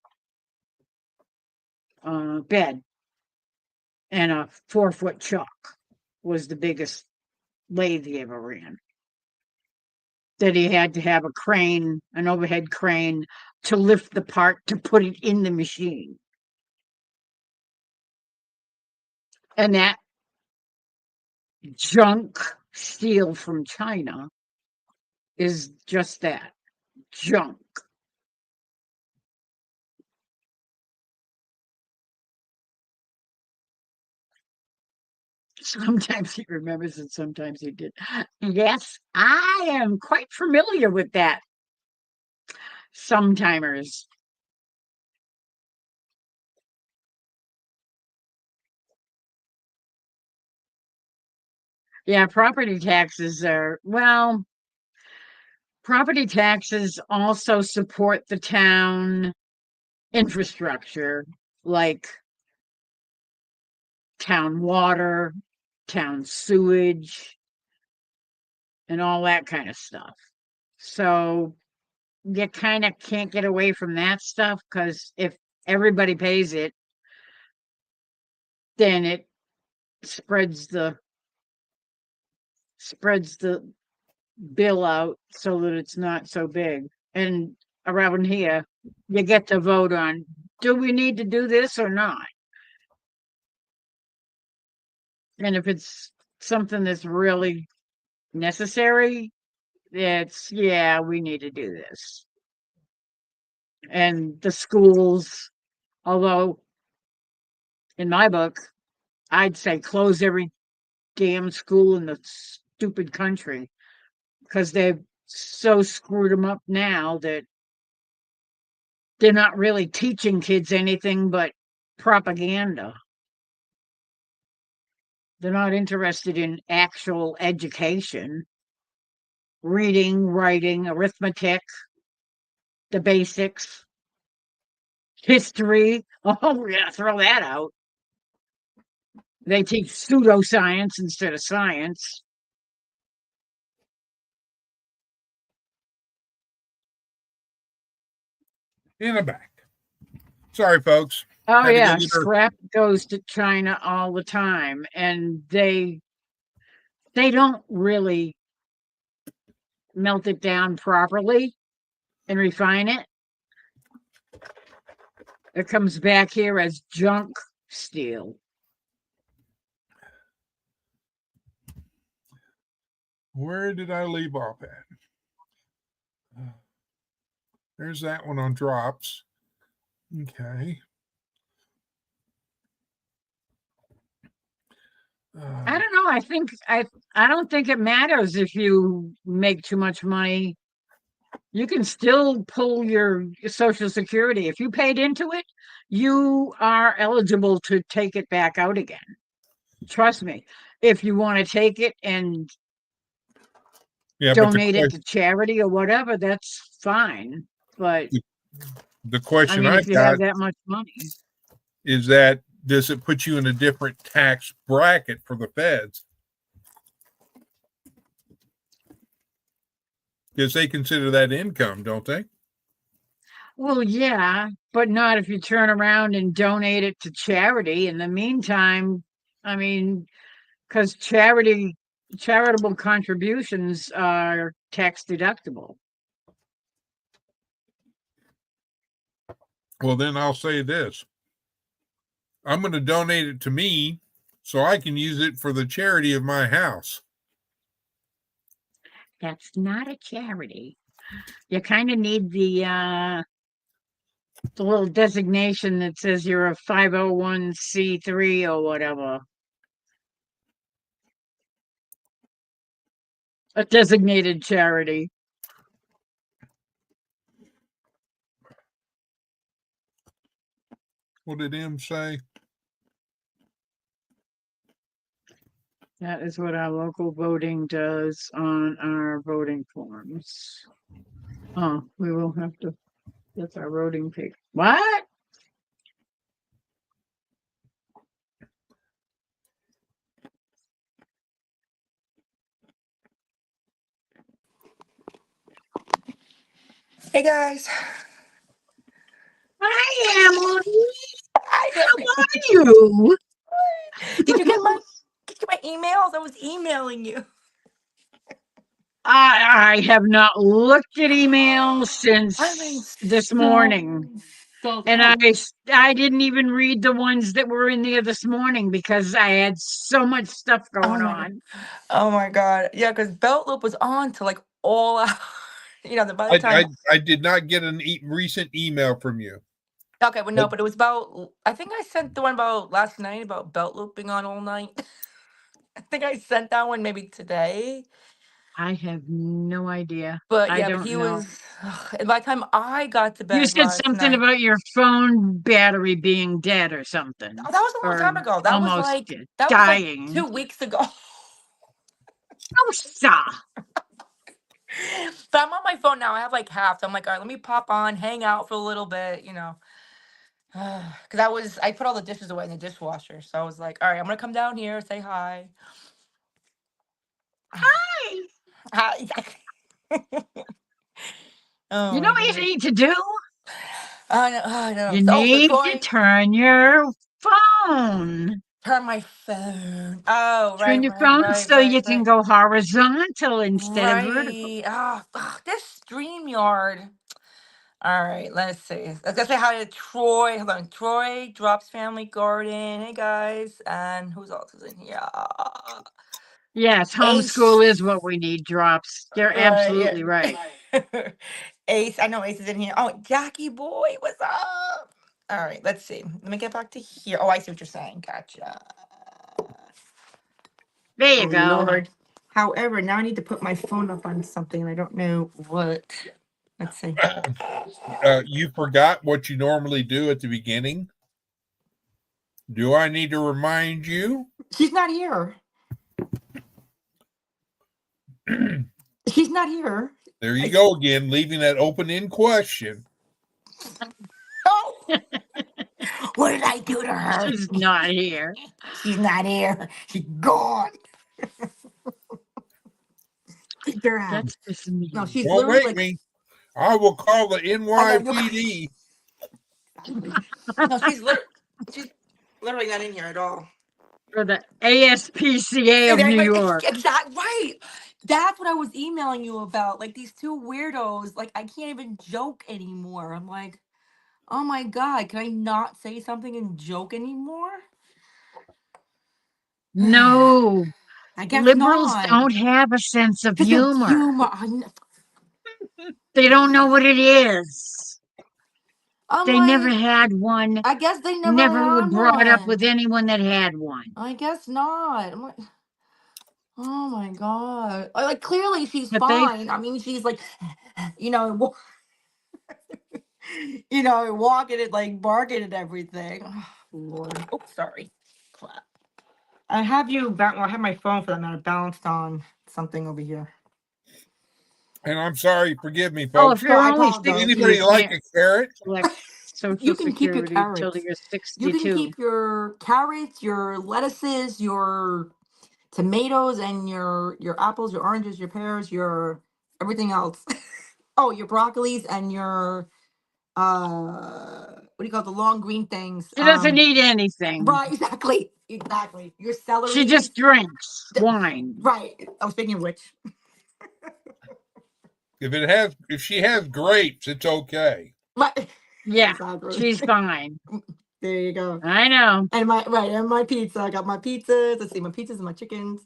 bed, and a 4-foot chuck was the biggest lathe he ever ran. That he had to have a crane, an overhead crane, to lift the part to put it in the machine. And that junk steel from China is just that, junk. Sometimes he remembers and sometimes he did. Yes, I am quite familiar with that. Sometimers. Yeah, property taxes are, well, property taxes also support the town infrastructure, like town water, town sewage, and all that kind of stuff. So you kind of can't get away from that stuff because if everybody pays it, then it spreads the bill out so that it's not so big. And around here, you get to vote on, do we need to do this or not? And if it's something that's really necessary, it's, yeah, we need to do this. And the schools, although in my book, I'd say close every damn school in the stupid country because they've so screwed them up now that they're not really teaching kids anything but propaganda. They're not interested in actual education, reading, writing, arithmetic, the basics, history. Oh, yeah, throw that out. They teach pseudoscience instead of science. In the back. Sorry, folks. Oh, yeah. Scrap goes to China all the time, and they don't really melt it down properly and refine it. It comes back here as junk steel. Where did I leave off at? There's that one on drops. Okay. I don't know. I don't think it matters if you make too much money. You can still pull your Social Security. If you paid into it, you are eligible to take it back out again. Trust me. If you want to take it and donate it to charity or whatever, that's fine. But the question if you have that much money, is that does it put you in a different tax bracket for the feds? Because they consider that income, don't they? Well, yeah, but not if you turn around and donate it to charity. In the meantime, because charitable contributions are tax deductible. Well, then I'll say this. I'm going to donate it to me so I can use it for the charity of my house. That's not a charity. You kind of need the little designation that says you're a 501c3 or whatever. A designated charity. What did M say? That is what our local voting does on our voting forms. Oh, we will have to, that's our voting page. What? Hey guys. Hi, Emily. How are you? Did you get my emails? I was emailing you. I have not looked at emails since this morning. And I didn't even read the ones that were in there this morning because I had so much stuff going on. Oh my God. Yeah, because Belt Loop was on to like all out. By the time I did not get a recent email from you. Okay, well, no, but it was about, I think I sent the one about last night about Belt Loop being on all night. I think I sent that one maybe today. I have no idea. But I yeah, don't but he know. was, and by the time I got to bed You said something about your phone battery being dead or something. Oh, that was a long time ago. That was almost like dead, that dying. was like 2 weeks ago. Oh, stop. But I'm on my phone now. I have like half. So I'm like, all right, let me pop on, hang out for a little bit, you know. Because I put all the dishes away in the dishwasher. So I was like, all right, I'm going to come down here, say hi. Hi. Hi. Oh You know my what you God. need to do? I know. You Oh, so need to Troy, turn your phone. turn my phone. Oh, Turn right, your right, phone right, so right, you can right. go horizontal instead of vertical. Right. This StreamYard. All right, let's see. I was gonna say hi to Troy. Hold on. Troy, Drops Family Garden. Hey guys. And who's else is in here? Yes, homeschool Ace. is what we need, Drops. You're Right, absolutely right. yeah. Ace. I know Ace is in here. Oh, Jackie boy, what's up? All right, let's see. Let me get back to here. Oh, I see what you're saying. Gotcha. There you Oh go. Lord. However, now I need to put my phone up on something and I don't know what. Let's see. You forgot what you normally do at the beginning. Do I need to remind you? She's not here. She's not here. There you go again, leaving that open-end question. Oh, what did I do to her? She's not here. She's not here. She's gone. Kicked her out. That's just me. No, she's Don't literally make like. me. I will call the I know. NYPD. No, she's literally not in here at all. For the ASPCA of New York. Exactly right. That's what I was emailing you about. Like these two weirdos. Like I can't even joke anymore. I'm like, oh my God, can I not say something and joke anymore? No, I guess liberals not. don't have a sense of Just a humor. humor. They don't know what it is. I'm They never like, had one. I guess they never Never were had brought up with one. anyone that had one. I guess not. I'm like, oh my God. Like clearly she's But they, fine. I mean, she's like, you know, you know, walking it like barking and everything. Oh, Lord. Oh, sorry. Clap. I have I have my phone for that matter balanced on something over here. And I'm sorry, forgive me, oh, if folks. you're I only apologize. 60, Anybody you like can't a carrot? collect Social You can keep your Security until carrots. you're You can 62. keep your carrots, your lettuces, your tomatoes, and your apples, your oranges, your pears, your everything else. Oh, your broccolis and your what do you call it, the long green things? She doesn't eat anything. Right, exactly. Your celery. She just drinks wine. Right. Oh, speaking of which, If she has grapes, it's okay. right. Yeah, Exactly. she's fine. There you go. I know. And my pizza. I got my pizzas. Let's see, my pizzas and my chickens,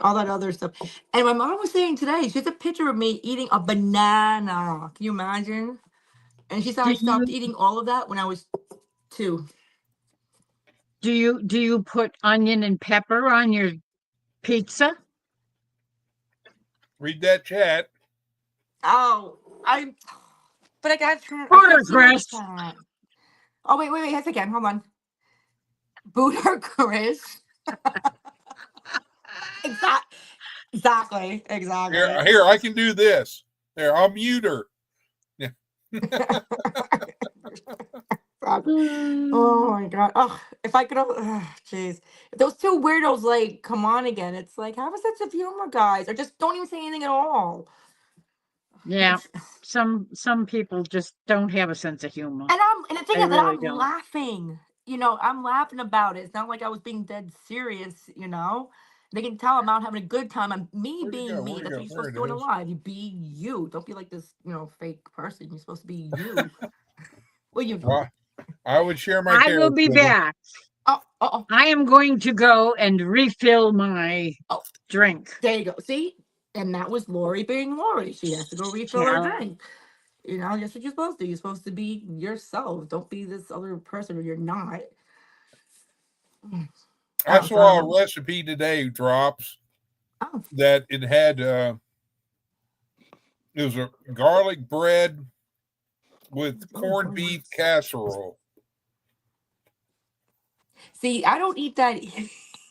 all that other stuff. And my mom was saying today, she has a picture of me eating a banana. Can you imagine? And she said Do I stopped you eating all of that when I was 2. do you put onion and pepper on your pizza? Read that chat. Oh, but I got to I Order, can't see my Chris. chat. Oh wait, yes again. Hold on. Booter Chris. Exactly. Here, I can do this. There, I'll mute her. Yeah. Oh my God. Oh, if I could, jeez. If those two weirdos like come on again, it's like have a sense of humor, guys, or just don't even say anything at all. Yeah, It's- some people just don't have a sense of humor. and the thing They is that really I'm don't. laughing. You know, I'm laughing about it. It's not like I was being dead serious. You know, they can tell I'm out having a good time. I'm me Where'd it being go? me. Where'd it That's go? what you're There supposed it to do in a is. live. You be you. Don't be like this, fake person. You're supposed to be you. Well, you. Well, I would share my I will carrots be with her. back. Oh. I am going to go and refill my Oh. drink. There you go. See? And that was Lori being Lori. She has to go refill her Yeah. drink. You know, that's what you're supposed to do. You're supposed to be yourself. Don't be this other person or you're not. I Oh, saw sorry. a recipe today, Drops, Oh, that it had it was a garlic bread with corned beef casserole. see, I don't eat that.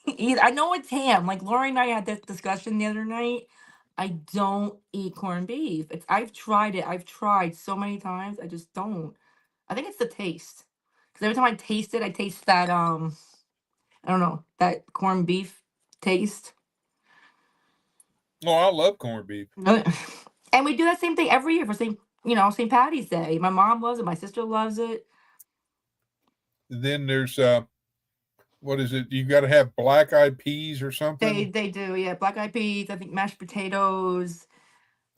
either. I know it's ham. Like Lori and I had this discussion the other night. I don't eat corned beef. I've tried it. I've tried so many times. I just don't. I think it's the taste. Because every time I taste it, I taste that I don't know, that corned beef taste. Oh, I love corned beef. And we do that same thing every year for St. Patty's Day. My mom loves it. My sister loves it. Then there's what is it? You got to have black eyed peas or something. They do, yeah. Black eyed peas. I think mashed potatoes.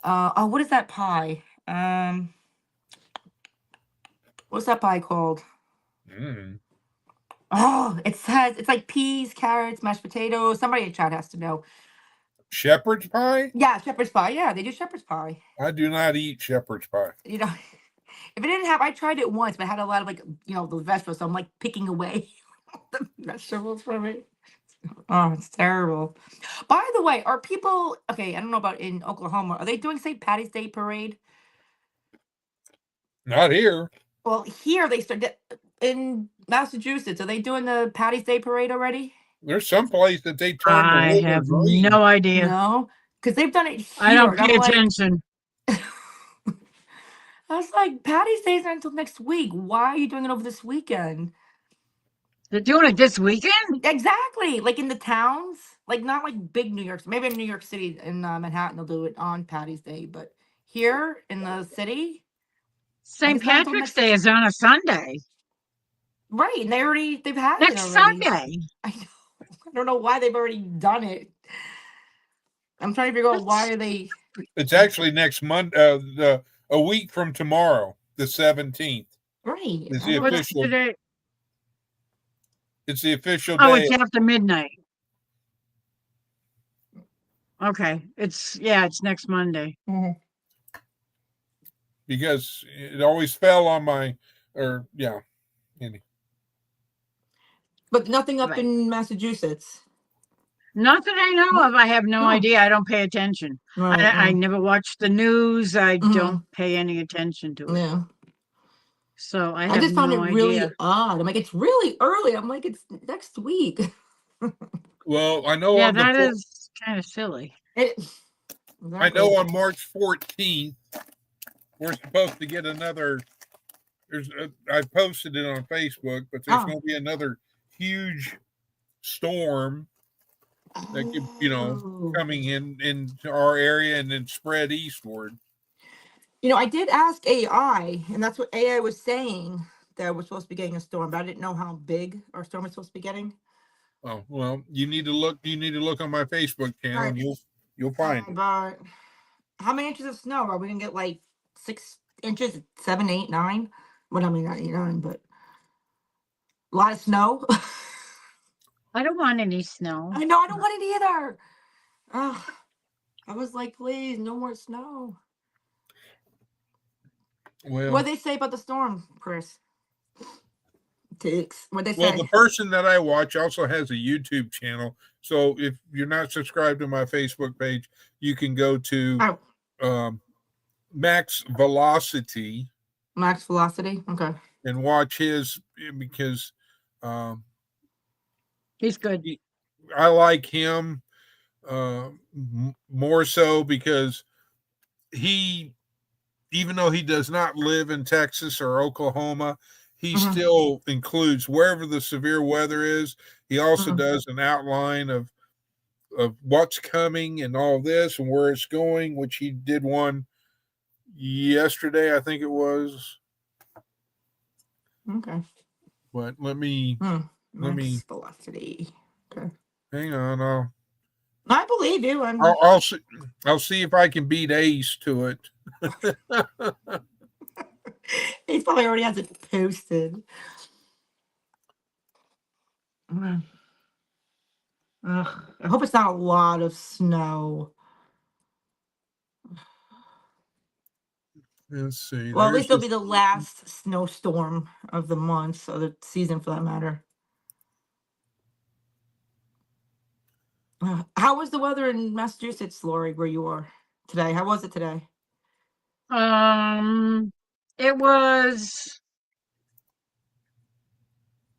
Oh, what is that pie? What's that pie called? Oh, it's like peas, carrots, mashed potatoes. Somebody in chat has to know. Shepherd's pie? Yeah, shepherd's pie. Yeah, they do shepherd's pie. I do not eat shepherd's pie. If it didn't have, I tried it once, but it had a lot of the vegetables. So I'm like picking away the vegetables from it. Oh, it's terrible. By the way, are people okay? I don't know about in Oklahoma. Are they doing St. Patty's Day parade? Not here. Well, here they started in Massachusetts. Are they doing the Patty's Day parade already? There's some place that they turn the I river have green. no idea. No, because they've done it here. I don't and I'm pay like- attention. I was like, Patty's Day's not until next week. Why are you doing it over this weekend? They're doing it this weekend? Exactly. Like in the towns, like not like big New York. Maybe in New York City, in Manhattan, they'll do it on Patty's Day. But here in the city, St. it's not until Patrick's next- Day is on a Sunday. right? And they've had Next it already. Sunday. I don't know why they've already done it. I'm trying to figure out why are they. It's actually next Monday, a week from tomorrow, the 17th. Right. Is I the don't know. What's official- today? It's the official Oh, day. it's after midnight. Okay. It's next Monday. Mhm. Because it always fell on my, But nothing up Right. in Massachusetts. Not that I know of. I have no No. idea. I don't pay attention. Right, I never watch the news. I Mhm. don't pay any attention to it. yeah. So I I have just found no it really idea. odd. I'm like, it's really early. I'm like, it's next week. well, I know Yeah, on the that four- is kind of silly. I Exactly. know on March 14th we're supposed to get another. I posted it on Facebook, but there's Oh. going to be another huge storm that could, Oh. coming into our area and then spread eastward. I did ask AI, and that's what AI was saying, that we're supposed to be getting a storm, but I didn't know how big our storm is supposed to be getting. Oh well, you need to look. You need to look on my Facebook channel, and you'll find it. But how many inches of snow are we gonna get? Like 6 inches, 7, 8, 9? Well, I mean not 8, 9, but a lot of snow. I don't want any snow. I know, I don't want it either. Ugh. I was like, please, no more snow. Well, What they say about the storm, Chris? What they say? well, the person that I watch also has a YouTube channel. So if you're not subscribed to my Facebook page, you can go to Max Velocity Max Velocity. Okay. and watch his, because He's good. I like him more so because he, even though he does not live in Texas or Oklahoma, he Mhm. still includes wherever the severe weather is. He also Mhm. does an outline of what's coming and all this and where it's going, which he did one yesterday, I think it was. Okay. But let me Let Max me- Velocity. Okay. hang on. I believe you. I'll see if I can beat Ace to it. He probably already has it posted. Ugh. I hope it's not a lot of snow. Let's see. Well, at least it'll There's be the last snowstorm of the month, or the season for that matter. How was the weather in Massachusetts, Lori, where you are today? How was it today? It was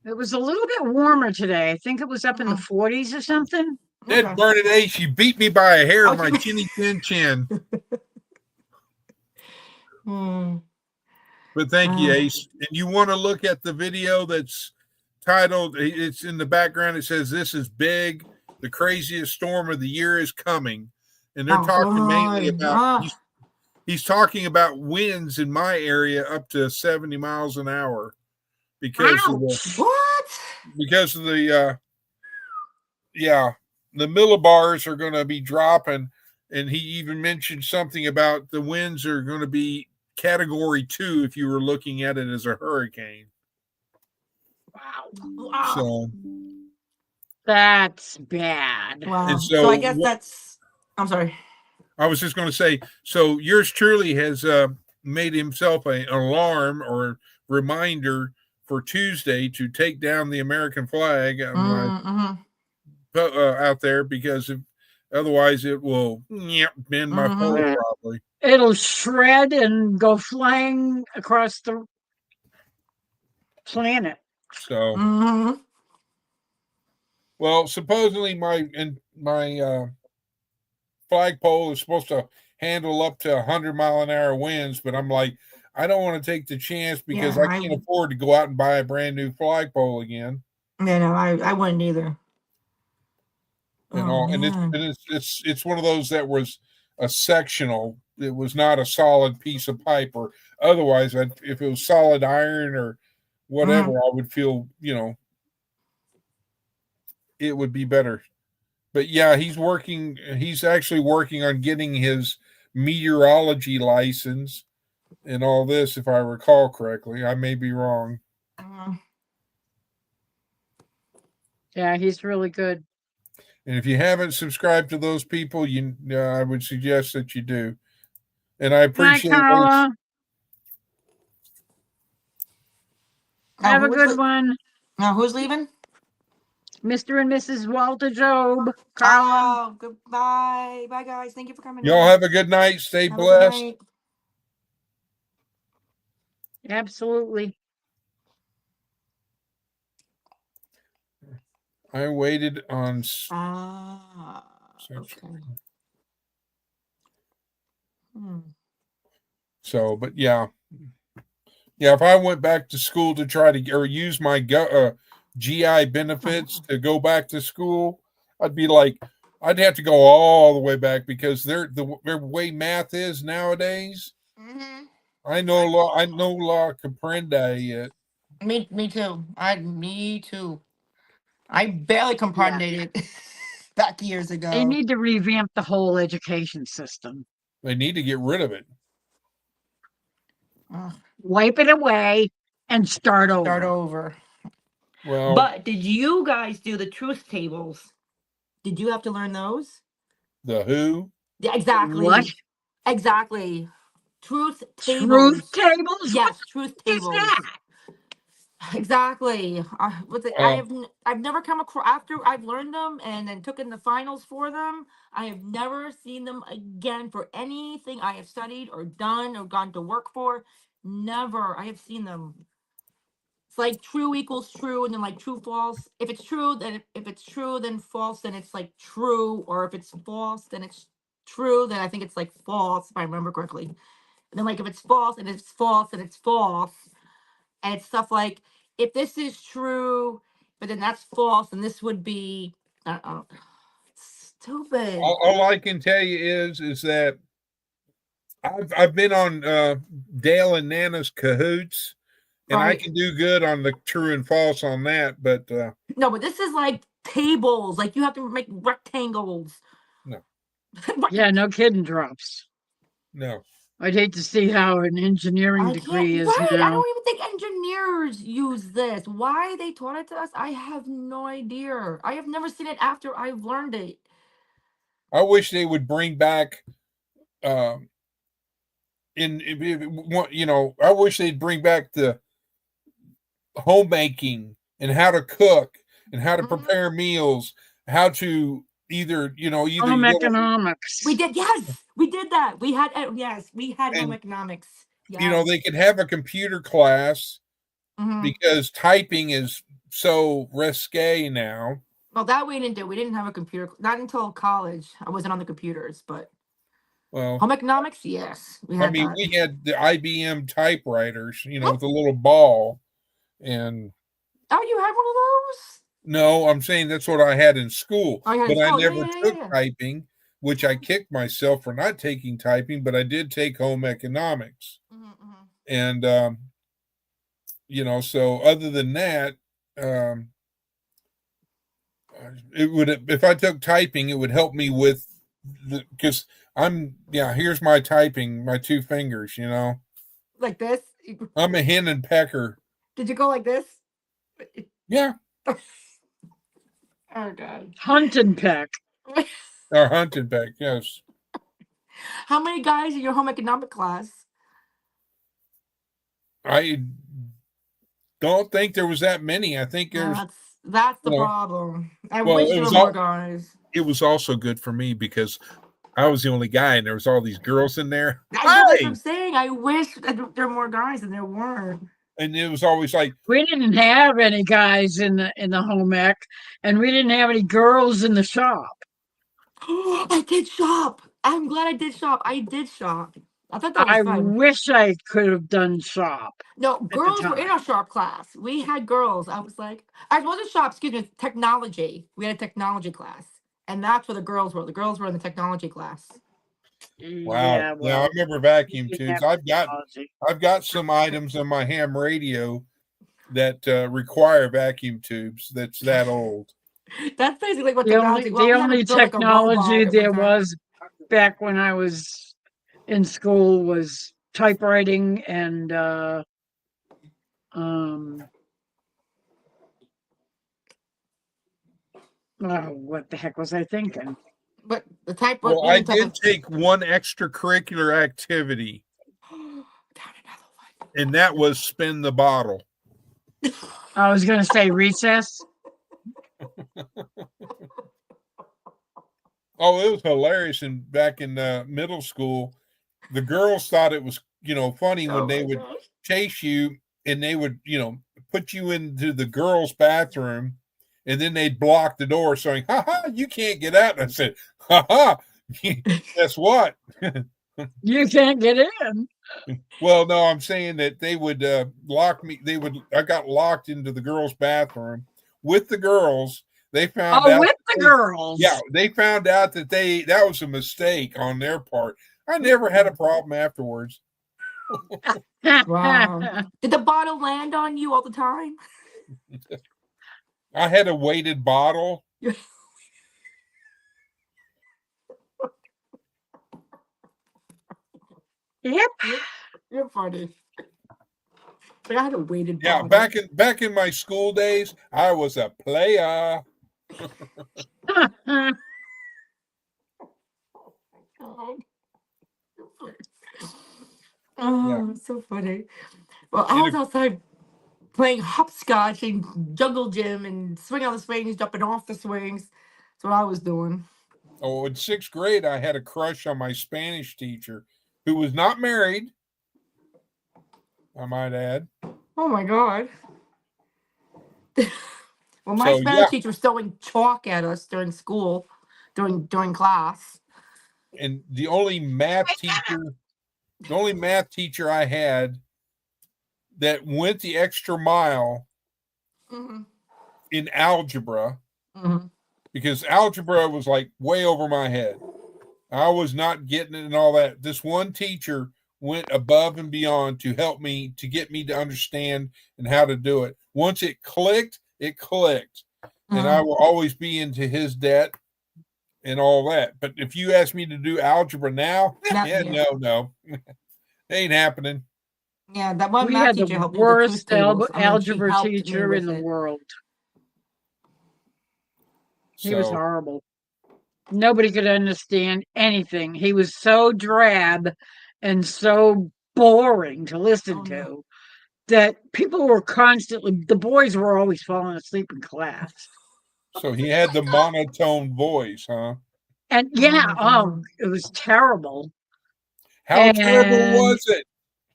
It was a little bit warmer today. I think it was up in the 40s or something. That Okay. Bernadette, she beat me by a hair Oh, of my she- chinny chin. Hmm. But thank you, Ah. Ace. And you want to look at the video that's titled, it's in the background. It says, "This is big. The craziest storm of the year is coming." And they're Oh, talking mainly God. about, Ah. he's talking about winds in my area up to 70 miles an hour because of Ouch! the the millibars are going to be dropping. And he even mentioned something about the winds are going to be Category 2 if you were looking at it as a hurricane. Wow. So That's bad. Wow. And So I guess that's. I'm sorry. I was just going to say, so yours truly has made himself an alarm or reminder for Tuesday to take down the American flag Mm-hmm. out there, because otherwise it will bend my pole probably. It'll shred and go flying across the planet. So, Mm-hmm. well, supposedly my flagpole is supposed to handle up to 100-mile-an-hour winds, but I'm like, I don't want to take the chance because Yeah, I can't afford to go out and buy a brand new flagpole again. Yeah, no, I wouldn't either. And Oh, all, and man. it's one of those that was a sectional. It was not a solid piece of pipe, or otherwise, if it was solid iron or whatever, I would feel, it would be better. But yeah, he's actually working on getting his meteorology license and all this, if I recall correctly. I may be wrong. Yeah, he's really good. And if you haven't subscribed to those people, I would suggest that you do. And I appreciate Carla. Have a who's good one. Now, who's leaving? Mr. and Mrs. Walter Job. Carla. Oh, goodbye. Bye, guys. Thank you for coming. Y'all have a good night. Stay Have blessed. a good night. Absolutely. I waited on. Okay. So, but yeah. If I went back to school to try to or use my GI benefits to go back to school, I'd be like, I'd have to go all the way back because the way math is nowadays. Mm-hmm. I know la comprende yet. Me too. Me too. I barely comprehended it back years ago. They need to revamp the whole education system. They need to get rid of it. Wipe it away and start over. Well, but did you guys do the truth tables? Did you have to learn those? The who? Yeah, exactly. What? Exactly. Truth tables. Truth tables? Yes, truth tables. What is that? Exactly. I've never come across, after I've learned them and then took in the finals for them, I have never seen them again for anything I have studied or done or gone to work for. Never. I have seen them. It's like true equals true, and then like true false. If it's true, then false, then it's like true. Or if it's false, then it's true. Then I think it's like false, if I remember correctly. And then like if it's false and it's false, then it's false. And it's stuff like, if this is true, but then that's false, and this would be stupid. All I can tell you is that I've been on Dale and Nana's Cahoots, and I can do good on the true and false on that. But no, but this is like tables. Like you have to make rectangles. No. Yeah, no kidding, drops. No. I'd hate to see how an engineering degree is right. now. I don't even think engineers use this. Why they taught it to us, I have no idea. I have never seen it after I've learned it. I wish they would bring back, I wish they'd bring back the homemaking and how to cook and how to prepare meals, how to either home economics. We did, yes, we did that. We had home economics. Yes. They could have a computer class because typing is so risque now. Well, that we didn't do. We didn't have a computer. Not until college. I wasn't on the computers, but Well, home economics, yes, we I had mean, that. we had the IBM typewriters, with a little ball. And Oh, you had one of those? no, I'm saying that's what I had in school. Oh, you had in But I school. Yeah, never yeah, took yeah. typing, which I kicked myself for not taking typing, but I did take home economics. And, so other than that, it would, if I took typing, it would help me with because here's my typing, my two fingers, Like this? I'm a hen and pecker. Did you go like this? Yeah. Oh, God. Hunt and peck. Or hunt and peck, yes. How many guys in your home economic class? I don't think there was that many. I think there's. That's the problem. I well, wish it there were was more guys. It was also good for me because I was the only guy and there was all these girls in there. That's what I'm saying. I wish that there were more guys and there weren't. And it was always like, We didn't have any guys in the home ec, and we didn't have any girls in the shop. I did shop. I'm glad I did shop. I did shop. I thought that was I fun. wish I could have done shop. No, girls were in our shop class. We had girls. I wasn't shop, excuse me, technology. We had a technology class. And that's where the girls were. The girls were in the technology class. wow. Yeah, I remember vacuum tubes. I've got some items on my ham radio that require vacuum tubes. That's that old. That's basically what the only technology there was back when I was in school was typewriting and what the heck was I thinking? But the type. Well, I did take one extracurricular activity, and that was spin the bottle. I was going to say recess. Oh, it was hilarious! And back in middle school, the girls thought it was funny when they would chase you and they would put you into the girls' bathroom. And then they'd block the door saying, "Ha ha, you can't get out." And I said, "Ha ha, guess what? You can't get in." Well, no, I'm saying that they would lock me. I got locked into the girls' bathroom with the girls. They found out with the girls. Yeah, they found out that that was a mistake on their part. I never had a problem afterwards. Wow. Did the bottle land on you all the time? I had a weighted bottle. Yep. You're funny. But I had a weighted bottle. Yeah, back in my school days, I was a player. Oh, so funny. Well, I was outside playing hopscotch and jungle gym and swing on the swings, jumping off the swings. That's what I was doing. Oh, in 6th grade, I had a crush on my Spanish teacher who was not married, I might add. Oh, my God. Well, my Spanish teacher was throwing chalk at us during school, during class. And the only math teacher I had that went the extra mile in algebra, because algebra was like way over my head. I was not getting it and all that. This one teacher went above and beyond to help me, to get me to understand and how to do it. Once it clicked, it clicked. And I will always be into his debt and all that. But if you ask me to do algebra now, no. It ain't happening. Yeah, that one we math had teacher the worst algebra teacher in the world. He was horrible. Nobody could understand anything. He was so drab and so boring to listen to that people were the boys were always falling asleep in class. So he had the monotone voice, huh? And it was terrible. How terrible was it?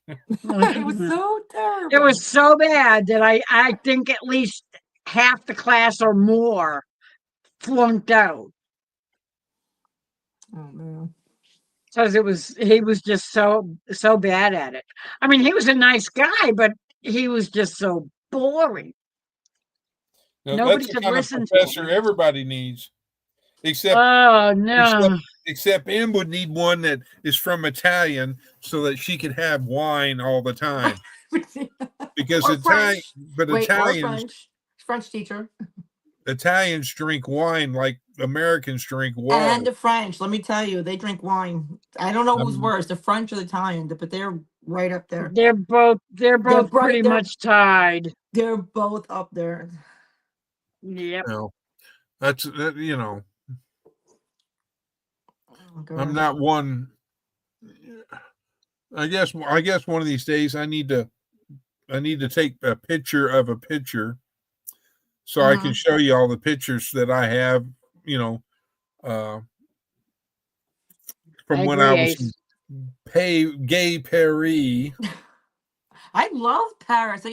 It was so terrible. It was so bad that I think at least half the class or more flunked out Oh man. because he was just so bad at it. I mean, he was a nice guy, but he was just so boring. Now, Nobody that's the could kind of listen to professor him. everybody needs, except Oh no. except Em would need one that is from Italian so that she could have wine all the time. Because Or Italian, French. but Wait, or Italians French teacher. drink wine like Americans drink And water. the French, let me tell you, they drink wine. I don't know who's Um, worse, the French or the Italian, but they're right up there. They're both bright- pretty they're- much tied. They're both up there. Yep. You know, that's that. You know, Oh, God. I'm not one. I guess one of these days I need to take a picture of a picture so I can show you all the pictures that I have, you know, from when I was in Gay Paris. I love Paris. So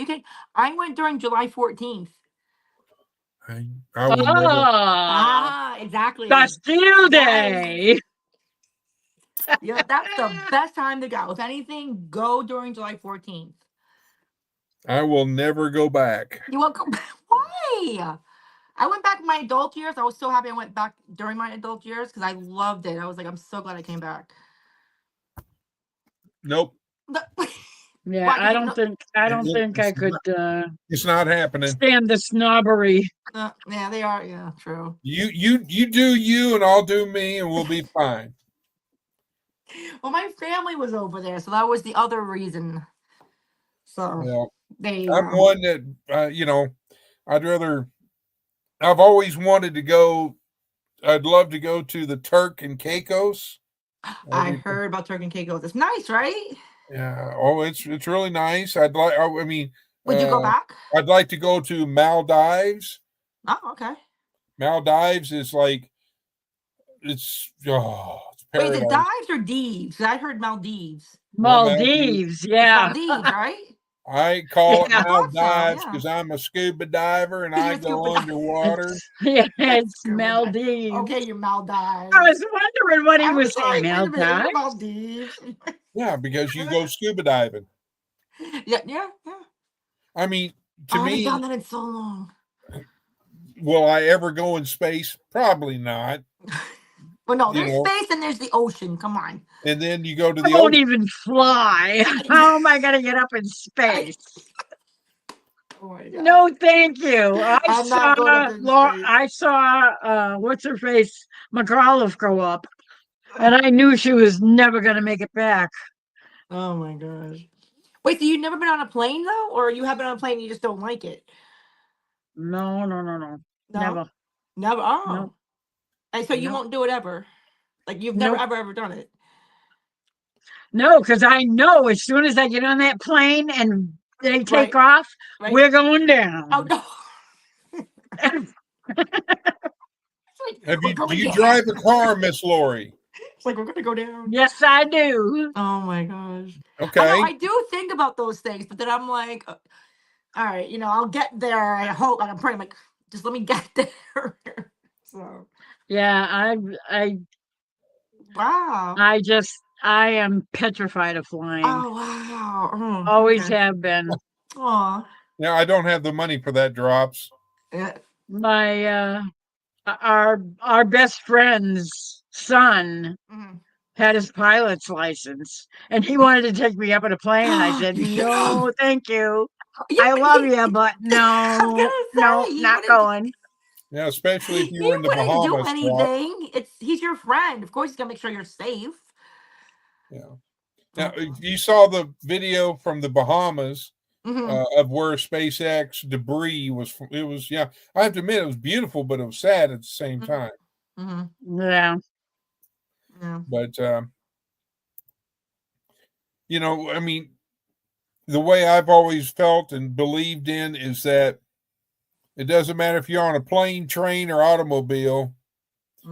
I went during July 14th. I will never. Ah, Exactly. Bastille Day. Yeah, that's the best time to go. If anything, go during July 14th. I will never go back. You won't go. Why? I went back in my adult years. I was so happy I went back during my adult years because I loved it. I was like, I'm so glad I came back. Nope. Yeah, Why, I you don't think I could It's not happening. stand the snobbery. Yeah, they are. Yeah, true. You do you, and I'll do me, and we'll be fine. Well, my family was over there, so that was the other reason. So Well, they. I'm one that you know. I've always wanted to go. I'd love to go to the Turk and Caicos. I heard about Turk and Caicos. It's nice, right? Yeah. Oh, it's really nice. I'd like. I mean, would you go back? I'd like to go to Maldives. Oh, okay. Maldives is like it's Wait, is it paradise. Dives or Deves? I heard Maldives. Maldives, yeah. Maldives, right? I call Yeah. it Maldives Yeah. because I'm a scuba diver and You're I a go scuba underwater. It's Scuba Maldives. Okay, you're Maldives. I was wondering what he was saying. wait a minute, you're Maldives. Maldives. Yeah, because you go scuba diving. Yeah. I mean, to I haven't me, done that in so long. will I ever go in space? Probably not. Well, no, You there's know. space and there's the ocean. Come on. And then you go to I the won't ocean. even fly. How am I going to get up in space? Oh my God. No, thank you. I'm not going up in space. I saw what's her face, McAuliffe go up, and I knew she was never going to make it back. Oh my gosh. Wait, so you've never been on a plane though, or you have been on a plane and you just don't like it? No. No? Never. Never. Oh. Nope. And so you Nope. won't do it ever. Like you've never Nope. ever done it. No, because I know as soon as I get on that plane and they take off, Right. we're going down. Oh no. Do you drive a car, Miss Lori? It's like we're gonna go down. Yes, I do. Oh my gosh. Okay. I do think about those things, but then I'm like, all right, I'll get there. I hope. I'm praying, like, just let me get there. So. Yeah, Wow. I am petrified of flying. Oh wow. Oh, Always okay. have been. Aw. Now I don't have the money for that, Drops. Yeah. My our best friend's son Mhm. had his pilot's license and he wanted to take me up in a plane and I said, no, thank you. I love you, but no, not wouldn't- going. Yeah, especially if you He were in the wouldn't do Bahamas. Drops. anything. He's your friend. Of course, he's gonna make sure you're safe. Yeah. Now, if you saw the video from the Bahamas of where SpaceX debris was. It was, yeah. I have to admit, it was beautiful, but it was sad at the same time. Mm-hmm. Yeah. Yeah. But I mean, the way I've always felt and believed in is that it doesn't matter if you're on a plane, train, or automobile.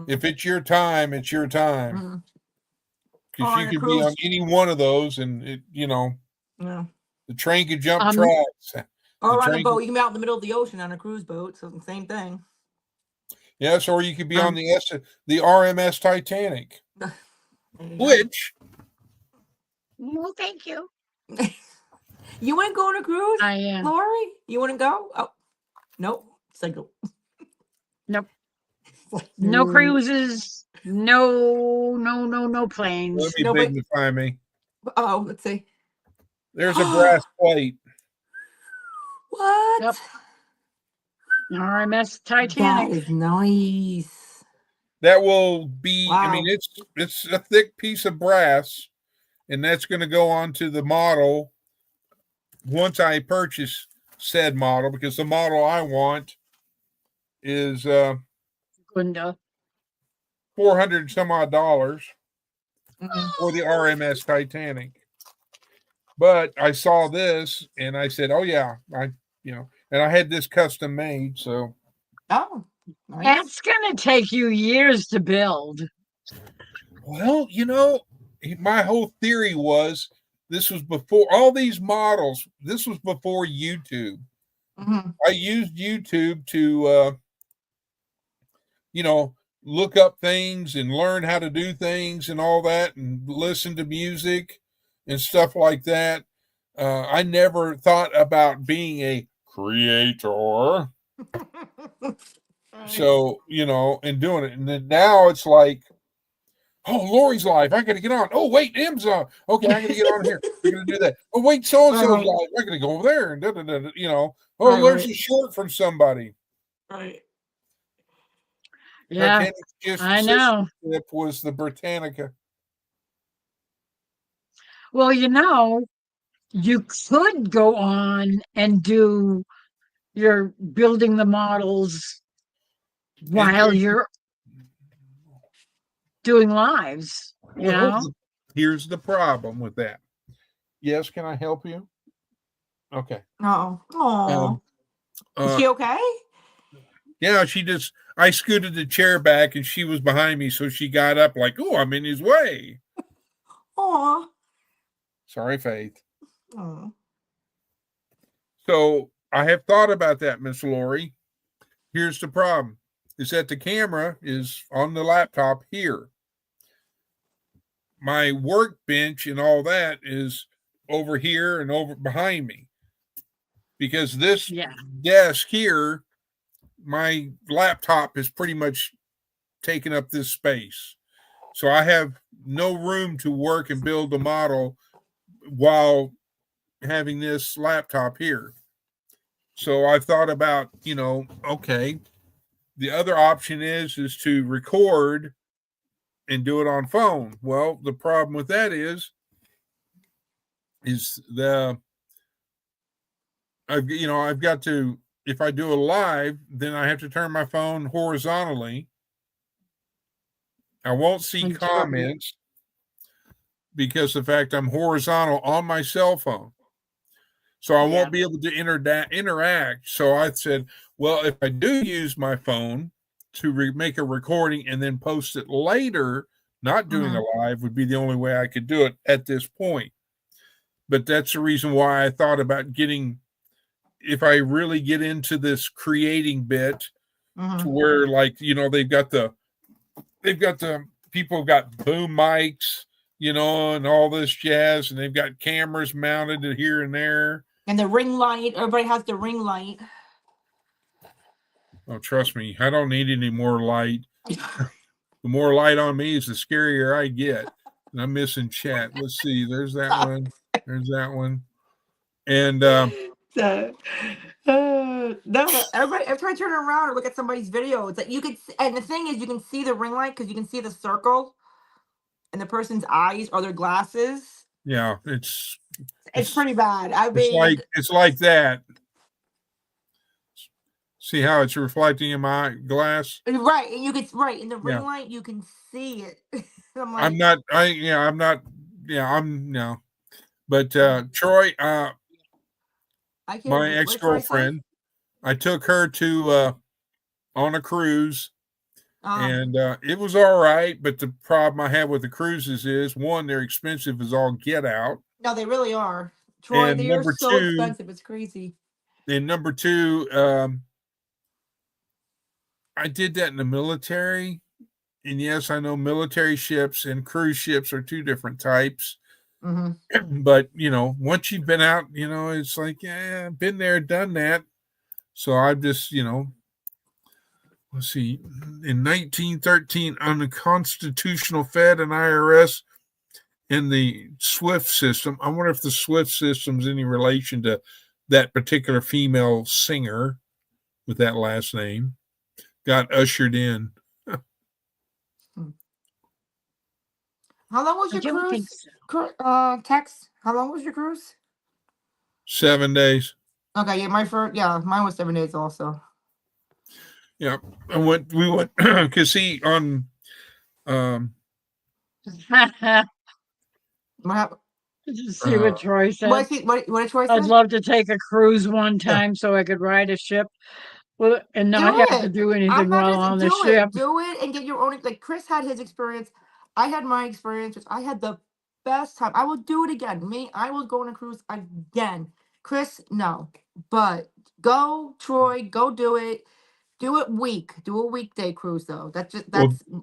If it's your time, it's your time. Because you could be on any one of those, and the train could jump tracks. Or on a train boat. You can be out in the middle of the ocean on a cruise boat. So same thing. Yes, or you could be on the RMS Titanic, There you go. which No, thank you. You wouldn't go on a cruise, I am. Lori? You wouldn't go? Oh, nope. It's like, Nope. it's like, No no. cruises. No planes. let me No, but- dignify me. Oh, let's see. There's a brass plate. What? Yep. RMS That Titanic. is nice. That will be. I mean, Wow. it's a thick piece of brass, and that's going to go onto the model once I purchase said model, because the model I want is Gunda. $400 some odd Mm-mm. for the RMS Titanic. But I saw this and I said, "Oh yeah, and I had this custom made." So, Oh, nice. That's gonna take you years to build. well, my whole theory was this was before all these models. This was before YouTube. Mhm. I used YouTube to, look up things and learn how to do things and all that, and listen to music and stuff like that. I never thought about being a creator. So, and doing it. And then now it's like, oh, Lori's live. I got to get on. Oh, wait, M's on. Okay, I got to get on here. We're going to do that. Oh, wait, so-and-so's Right. live. I got to go over there. And Oh, Right, there's right. a short from somebody. Right. Yeah, Titanic's just I know. ship was the Britannica. Well, you could go on and do your building the models while you're doing lives, Here's the problem with that. Yes, can I help you? Okay. Oh. Is she okay? Yeah, I scooted the chair back and she was behind me, so she got up like, oh, I'm in his way. Aw. Sorry, Faith. Oh. So I have thought about that, Miss Lori. Here's the problem, is that the camera is on the laptop here. My workbench and all that is over here and over behind me. Because this desk here, my laptop is pretty much taking up this space. So I have no room to work and build the model while having this laptop here. So I've thought about, okay, the other option is to record and do it on phone. Well, the problem with that is I've got to, if I do a live, then I have to turn my phone horizontally. I won't see comments because of the fact I'm horizontal on my cell phone. So I won't be able to interact. So I said, well, if I do use my phone to make a recording and then post it later, not doing a live would be the only way I could do it at this point. But that's the reason why I thought about if I really get into this creating bit to where, like, they've got the people have got boom mics, and all this jazz, and they've got cameras mounted here and there. And the ring light. Everybody has the ring light. Oh, trust me, I don't need any more light. The more light on me is the scarier I get. And I'm missing chat. Let's see. There's that one. There's that one. And no, everybody, every time I turn around or look at somebody's video, it's like you could, and the thing is, you can see the ring light because you can see the circle in the person's eyes or their glasses. Yeah, it's pretty bad. I mean, it's like that. See how it's reflecting in my glass? Right, and you can in the ring light you can see it. I'm not. But Troy, my ex-girlfriend, I took her to on a cruise, and it was all right. But the problem I have with the cruises is, one, they're expensive as all get out. No, they really are. Troy, and they are so expensive. It's crazy. And number two, I did that in the military. And yes, I know military ships and cruise ships are two different types. Mm-hmm. But, once you've been out, it's like, yeah, I've been there, done that. So I've just, let's see, in 1913, on the Constitutional Fed and IRS in the SWIFT system. I wonder if the SWIFT system's any relation to that particular female singer with that last name. Got ushered in. How long was I your don't think cruise? so. Tex, how long was your cruise? 7 days. Okay, yeah, mine was 7 days also. Yeah, we went because on What happened? Did you see what Troy said? What did Troy say? I'd love to take a cruise one time so I could ride a ship and not have to do anything while on the ship. Do it and get your own. Like Chris had his experience. I had my experience, which I had the best time. I will do it again. I will go on a cruise again. Chris, no. But go, Troy, go do it. Do it do a weekday cruise though. That's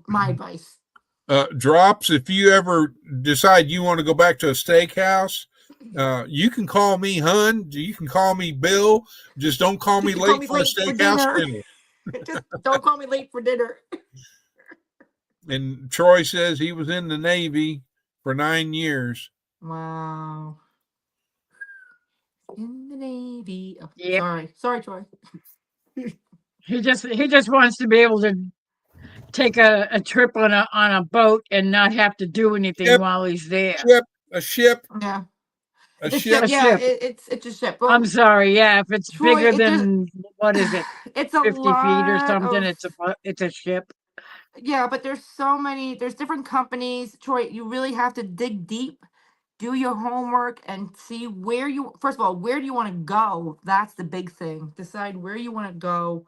my advice. Drops, if you ever decide you want to go back to a steakhouse, you can call me Hun. You can call me Bill. Just don't call me late for a steakhouse dinner. Just don't call me late for dinner. And Troy says he was in the Navy for 9 years. Wow. In the Navy. Oh, Yep. Sorry, Troy. He just wants to be able to take a trip on a boat and not have to do anything while he's there. A ship. Yeah. A ship. Yeah, it's a ship. Well, I'm sorry. Yeah, if it's Troy, bigger than what is it? It's a 50 feet or something. Of, it's a ship. Yeah, but there's different companies. Troy, you really have to dig deep, do your homework, and see first of all, where do you want to go? That's the big thing. Decide where you want to go,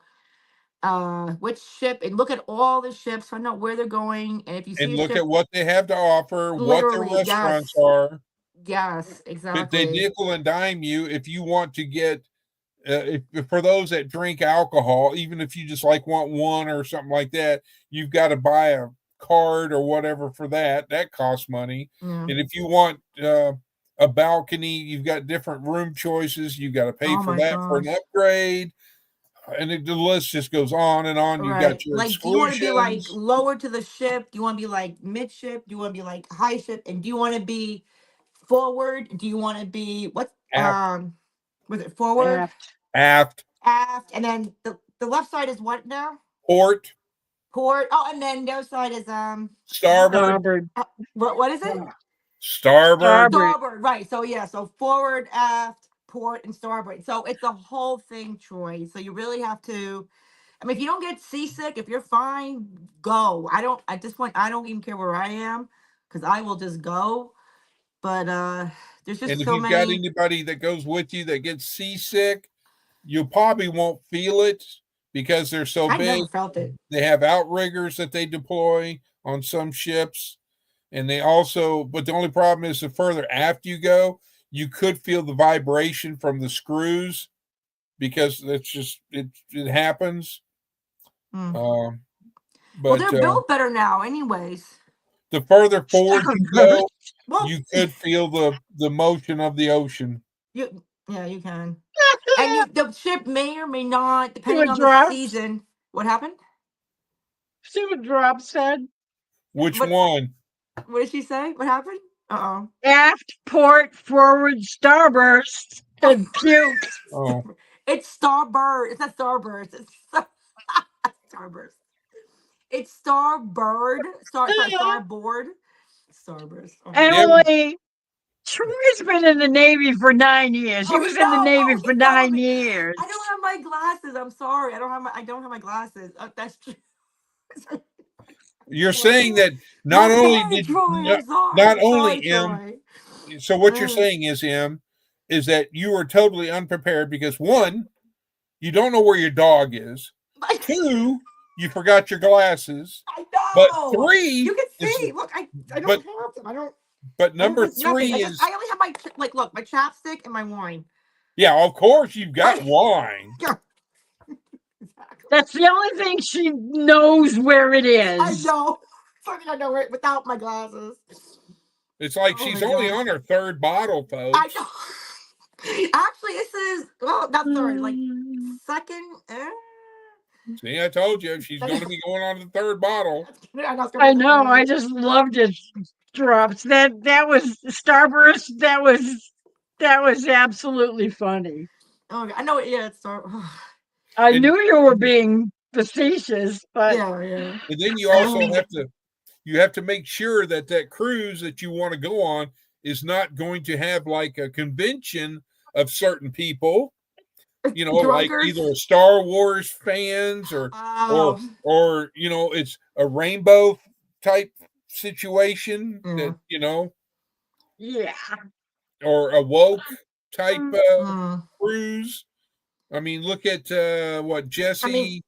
which ship, and look at all the ships, find out where they're going, and if you see and a look ship, at what they have to offer, what their restaurants are. Yes, exactly. But they nickel and dime you if you want to get, for those that drink alcohol, even if you just want one or something like that, you've got to buy a card or whatever for that. That costs money. Yeah. And if you want a balcony, you've got different room choices. You've got to pay for that for an upgrade. And the list just goes on and on. You've got your exclusions. Do you want to be lower to the ship? Do you want to be midship? Do you want to be high ship? And do you want to be forward? Do you want to be was it forward? Aft. And then the left side is what now? Port. Oh, and then the other side is starboard. What is it? Starboard. Right. So yeah, so forward, aft, port, and starboard. So it's a whole thing, Troy. So you really have to. I mean, if you don't get seasick, if you're fine, go. At this point, I don't even care where I am because I will just go. But there's just so many. And if you've got anybody that goes with you that gets seasick, you probably won't feel it because they're so big. I never felt it. They have outriggers that they deploy on some ships. And they also, but the only problem is the further aft you go, you could feel the vibration from the screws because that's just, it happens. But they're built better now anyways. The further forward you go, you could feel the motion of the ocean. Yeah, you can. And the ship may or may not, depending on the season. What happened? See what Drop said? Which one? What did she say? What happened? Aft, port, forward, starburst, and puke. Oh. It's starboard. It's not starburst. It's starburst. It's starboard. Starboard. Starburst. Oh. Emily, Troy's been in the Navy for 9 years. He was in the Navy for 9 years. I don't have my glasses. I'm sorry. I don't have my glasses. That's true. You're saying that not only so what you're saying is is that you were totally unprepared because 1, you don't know where your dog is. 2, you forgot your glasses. I know. But 3, you can see. Look, I don't have them. I don't. But number 3 I only have my my chapstick and my wine. Yeah, of course you've got wine. Exactly. That's the only thing she knows where it I is. know. Fucking I know it without my glasses. It's like Oh she's my only God. on her third bottle, folks. I know. Actually, this is not third, like Mm. second. See, I told you she's going to be going on the third bottle. I know. I just loved it. Drops. That was Starburst. That was absolutely funny. Oh, I know it. Yeah, it's I And- knew you were being facetious, but yeah. And then you also have to make sure that that cruise that you want to go on is not going to have like a convention of certain people, you know, like Drunkards? either Star Wars fans or you know, it's a rainbow type situation that, you know, yeah. or a woke type Mm. cruise. I mean, look at what Jesse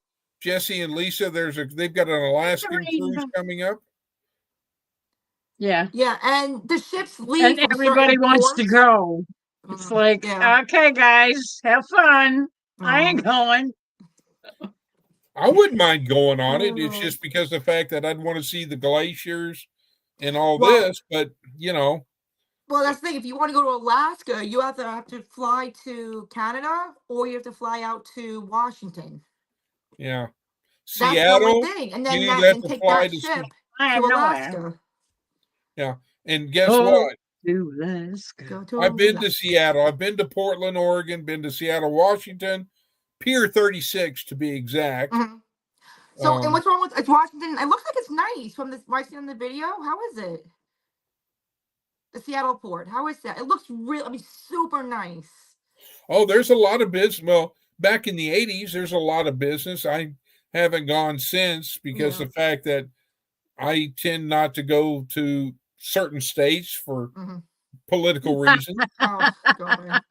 and Lisa. They've got an Alaskan cruise coming up. Yeah. Yeah, and the ships leave And from everybody certain wants to ports. go. It's like, Yeah. okay, guys, have fun. I ain't going. I wouldn't mind going on it. It's Oh. just because of the fact that I'd want to see the glaciers and all Well- this, but you know, Well, that's the thing. If you want to go to Alaska, you have to fly to Canada, or you have to fly out to Washington. yeah. That's the Seattle, only thing. And then you that have and to take fly that to ship I to have no Alaska. yeah. And guess Oh, what? to Alaska. Go to I've been to Alaska. Seattle. I've been to Portland, Oregon, been to Seattle, Washington, Pier 36 to be exact. Mhm. So, and what's wrong with it's Washington? It looks like it's nice from this. Right in the video. How is it? The Seattle port. How is that? It looks real. I mean, super nice. Oh, there's a lot of business. Well, back in the 80s, there's a lot of business. I haven't gone since because Yeah. the fact that I tend not to go to certain states for political reasons. Oh, God.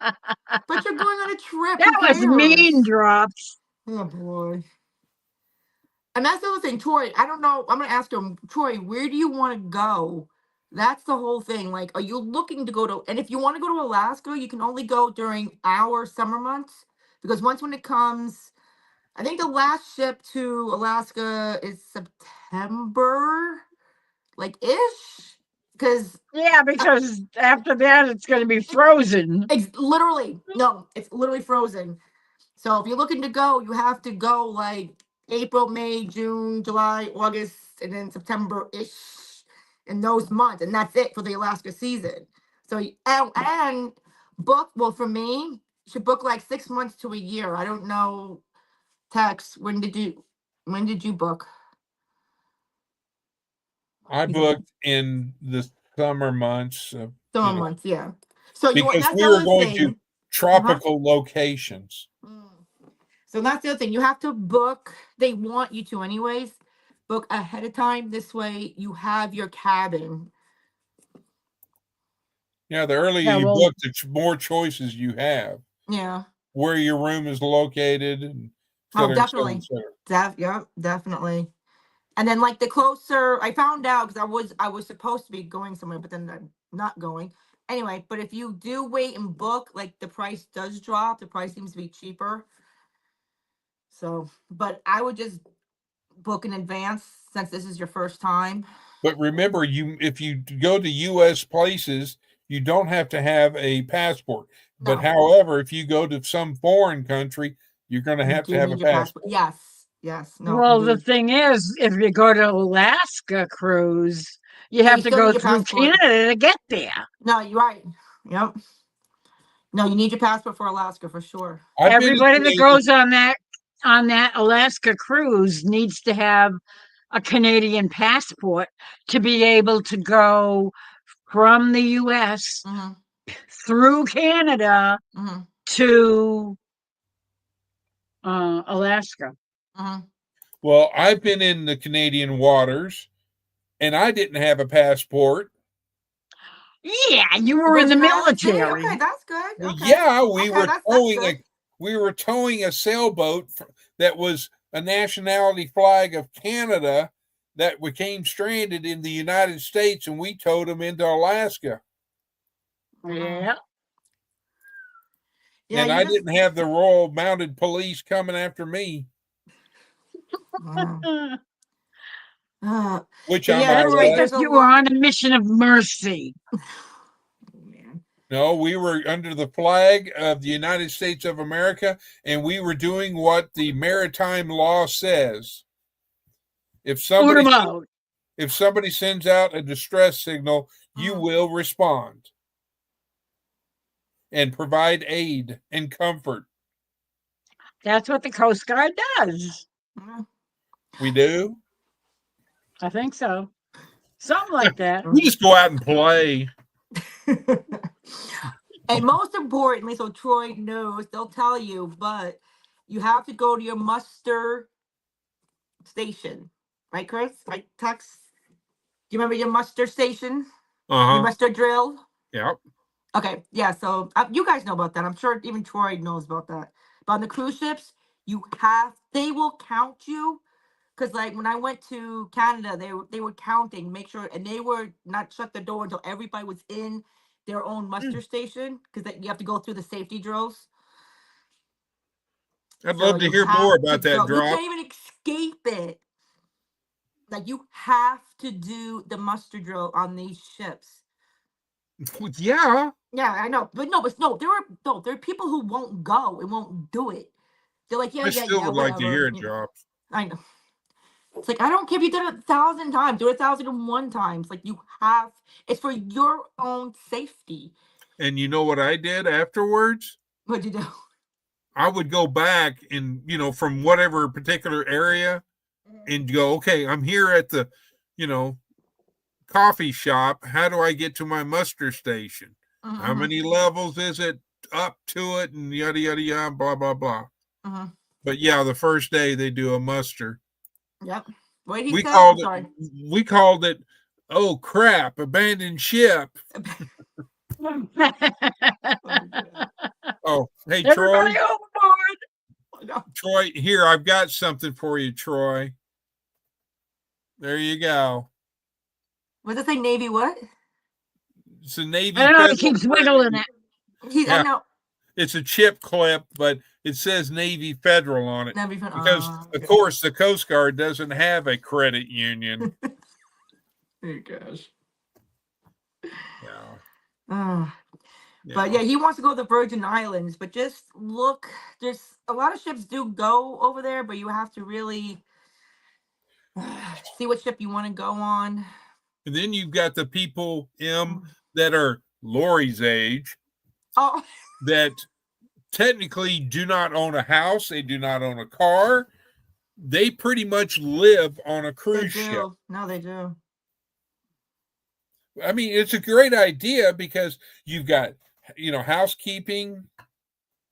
But you're going on a trip. That Who was mean, cares? Drops. Oh boy. And that's the other thing, Troy. I don't know. I'm gonna ask him, Troy, where do you want to go? That's the whole thing. Like, are you looking to go to, and if you want to go to Alaska, you can only go during our summer months. Because once when it comes, I think the last ship to Alaska is September, like ish. Because Yeah, because after that it's going to be frozen. it's literally frozen. So if you're looking to go, you have to go like April, May, June, July, August, and then September-ish in those months. And that's it for the Alaska season. So and book, well, for me, you should book like 6 months to a year. I don't know, Tex, when did you book? I booked in the summer months Summer months, yeah. So you want because that's we the were other going thing. to tropical locations. So that's the other thing. You have to book. They want you to, anyways. Book ahead of time. This way, you have your cabin. Yeah, the earlier Yeah, you well- book, the more choices you have. Yeah. Where your room is located, and et Oh, cetera, definitely. et cetera. Yeah, definitely. And then, like the closer I found out, because I was supposed to be going somewhere, but then I'm not going. Anyway, but if you do wait and book, like the price does drop. The price seems to be cheaper. So, but I would just book in advance since this is your first time. But remember, if you go to U.S. places, you don't have to have a passport. But No. however, if you go to some foreign country, you're going to You have do to have a need your passport. Yes. No. Well, the indeed. thing is, if you go to Alaska cruise, you Yeah, have you to still go need your through passport. Canada to get there. No, you're right. Yep. No, you need your passport for Alaska for sure. I've been to Everybody that Canada. goes on that Alaska cruise needs to have a Canadian passport to be able to go from the US through Canada to Alaska. Well, I've been in the Canadian waters, and I didn't have a passport. Yeah, you were in the military. Okay, that's good. Well, Okay. yeah, we Okay, were that's towing good. we were towing a sailboat that was a nationality flag of Canada that became stranded in the United States, and we towed them into Alaska. Yeah. Yeah, and you I just, didn't have the Royal Mounted Police coming after me, wow. which But I yeah, might that's right. add. Because There's a you were lot. on a mission of mercy. Oh, man. No, we were under the flag of the United States of America, and we were doing what the maritime law says. If Put somebody 'em out. if somebody sends out a distress signal, you will respond and provide aid and comfort. That's what the Coast Guard does. Mm. We do. I think so. Something like that. We just go out and play. And most importantly, so Troy knows, they'll tell you, but you have to go to your muster station. Right, Chris? Right, Tux? Do you remember your muster station? Your muster drill? Yep. Okay, yeah, so you guys know about that. I'm sure even Troy knows about that. But on the cruise ships, they will count you. Because like when I went to Canada, they were counting, make sure, and they were not shut the door until everybody was in their own muster station, because you have to go through the safety drills. I'd So love to you hear have more to about that go. You drop. can't even escape it. Like you have to do the muster drill on these ships. Yeah. Yeah, I know, but no, there are people who won't go and won't do it. They're like, I still would like to hear it, whatever. Job. I know. It's like I don't care if you did it 1,000 times, do it 1,001 times. Like you have, it's for your own safety. And you know what I did afterwards? What'd you do? I would go back and, from whatever particular area and go, okay, I'm here at the, coffee shop. How do I get to my muster station? How many levels is it up to it? And yada, yada, yada, blah, blah, blah. But yeah, the first day they do a muster. Yep. What We called it, oh crap, abandoned ship. Oh, hey, Everybody Troy. overboard. Troy, here, I've got something for you, Troy. There you go. What does it say, Navy what? It's a Navy. I don't know, he keeps wiggling it. Yeah. I know. It's a chip clip, but it says Navy Federal on it. Navy Because, of course, the Coast Guard doesn't have a credit union. Oh, gosh. Yeah. But yeah, he wants to go to the Virgin Islands, but just look, there's a lot of ships do go over there, but you have to really see what ship you want to go on. And then you've got the people, that are Lori's age, that technically do not own a house. They do not own a car. They pretty much live on a cruise ship. No, they do. I mean, it's a great idea because you've got, housekeeping,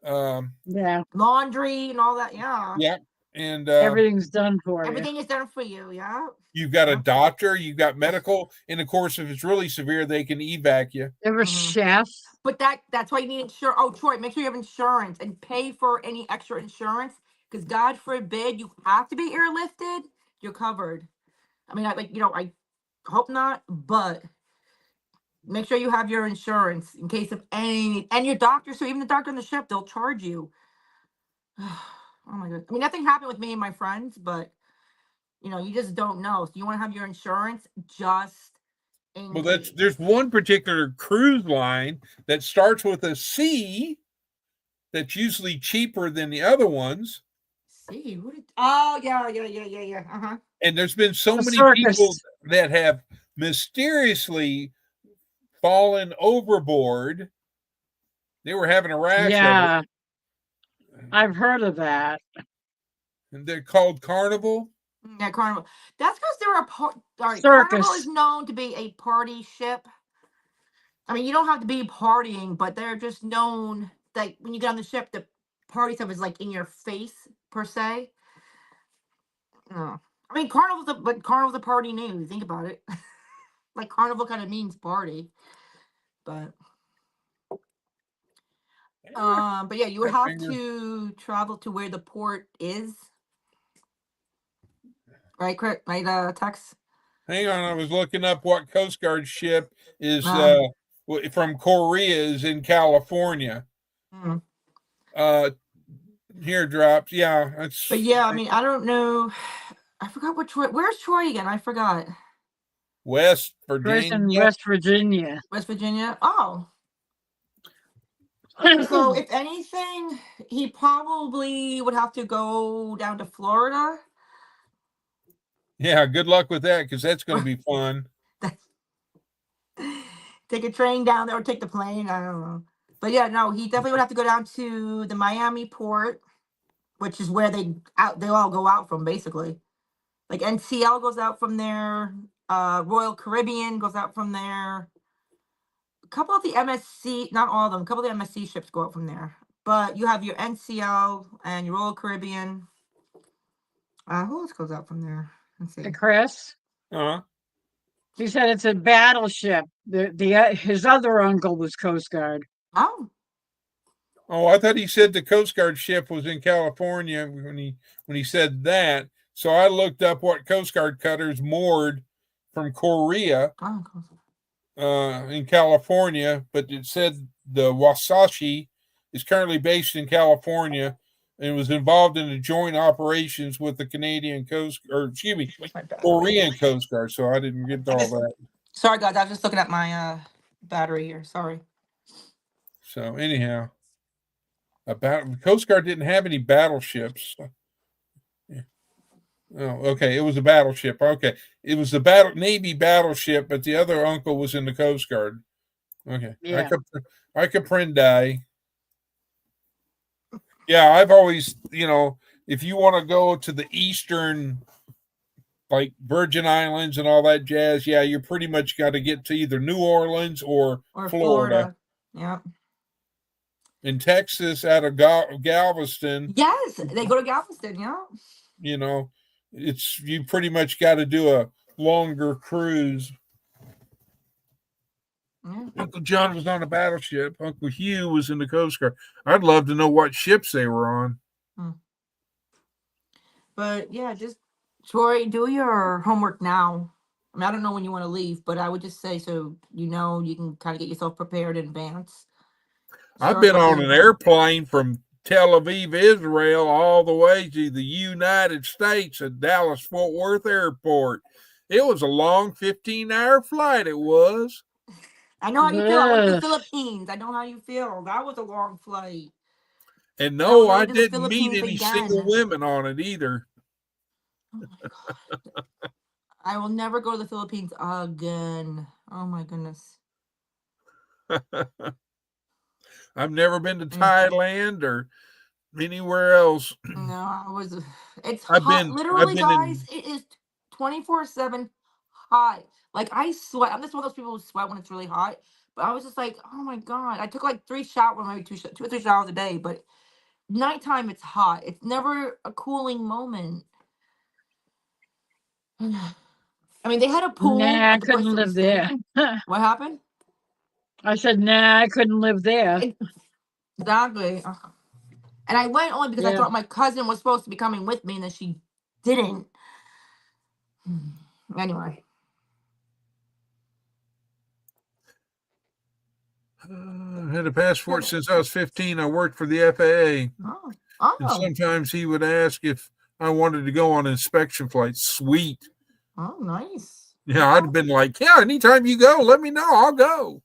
laundry and all that. Yeah. Yeah. And everything's done for you. Everything is done for you. Yeah. You've got a doctor, you've got medical, and of course, if it's really severe, they can evac you. There was chef. But that's why you need insurance. Oh, Troy, make sure you have insurance and pay for any extra insurance, because God forbid you have to be airlifted, you're covered. I mean, I hope not, but make sure you have your insurance in case of any, and your doctor. So even the doctor on the ship, they'll charge you. Oh my God. I mean, nothing happened with me and my friends, but you just don't know. So you want to have your insurance just in case. There's one particular cruise line that starts with a C that's usually cheaper than the other ones. C? Yeah. And there's been so many people that have mysteriously fallen overboard. They were having a rash. Yeah. I've heard of that. And they're called Carnival. Yeah, Carnival. That's because they're Circus. Carnival is known to be a party ship. I mean, you don't have to be partying, but they're just known that when you get on the ship, the party stuff is like in your face per se. I mean, Carnival's a party name. Think about it. Like Carnival kind of means party, but yeah, you would have to travel to where the port is. Right, correct. Right, Tex? Hang on, I was looking up what Coast Guard ship is from Korea is in California. Here drops. Yeah, that's. But yeah, I mean, I don't know. I forgot what Troy. Where's Troy again? I forgot. West First in Virginia. West Virginia. West Virginia. Oh. So if anything, he probably would have to go down to Florida. Yeah, good luck with that because that's going to be fun. Take a train down there or take the plane. I don't know. But yeah, no, he definitely would have to go down to the Miami port, which is where they all go out from, basically. Like NCL goes out from there. Royal Caribbean goes out from there. A couple of the MSC, not all of them, a couple of the MSC ships go out from there. But you have your NCL and your Royal Caribbean. Who else goes out from there? Let's see. Chris. Uh-huh. He said it's a battleship. His other uncle was Coast Guard. Oh. Oh, I thought he said the Coast Guard ship was in California when he said that. So I looked up what Coast Guard cutters moored from Korea in California, but it said the Wasashi is currently based in California and was involved in the joint operations with the Korean Coast Guard. So I didn't get all that. Sorry, guys. I was just looking at my battery here. Sorry. So anyhow, Coast Guard didn't have any battleships. Yeah. Oh, okay. It was a battleship. Okay, it was the Navy battleship, but the other uncle was in the Coast Guard. Okay, yeah. I comprende. Yeah, I've always, if you want to go to the eastern, like Virgin Islands and all that jazz, yeah, you pretty much got to get to either New Orleans or Florida. Yeah. In Texas, out of Galveston. Yes, they go to Galveston. Yeah. You pretty much got to do a longer cruise. Yeah. Uncle John was on a battleship. Uncle Hugh was in the Coast Guard. I'd love to know what ships they were on. But yeah, just Troy, do your homework now. I mean, I don't know when you want to leave, but I would just say so you can kind of get yourself prepared in advance. I've been on an airplane from Tel Aviv, Israel, all the way to the United States at Dallas Fort Worth Airport. It was a long 15-hour flight. It was. I know how you feel. I went to the Philippines. I know how you feel. That was a long flight. And no, I didn't meet any single women on it either. Oh my God. I will never go to the Philippines again. Oh my goodness. I've never been to Thailand or anywhere else. No, it's hot. Literally, guys, it is 24/7 hot. Like, I sweat. I'm just one of those people who sweat when it's really hot. But I was just like, oh my God. I took like 3 showers, maybe 2 or 3 showers a day. But nighttime, it's hot. It's never a cooling moment. I mean, they had a pool. Nah, I couldn't live there. What happened? I said, nah, I couldn't live there. Exactly. And I went only because I thought my cousin was supposed to be coming with me, and then she didn't. Anyway. I had a passport since I was 15. I worked for the FAA. Oh. And sometimes he would ask if I wanted to go on inspection flights. Sweet. Oh, nice. Yeah, I'd have been like, yeah, anytime you go, let me know. I'll go.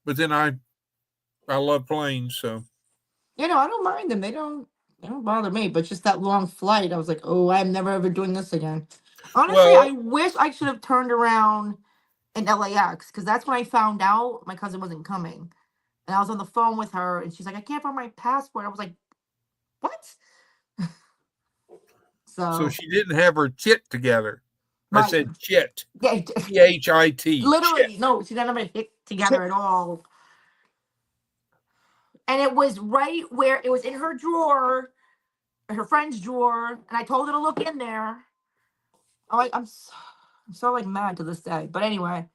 But then I love planes, so. I don't mind them. They don't bother me. But just that long flight, I was like, oh, I'm never ever doing this again. Honestly, I wish I should have turned around in LAX, because that's when I found out my cousin wasn't coming. And I was on the phone with her, and she's like, I can't find my passport. I was like, what? So she didn't have her chit together. Right. I said chit. Yeah. Chit. Literally, chit. no, she didn't have it hit together at all. And it was right where it was in her drawer, her friend's drawer, and I told her to look in there. I'm so like mad to this day. But anyway.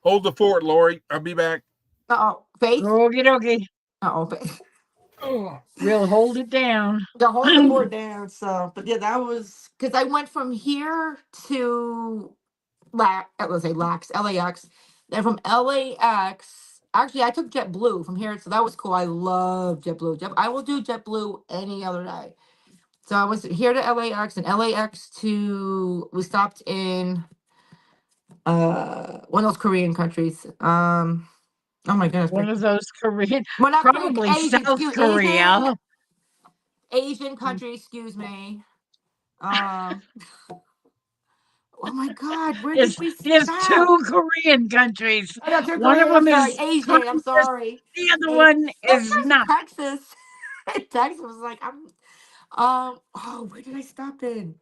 Hold the fort, Lori. I'll be back. Faith. Okie dokie. Faith. We'll hold it down. The hold the fort down. So, but yeah, that was because I went from here to LAX, then from LAX Actually, I took JetBlue from here, so that was cool. I love JetBlue. I will do JetBlue any other day. So I was here to LAX, and LAX to we stopped in one of those Korean countries. Oh my goodness. One of those Korean, Well, not Korean, probably Asian, South excuse Korea. Asian country, excuse me. Oh my God, where did we There's stop? 2 Korean countries. Oh, no, two One of Korean, I'm them sorry, is Asian. I'm communist, sorry. the other A- one That's is just not. Texas. Texas was like, oh, where did I stop in?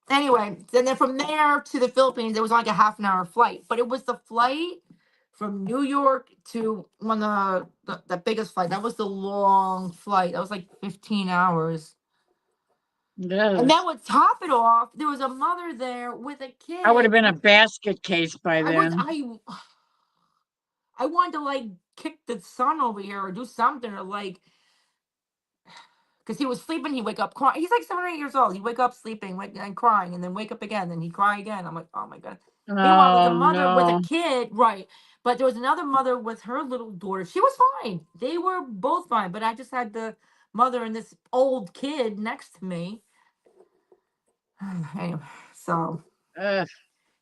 Anyway, and then from there to the Philippines, it was like a half an hour flight, but it was the flight from New York to one of the biggest flight. That was the long flight. That was like 15 hours. And then would top it off, there was a mother there with a kid. I would have been a basket case by I then. I wanted to like kick the son over here or do something or like, because he was sleeping, he'd wake up crying. He's like 7 or 8 years old. He'd wake up sleeping and crying, and then wake up again, and he'd cry again. I'm like, oh my God. Meanwhile, there's a Oh mother with a no. kid, right? But there was another mother with her little daughter. She was fine. They were both fine. But I just had the mother and this old kid next to me. Anyway, so. Ugh.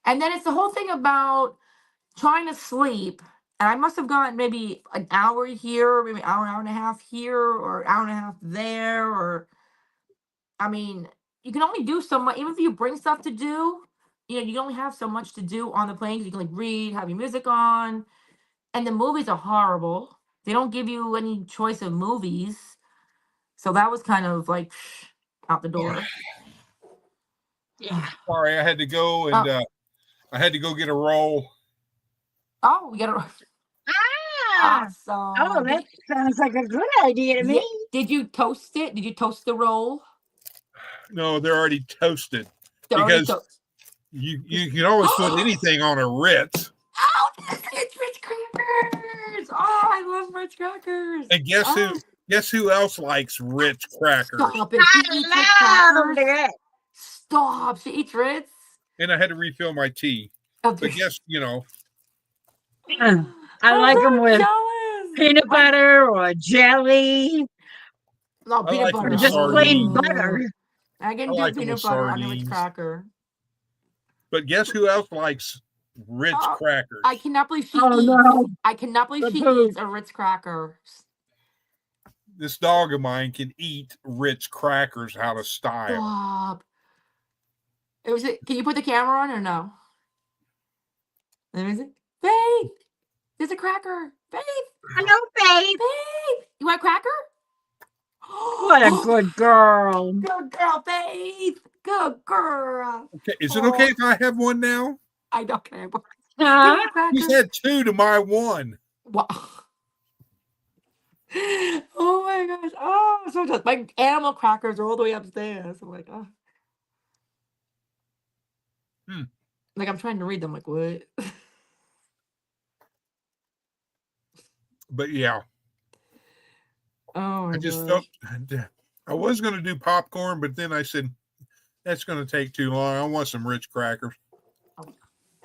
And then it's the whole thing about trying to sleep. And I must have gotten maybe an hour here, maybe hour and a half here, or hour and a half there, or I mean, you can only do so much. Even if you bring stuff to do, you can only have so much to do on the plane. 'Cause you can like read, have your music on, and the movies are horrible. They don't give you any choice of movies, so that was kind of like out the door. Yeah. Sorry, I had to go and I had to go get a roll. Oh, we got a Ah, awesome. oh, that sounds like a good idea to me. Did you toast it? Did you toast the roll? No, they're already toasted. They're already Because you can always put anything on a Ritz. Oh, it's Ritz crackers! Oh, I love Ritz crackers. And guess who else likes Ritz crackers? Stop it! She eats Ritz I love crackers. that. Stop! She eats Ritz. And I had to refill my tea. But guess, I like them with jealous. peanut butter or jelly. No, I peanut like Or butter. them just plain sardines. butter. I can I do like 'em peanut with butter on a Ritz sardines. cracker. But guess who else likes Ritz Oh, crackers? I cannot believe she Oh eats. no. I cannot believe The she poop. eats a Ritz cracker. This dog of mine can eat Ritz crackers out of style. Stop. Can you put the camera on or no? Let me see. Faith, there's a cracker. Faith, Hello, babe. Faith, you want a cracker? What a good girl. Good girl, Faith. Good girl. Okay, is it okay if I have one now? I don't care. Give Huh? me a cracker. You said 2 to my 1. Wow. Oh my gosh. Oh, so just my animal crackers are all the way upstairs. I'm like, oh. Like I'm trying to read them. Like, what? But yeah, Oh my I just gosh. felt I was going to do popcorn, but then I said that's going to take too long. I want some Ritz crackers.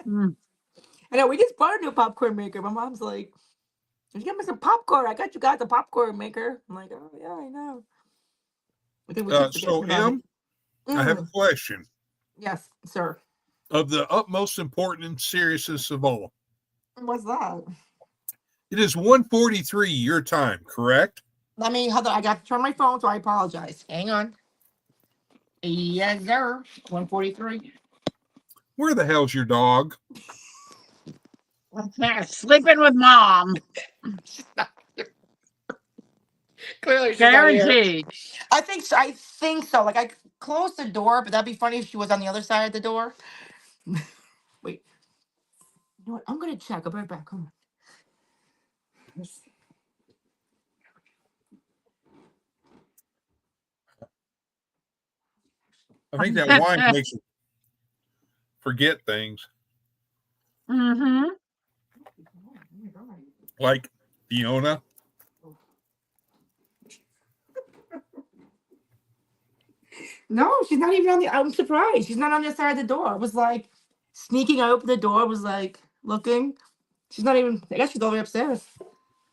Mm. I know we just bought a new popcorn maker. My mom's like, "You get me some popcorn. I got you guys a popcorn maker." I'm like, "Oh yeah, I know." I think we keep So, forgetting about it. I have a question. Yes, sir. Of the utmost importance and seriousness of all, What's that? it is 1:43 your time, correct? Let me hold on. I got to turn my phone, so I apologize. Hang on. Yes, sir. 143. Where the hell's your dog? Sleeping with mom. Clearly, she's not here. Guaranteed. I think so. I think so. Like I closed the door, but that'd be funny if she was on the other side of the door. Wait. You know what? I'm gonna check. I'll be right back. Come on. Let's see. I think that wine makes you forget things Mm-hmm. like Fiona. No, she's not even on the. I'm surprised. She's not on the other side of the door. I was like sneaking. I opened the door. I was like looking. She's not even. I guess she's all the way upstairs.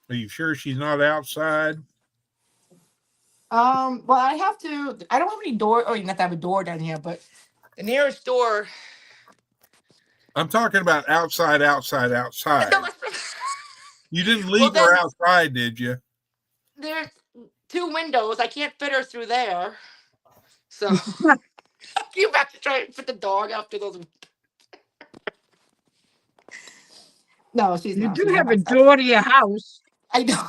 Are you sure she's not outside? Well, I have to. I don't have any door. Oh, you have to have a door down here, but the nearest door. I'm talking about outside. No, You didn't well, leave her outside, did you? there's 2 windows. I can't fit her through there. So you have to try and fit the dog after those. No, she's You not. do She's have not a outside. door to your house. I know.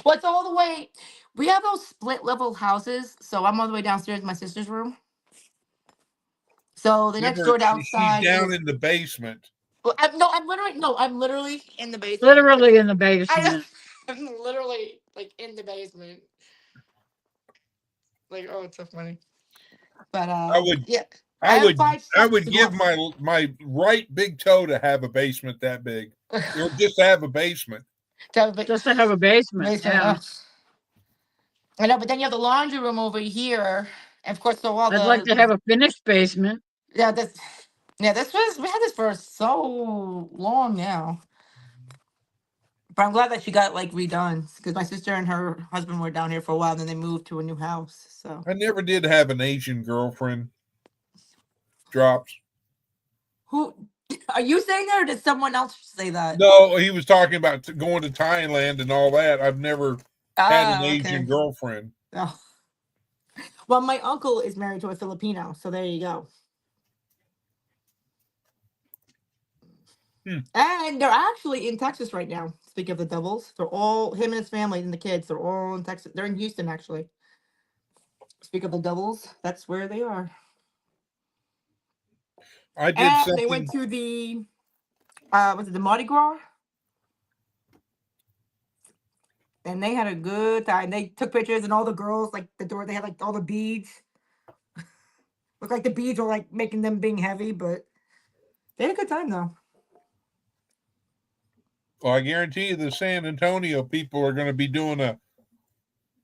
Well, it's all the way. We have those split level houses, so I'm all the way downstairs in my sister's room. So the next door to She's outside down is. in the basement. Well, I'm literally in the basement. Literally in the I, basement. I'm literally like in the basement. Like, oh, it's so funny. But I would, yeah, I have would, 5 I steps would to give go my right big toe to have a basement that big, up. or just to have a basement. Just to have a basement. Basement. Yeah. I know, but then you have the laundry room over here, and of course, so all I'd like to have a finished basement. yeah, this we had this for so long now. But I'm glad that she got like redone because my sister and her husband were down here for a while, and then they moved to a new house. So I never did have an Asian girlfriend. Drops. who are you saying that, or did someone else say that? No, he was talking about going to Thailand and all that. I've never had an Oh, Asian okay. girlfriend. Oh. Well, my uncle is married to a Filipino, so there you go. And they're actually in Texas right now. Speaking of the Devils, they're all him and his family and the kids. They're all in Texas. They're in Houston, actually. Speak of the Devils, that's where they are. I did And something. they went to the was it the Mardi Gras? And they had a good time. They took pictures, and all the girls, like the door, they had like all the beads. Looked like the beads were like making them being heavy, but they had a good time though. Well, I guarantee you, the San Antonio people are going to be doing a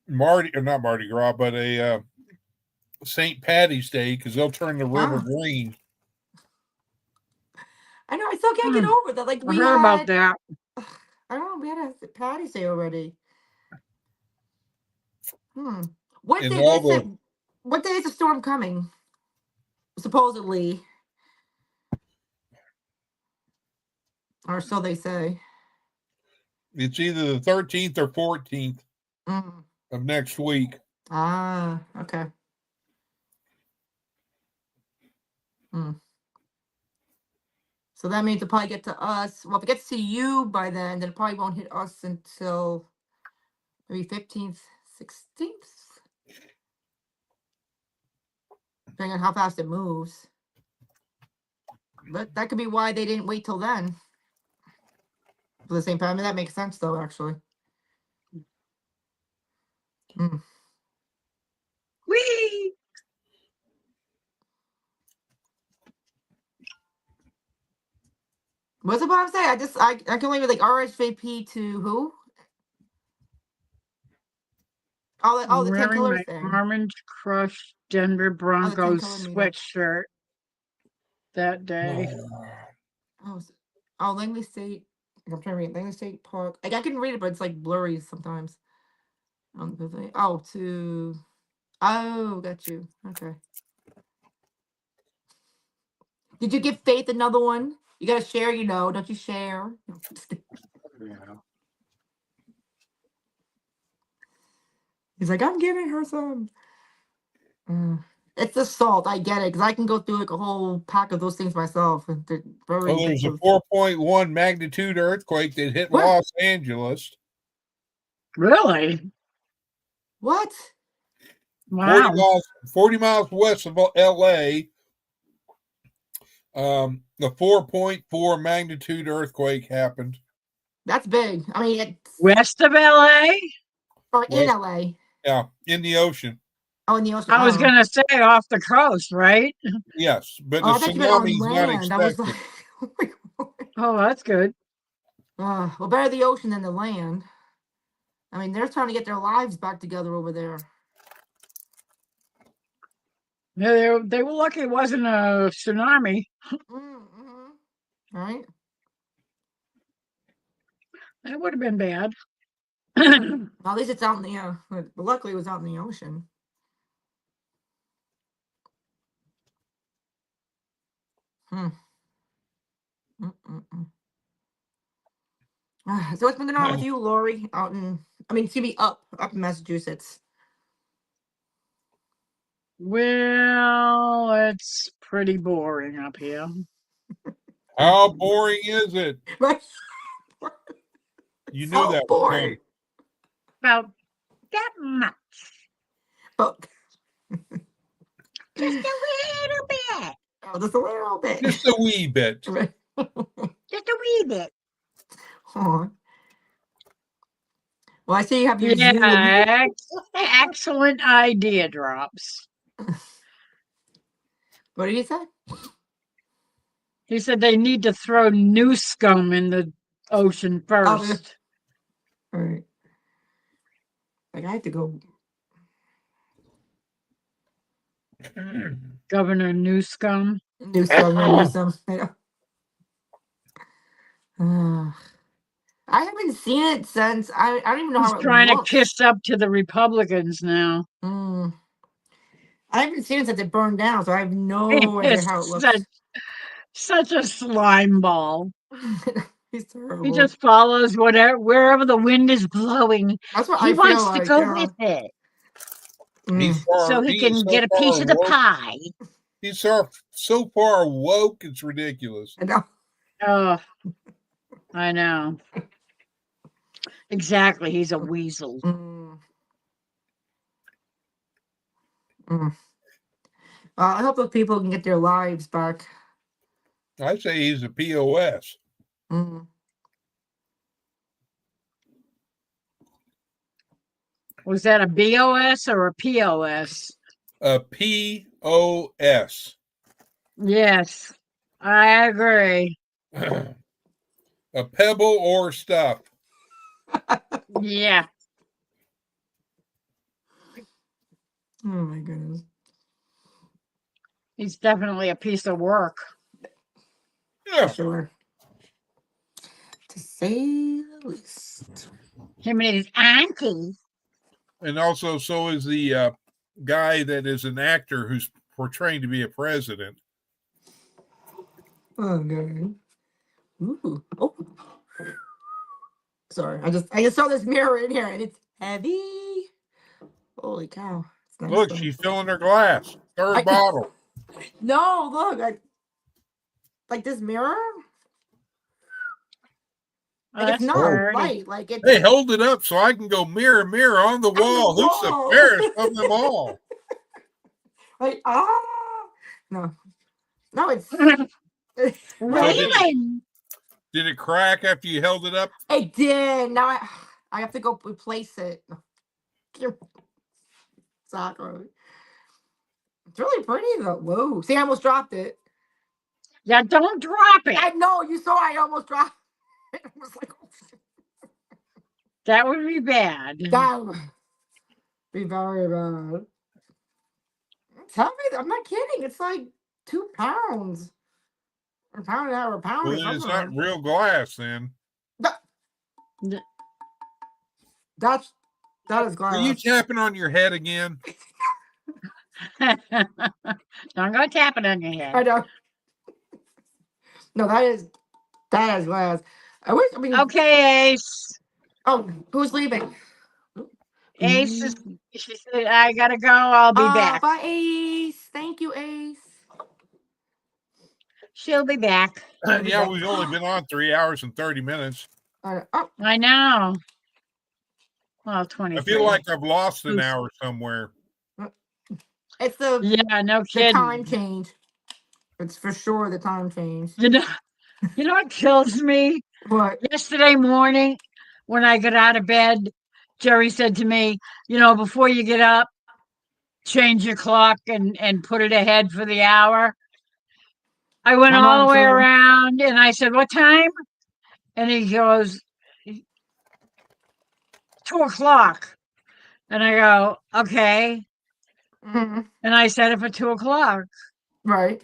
not Mardi Gras, but a St. Patty's Day because they'll turn the river green. I know. I still can't get over that. Like I heard about that. I don't know. We had a Patty's Day already. What day? What day is the storm coming? Supposedly, or so they say. It's either the 13th or 14th of next week. Ah, okay. So that means it'll probably get to us. Well, if it gets to you by then it probably won't hit us until maybe 15th, 16th. Depending on how fast it moves. But that could be why they didn't wait till then. For the same time. I mean, that makes sense, though, actually. Whee! What's the Bob say? I can only like RSVP to who? Oh, the 10 Wearing colors my thing. Orange Crush Denver Broncos sweatshirt that day. Langley State. I'm trying to read Langley State Park. Like I can read it, but it's like blurry sometimes. Oh, got you. Okay. Did you give Faith another one? You gotta share, don't you share? No, he's like, I'm giving her some. It's the salt. I get it because I can go through like a whole pack of those things myself. They're very Well, there's a 4.1 magnitude earthquake that hit Los Angeles. Really? What? Wow. 40 miles west of LA. The 4.4 magnitude earthquake happened. That's big. I mean, it's west of LA or in LA. Yeah, in the ocean. Oh, in the ocean. I was going to say off the coast, right? Yes, but the tsunami's not expected. Oh, that's good. Well, better the ocean than the land. I mean, they're trying to get their lives back together over there. Yeah, they were lucky it wasn't a tsunami. Right? That would have been bad. Well, at least it's out in the but luckily it was out in the ocean. Hmm. Mm-mm-mm. So what's been going on with you, Lori? Excuse me, up in Massachusetts. Well, it's pretty boring up here. How boring is it? Right? You knew So that was boring. About that much. But Just a little bit. oh, just a little bit. just a wee bit. Right. Just a wee bit. Aw. Well, I see you have your Zoom. Yeah, excellent idea, Drops. What did you say? He said they need to throw new scum in the ocean first. All right. Like I have to go. Governor Newscomb. Newsome. I haven't seen it since I don't even know He's how it trying looks. to kiss up to the Republicans now. I haven't seen it since it burned down, so I have no idea how it looks. Such a slime ball. He's terrible. He just follows wherever the wind is blowing. That's what He I wants feel to like, go yeah. with it So he can get a piece of the pie. He's so far woke, it's ridiculous. I know. Oh, I know. Exactly. He's a weasel. I hope those people can get their lives back. I say he's a POS. Was that a BOS or a POS? A POS. Yes, I agree. A pebble or stuff. Yeah. Oh my goodness. He's definitely a piece of work. Yeah. Sure. To say the least. Him and his auntie. And also, so is the guy that is an actor who's portraying to be a president. Oh god. Ooh. Oh. Sorry, I just saw this mirror in here and it's heavy. Holy cow. It's nice Look, though. she's filling her glass. Third bottle. No, look, like this mirror. Like it's not light. Like it's. Hey, hold it up so I can go mirror, mirror on the wall. Who's the fairest of them all? Like no, it's. Really? Did it crack after you held it up? It did. Now I have to go replace it. Exactly. It's really pretty though. Whoa! See, I almost dropped it. Yeah, don't drop it. I know you saw. I almost dropped it. I was like, oh. That would be bad. That would be very bad. Tell me, I'm not kidding. It's like 2 pounds. Or a pound and a half, or a pound. Well, then it's not real glass then. That is glass. Are you tapping on your head again? Don't go tapping on your head. I know. No, that is glass. I mean, okay, Ace. Oh, who's leaving? Ace is. She said, "I gotta go. I'll be back." Bye, Ace. Thank you, Ace. She'll be back. Yeah, we've only been on 3 hours and 30 minutes. I know. Well, 20. I feel like I've lost an hour somewhere. It's the no kidding. The time change. It's for sure the time change. You know what kills me? What? Yesterday morning, when I got out of bed, Jerry said to me, before you get up, change your clock and put it ahead for the hour. I went all the way around and I said, "What time?" And he goes, 2:00. And I go, "Okay." Mm-hmm. And I set it for 2:00. Right.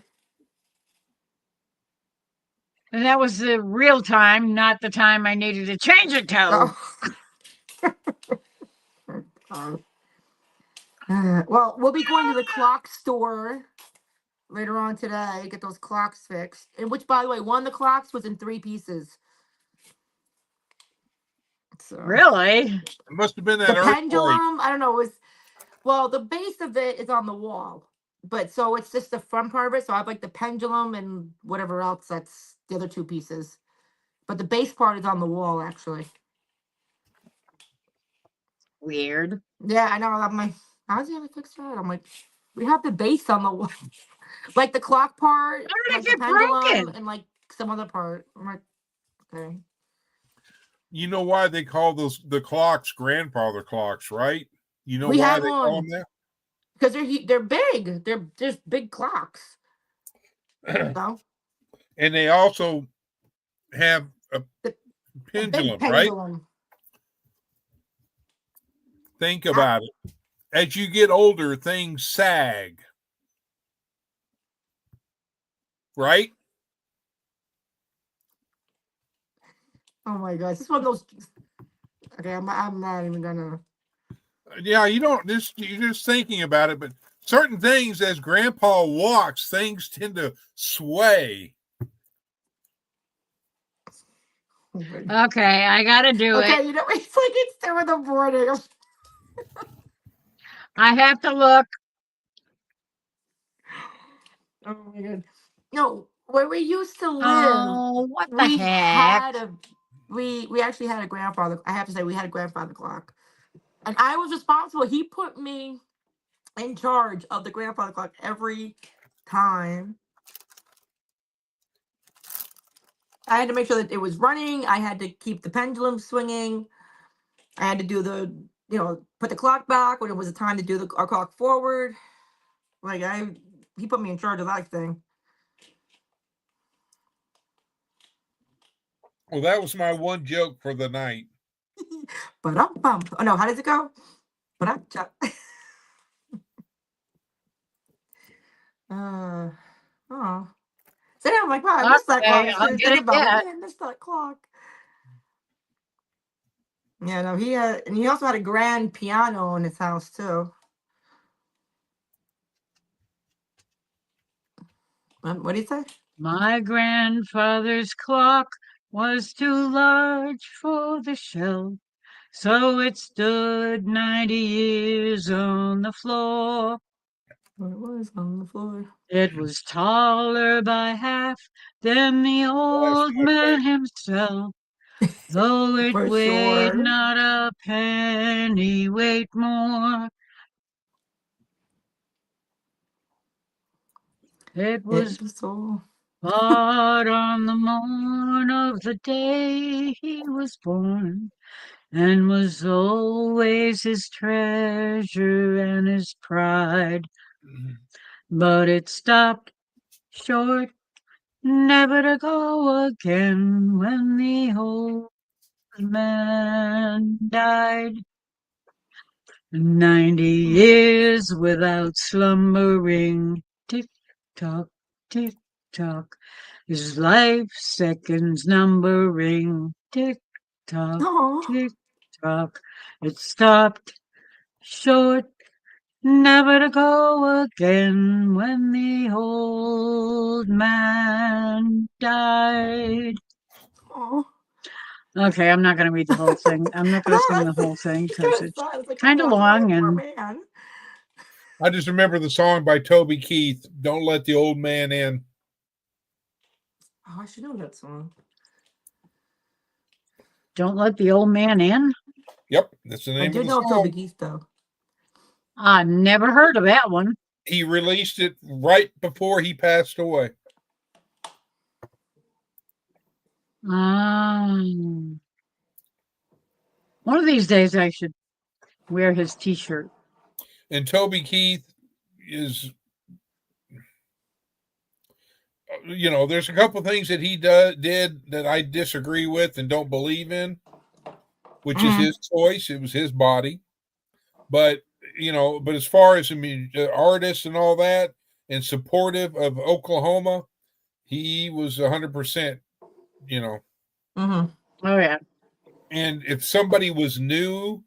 And that was the real time, not the time I needed to change it to. Oh. Well, we'll be going to the clock store later on today, get those clocks fixed. And which, by the way, one of the clocks was in 3 pieces. So Really? It must have been the that earthquake. pendulum, I don't know, well, the base of it is on the wall. But so it's just the front part of it. So I have like the pendulum and whatever else that's the other 2 pieces. But the base part is on the wall, actually. Weird. Yeah, I know. I'm like, how's he gonna fix that? I'm like, we have the base on the wall. Like the clock part, How like did the it get pendulum, broken? and like some other part. I'm like, okay. You know why they call the clocks grandfather clocks, right? You know We why had they call one. them Because they're big. They're just big clocks. that? No, And they also have a a pendulum, big right? pendulum. Think about it. As you get older, things sag, right? Oh my gosh, this is one of those. Okay, I'm not even gonna. Yeah, you're just thinking about it, but certain things as grandpa walks, things tend to sway. Oh my God. Okay, I gotta do Okay, it. you know, it's like it's 2 in the morning. I have to look. Oh my God. No, where we used to live, Oh, what the heck? we actually had a grandfather. I have to say, we had a grandfather clock, and I was responsible. He put me in charge of the grandfather clock every time. I had to make sure that it was running. I had to keep the pendulum swinging. I had to do put the clock back when it was the time to do our clock forward. Like he put me in charge of that thing. Well, that was my one joke for the night. But oh no, how does it go? But oh. So yeah, I'm like, wow, I missed that clock. Okay, I I'll started get thinking it about it. yet. Man, I missed that clock. Yeah, no, he also had a grand piano in his house too. What did he say? My grandfather's clock was too large for the shelf, so it stood 90 years on the floor. What it was on the floor. It was taller by half than the old my man himself, though it For weighed sure. not a penny weight more. It was It was so. bought on the morn of the day he was born, and was always his treasure and his pride. But it stopped short, never to go again, when the old man died. 90 years without slumbering, tick tock, tick tock, his life seconds numbering, tick tock, Oh. tick tock. It stopped short, never to go again, when the old man died. Oh. Okay, I'm not going to read the whole thing. I'm not going to sing the whole thing because it's kind of long Poor and man. I just remember the song by Toby Keith, "Don't Let the Old Man In." Oh, I should know that song. Don't Let the Old Man In. Yep, that's the I name do of the know Toby song. Keith though. I never heard of that one. He released it right before he passed away. One of these days I should wear his t-shirt. And Toby Keith is, there's a couple things that he did that I disagree with and don't believe in, which is his choice. It was his body. But, but as far as artists and all that and supportive of Oklahoma, he was 100%, Oh yeah. And if somebody was new,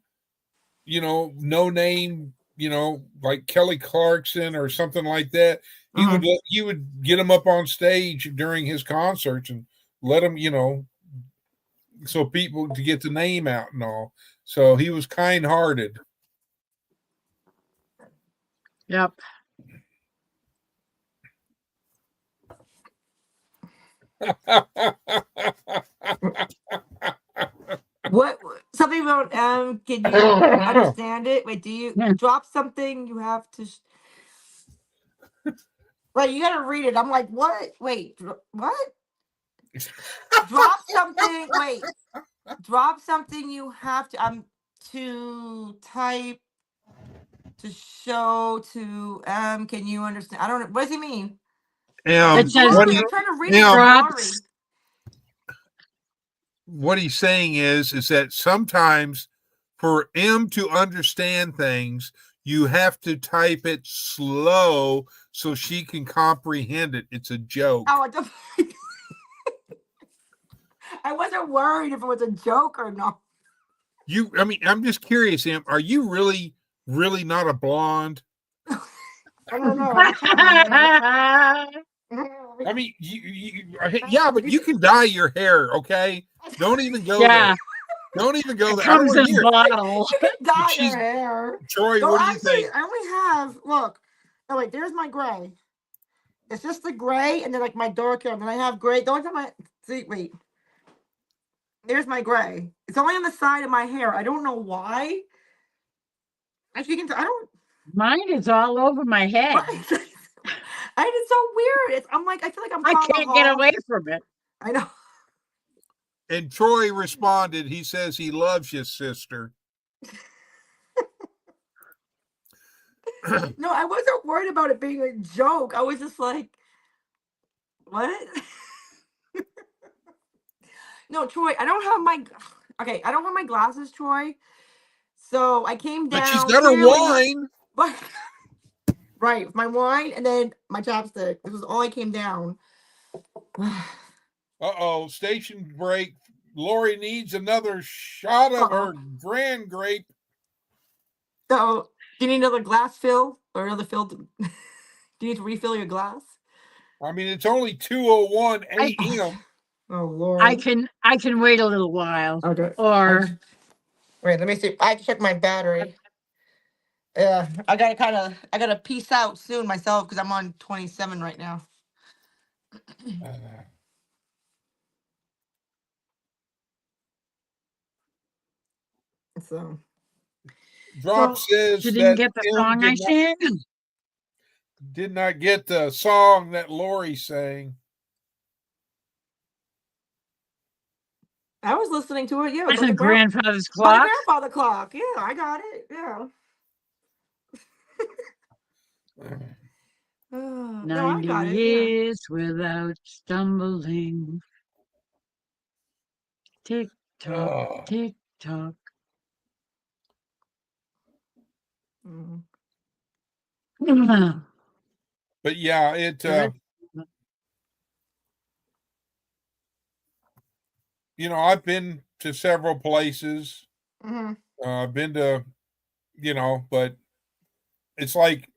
no name, like Kelly Clarkson or something like that, he would get him up on stage during his concerts and let him, so people to get the name out and all. So he was kind-hearted. Yep. What something about can you understand it? Wait, do you drop something? You have to right, you gotta read it. I'm like, what? Wait, what? Drop something. Wait. Drop something you have to type to show to can you understand? I don't know. What does he mean? It says what, I'm trying to read drops. What he's saying is that sometimes for him to understand things, you have to type it slow so she can comprehend it. It's a joke. Oh, I wasn't worried if it was a joke or not. I'm just curious, Em, are you really, really not a blonde? I don't know. I mean, yeah, but you can dye your hair, okay? Don't even go there. Don't even go there. Comes in bottle. You can dye your hair. Troy, No, what do you actually, think? I only have, look. Oh, wait, there's my gray. It's just the gray and then like my dark hair. And then I have gray. The only time wait. There's my gray. It's only on the side of my hair. I don't know why. As you can tell, I don't. Mine is all over my head. It's so weird. I'm like, I feel like I can't get away from it. I know. And Troy responded, he says he loves you, sister. No, I wasn't worried about it being a joke. I was just like, what? No, Troy, I don't have my glasses, Troy. So I came down. But she's got her wine. But right, my wine and then my chapstick. This was all I came down. Uh-oh, station break. Lori needs another shot of her Grand Grape. So, do you need another glass fill or another fill? Do you need to refill your glass? I mean, it's only 2:01 a.m. Oh Lord! I can wait a little while. Okay. Or wait, let me see. I check my battery. Yeah, I gotta peace out soon myself because I'm on 27 right now. So Drop says you didn't that get the song I sang. Did not get the song that Lori sang. I was listening to it. Yeah, It's a grandfather's clock. My grandfather clock. Yeah, I got it. Yeah. 90 years without stumbling. Tick tock, tick tock. But yeah, it I've been to several places. I've been to, but it's like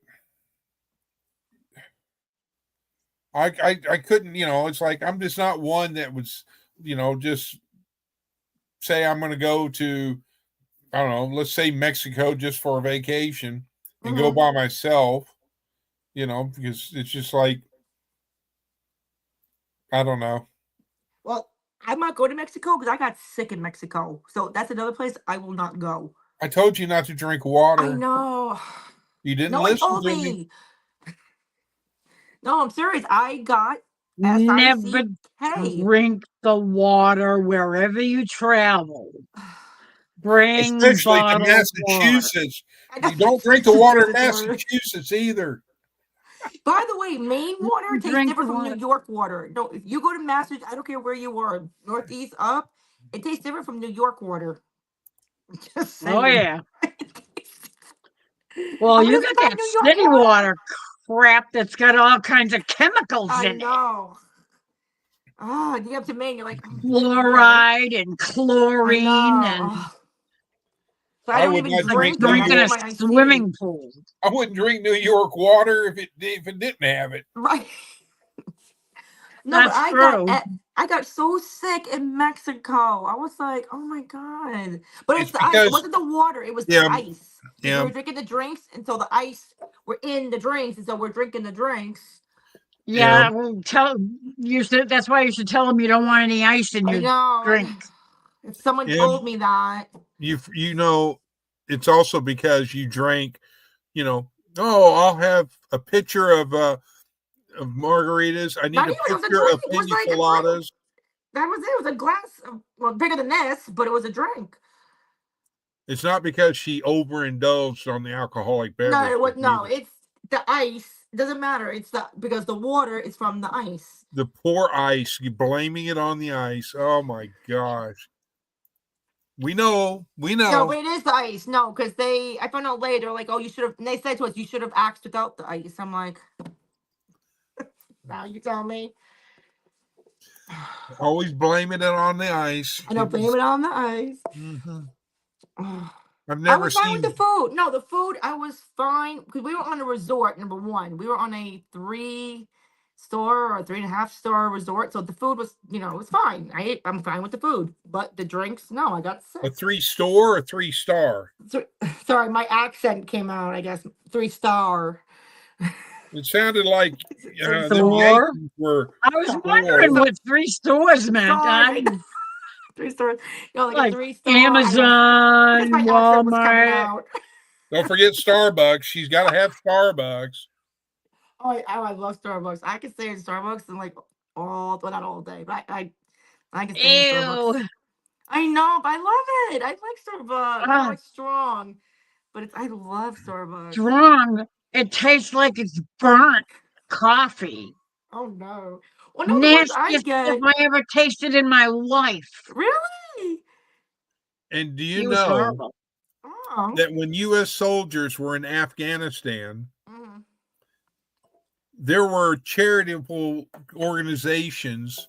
I couldn't, it's like I'm just not one that was, just say I'm going to go to, I don't know, let's say Mexico just for a vacation and go by myself, because it's just like, I don't know. Well, I might go to Mexico because I got sick in Mexico. So that's another place I will not go. I told you not to drink water. I know. You didn't listen to me. No, I'm serious. I got never drink the water wherever you travel. Bring especially to Massachusetts. You don't drink the water in Massachusetts either. By the way, Maine water tastes different from New York water. No, if you go to Massachusetts, I don't care where you are, northeast up, it tastes different from New York water. Just saying. Oh yeah. Well, you got that city water crap that's got all kinds of chemicals in it. I know. You get up to me and you're like, oh, Fluoride and I chlorine and know. So I I don't would even not like drink drink it. I New drinking get a York. my iced tea. swimming pool. I wouldn't drink New York water if it didn't have it. Right. No, but That's true. I got so sick in Mexico. I was like, oh my God. But it's It's the ice. It because wasn't the water, it was the yeah, ice. Because we yeah. were drinking the drinks until the ice were in the drinks, and so we're drinking the drinks. Yeah, Yeah, well, that's why you should tell them you don't want any ice in I your know. drink. If someone yeah. told me that. You know, it's also because you drank. You know, oh, I'll have a pitcher of margaritas. I need Not a even, it was a pitcher drink. of It was pina like a drink. coladas. That was it. It was a glass, well, bigger than this, but it was a drink. It's not because she overindulged on the alcoholic No, beverages. it was no. Either. It's the ice. It doesn't matter. It's because the water is from the ice. The poor ice. You blaming it on the ice. Oh my gosh. We know. No, but it is the ice. No, because I found out later, like, oh, you should have. And they said to us, you should have asked without the ice. I'm like, now you tell me. Always blaming it on the ice. I don't blame it on the ice. Mhm. Ugh. I've I never was fine with the seen. food. No, the food I was fine because we were on a resort. Number one, we were on a 3-star or 3.5-star resort, so the food was, it was fine. I'm fine with the food, but the drinks, no, I got A sick. 3-star or 3-star? Sorry, my accent came out. I guess 3-star. It sounded like them Store? Yankees were. I was No. wondering what 3 stores meant. Sorry. 3 stars. Like a Like 3-star. I guess Amazon, my accent was coming Walmart. out. Don't forget Starbucks. She's got to have Starbucks. I love Starbucks. I can stay in Starbucks and like not all day, but I can stay in Starbucks. Ew. I know, but I love it. I like Starbucks. I know Ah, it's strong, but I love Starbucks. strong. It tastes like it's burnt coffee. Oh no. Well, no, the ones I Nastiest stuff get. I ever tasted in my life. Really? And do you It was know horrible. Oh. that when U.S. soldiers were in Afghanistan, Mhm. there were charitable organizations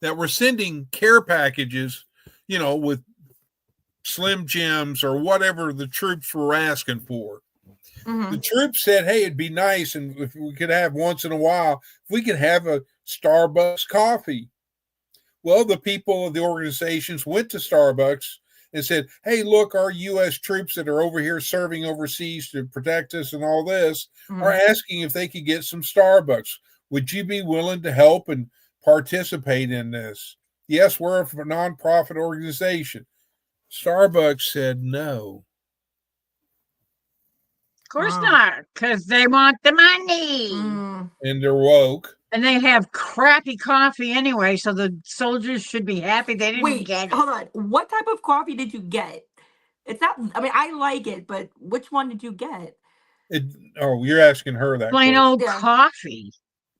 that were sending care packages, with Slim Jims or whatever the troops were asking for. Mhm. The troops said, hey, it'd be nice, and if we could have once in a while, if we could have a Starbucks coffee. Well, the people of the organizations went to Starbucks and said, hey, look, our U.S. troops that are over here serving overseas to protect us and all this are asking if they could get some Starbucks. Would you be willing to help and participate in this? Yes, we're a nonprofit organization. Starbucks said no. Of course Wow. not, because they want the money. Mm. And they're woke. And they have crappy coffee anyway, so the soldiers should be happy they didn't Wait, get it. hold on. What type of coffee did you get? It's not. I mean, I like it, but which one did you get? You're asking her that Plain question. old Yeah. coffee.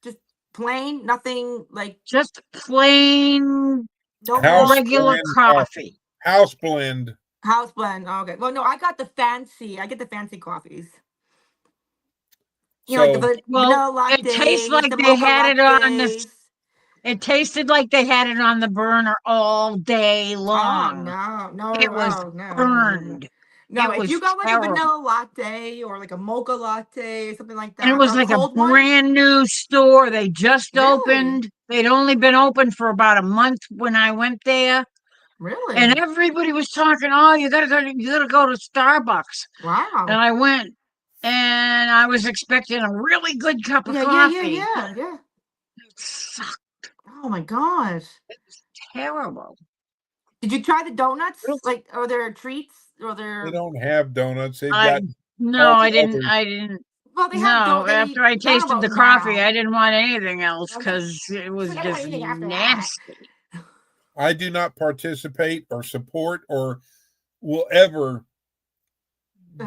Just plain, nothing like Just plain no House milk? regular blend coffee. House blend. House blend. Oh, okay. Well, no, I get the fancy coffees. You know, like So the Well, vanilla lattes, it tastes like the they mocha had it on the lattes. It tasted like they had it on the burner all day Oh long. no, It was no. burned. No, It if was you got like a terrible. vanilla latte or like a mocha latte or something like that, And it was or a like a cold one. brand new store. They just Really? opened. They'd only been open for about a month when I went there. Really? And everybody was talking, oh, you gotta go to Starbucks. Wow. And I went and I was expecting a really good cup of Yeah. coffee. Yeah. It sucked. Oh my gosh. It was terrible. Did you try the donuts? Real- Like, are there treats? Or they there? don't have donuts. They've I got no, all I didn't. others. I didn't. Well, they have No, after I tasted the coffee, I didn't want anything else because it was I don't want just anything after that. nasty. I do not participate or support or will ever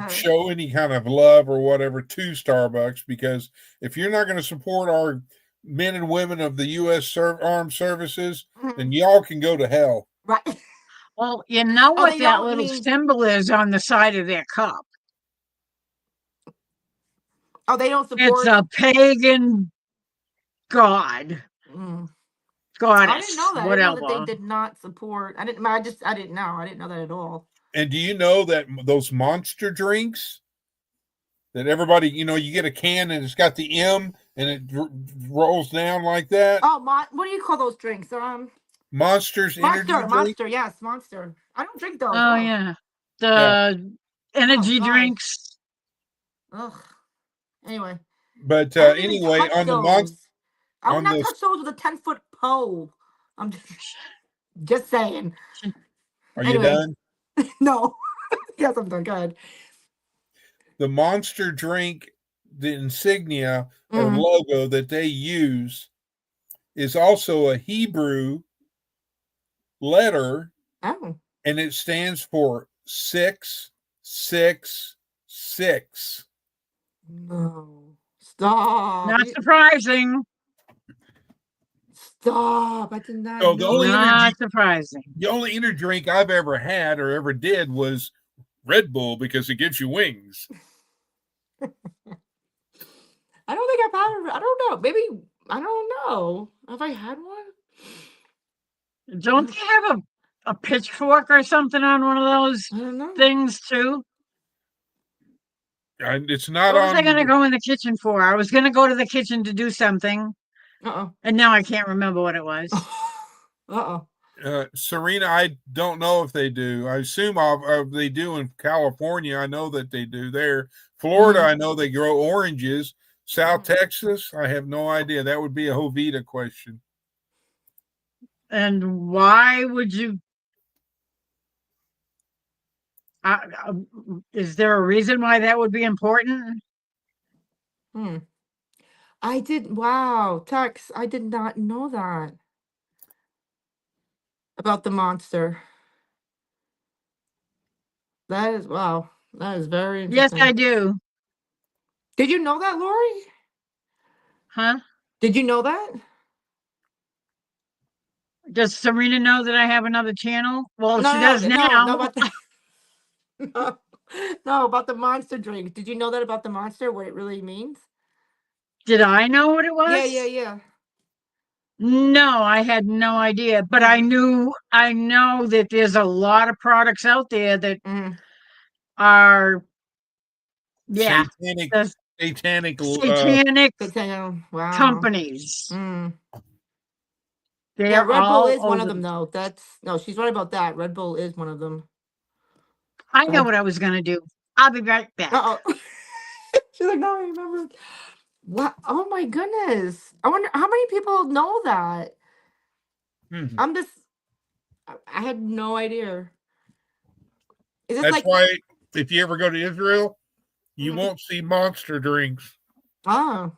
show any kind of love or whatever to Starbucks, because if you're not going to support our men and women of the U.S. Armed Services, then y'all can go to hell. Right. Well, you know Oh, what they that don't little mean- symbol is on the side of their cup? Oh, they don't It's support. a pagan god. Mm. I didn't know Scottish, that. I didn't know that they whatever. did not support. I didn't know. I didn't know that at all. And do you know that those monster drinks that everybody, you get a can and it's got the M and it rolls down like that? Oh, what do you call those drinks? Monsters energy drink. Monster, yes, Monster. I don't drink those. Oh yeah, the energy God. drinks. Ugh. Anyway, But I don't even anyway, touch on the those. I would on not the touch those with a 10-foot pole. I'm just saying. are you Anyway. done? No. Yes, I'm done. Go ahead. The monster drink, the insignia or Mhm. logo that they use is also a Hebrew letter, Oh. and it stands for 666. No. Stop. Not surprising. Stop. I did not So know. Not surprising. the only energy drink I've ever had or ever did was Red Bull because it gives you wings. I don't think I've had it. I don't know. Maybe, I don't know. Have I had one? Don't they have a pitchfork or something on one of those I don't know. things too? It's not What was on. I going to go in the kitchen for? I was going to go to the kitchen to do something, Uh-oh. and now I can't remember what it was. Uh-oh. Serena, I don't know if they do. I assume they do in California. I know that they do there. Florida, I know they grow oranges. South Texas, I have no idea. That would be a Jovita question. And why would you? Is there a reason why that would be important? Wow, Tex, I did not know that about the monster. That is, wow, that is very Yes, interesting. I do. Did you know that, Lori? Huh? Did you know that? Does Serena know that I have another channel? Well, she does No, now. about the, no, about the monster drink. Did you know that about the monster, what it really means? Did I know what it was? Yeah. No, I had no idea, but Yeah. I know that there's a lot of products out there that are, yeah, Satanic the satanic Wow. companies. Yeah, They're Red Bull all is one of over. them, though. No, she's right about that. Red Bull is one of them. I know what I was going to do. I'll be right back. Uh-oh. She's like, no, I remember. What? Oh my goodness. I wonder how many people know that. I had no idea. Is this That's like, why if you ever go to Israel, you won't see monster drinks. oh,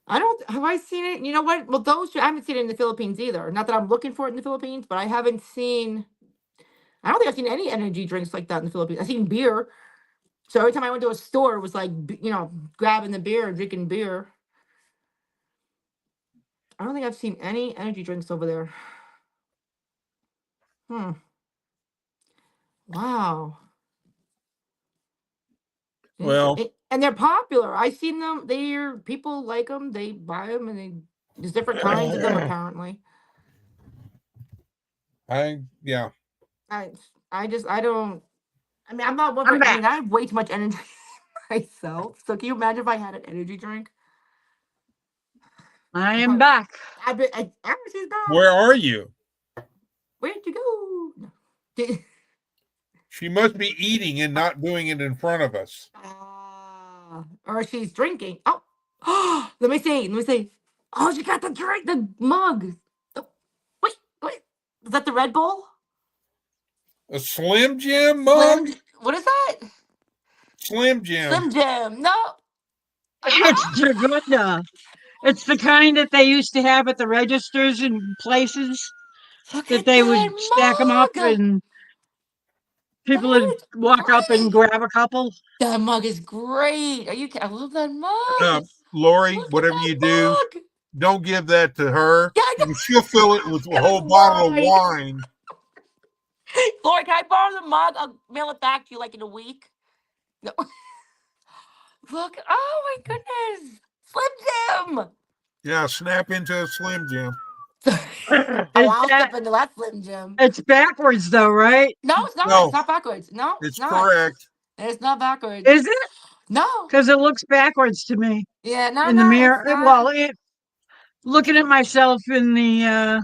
have I seen it? You know what? Well, I haven't seen it in the Philippines either. Not that I'm looking for it in the Philippines, but I don't think I've seen any energy drinks like that in the Philippines. I've seen beer. So every time I went to a store, it was like, grabbing the beer and drinking beer. I don't think I've seen any energy drinks over there. Wow. Well, and they're popular. I've seen them. People like them. They buy them, and there's different kinds of them apparently. I don't. I mean, I'm not one for. I mean, I have way too much energy myself. So can you imagine if I had an energy drink? I am back. She's back. Where are you? Where'd you go? She must be eating and not doing it in front of us. Or she's drinking. Oh, let me see. Oh, she got the mug. Oh, wait. Is that the Red Bull? A Slim Jim mug? What is that? Slim Jim. Slim Jim. No. It's Dragunda. It's the kind that they used to have at the registers and places that they would stack them up and people would walk up and grab a couple. That mug is great. I love that mug. Lori, whatever you do, don't give that to her. Yeah, She'll fill it with a whole bottle of wine. Lori, can I borrow the mug? I'll mail it back to you like in a week. No. Look, oh my goodness. Slim Jim. Yeah, snap into a Slim Jim. Oh, I'll step into that Slim Jim. It's backwards though, right? No, it's not. No. It's not backwards. No, It's not. correct. It's not backwards. Is it? No. Because it looks backwards to me Yeah, no, in the no, mirror. it's not. Well, looking at myself in the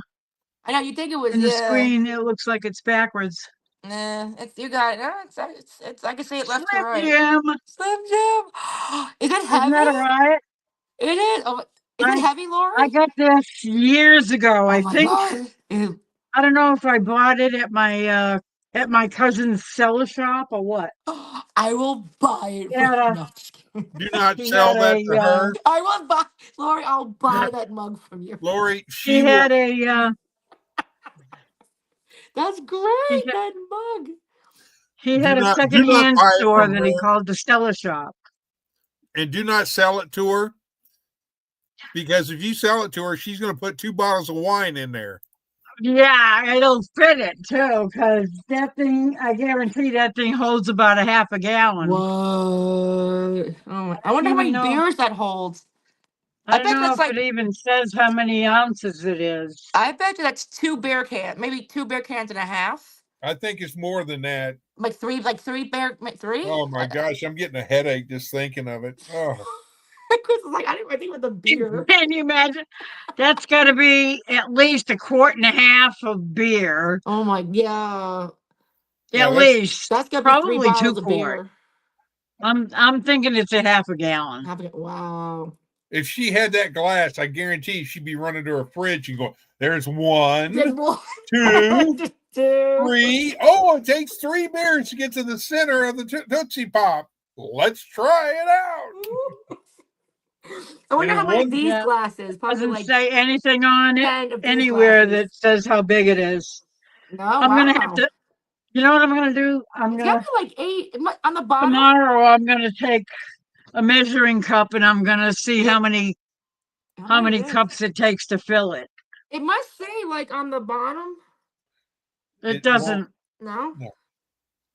I know you think it was in the screen, it looks like it's backwards. Nah, it's you got it. No, it's I can say it left to Slim right. Jim. Slim Jim. Is it Isn't heavy? that a riot? It is. Oh, is it heavy, Lori? I got this years ago. Oh I my think God. Ew. I don't know if I bought it at my cousin's cellar shop or what. I will buy it. Yeah. No, just kidding. Do not He sell had that to her. I will buy, Lori. I'll buy that mug from you. Lori, He she will, had a That's great. That mug. he Do had a not- do not secondhand buy it store from that he her. called the Stella Shop. and do not sell it to her. Because if you sell it to her, she's going to put 2 bottles of wine in there. Yeah, it'll fit it too, because that thing, I guarantee that thing holds about a half a gallon. What? Oh my, I wonder how many even know. beers that holds. I I bet don't know that's if like- it even says how many ounces it is. I bet you that's 2 beer cans, maybe 2 beer cans and a half. I think it's more than that. Like three beer, three. Oh my gosh, I'm getting a headache just thinking of it. Oh, Chris was like, I didn't think with the beer. Can you imagine? That's got to be at least 1.5 quarts of beer. Oh my, yeah. Yeah, At that's- least. That's gonna be Probably 3 bottles 2 of quart. beer. I'm thinking it's a half a gallon. Wow. if she had that glass, I guarantee she'd be running to her fridge and going, "There's 1, There's more. 2, Just 2. 3. Oh, it takes 3 beers to get to the center of the Tootsie Pop. Let's try it out." I wonder And how many one- of these Yeah. glasses. Probably Doesn't like say anything on it 10 of these anywhere glasses. that says how big it is. No, I'm wow. gonna have to. You know what I'm gonna do? I'm It's gonna gotta be like 8 on the bottom. tomorrow. I'm gonna take a measuring cup and I'm gonna see how many it is. cups it takes to fill it. It must say like on the bottom. It It won't. doesn't. No.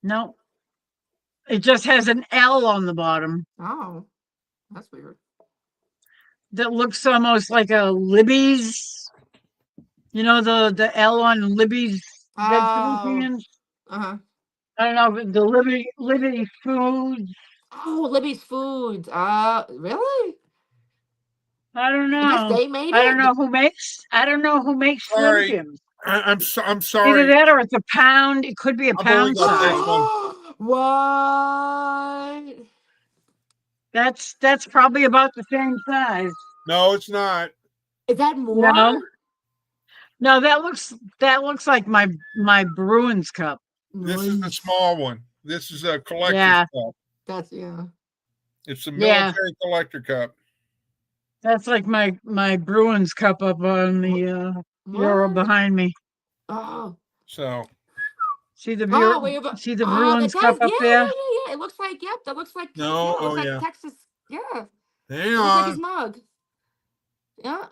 No. It just has an L on the bottom Oh, that's weird. that looks almost like a Libby's. You know the L on Libby's vegetable Oh. cans. Uh-huh. I don't know the Libby Foods. Oh, Libby's Foods. Really? I don't I guess know. they made it. I don't know who makes. I don't know who makes Slim Sorry. Jims. I'm Either sorry. that or it's a pound. It could be a I've only pound got size. this one. What? That's probably about the same size. No, it's not. Is that more? No, that looks like my Bruins cup. This is the Nice. small one. This is a collector's Yeah. cup. That's yeah. It's a Yeah. military collector cup. That's like my Bruins cup up on the bureau What? behind me. Oh. So See the Oh, bureau? wait, but, See the oh, Bruins that cup does, up yeah, there? yeah. It looks like, yep, that looks like, No, yeah, it looks oh, like yeah. Texas. Yeah. hang It looks like his on. mug. Yeah.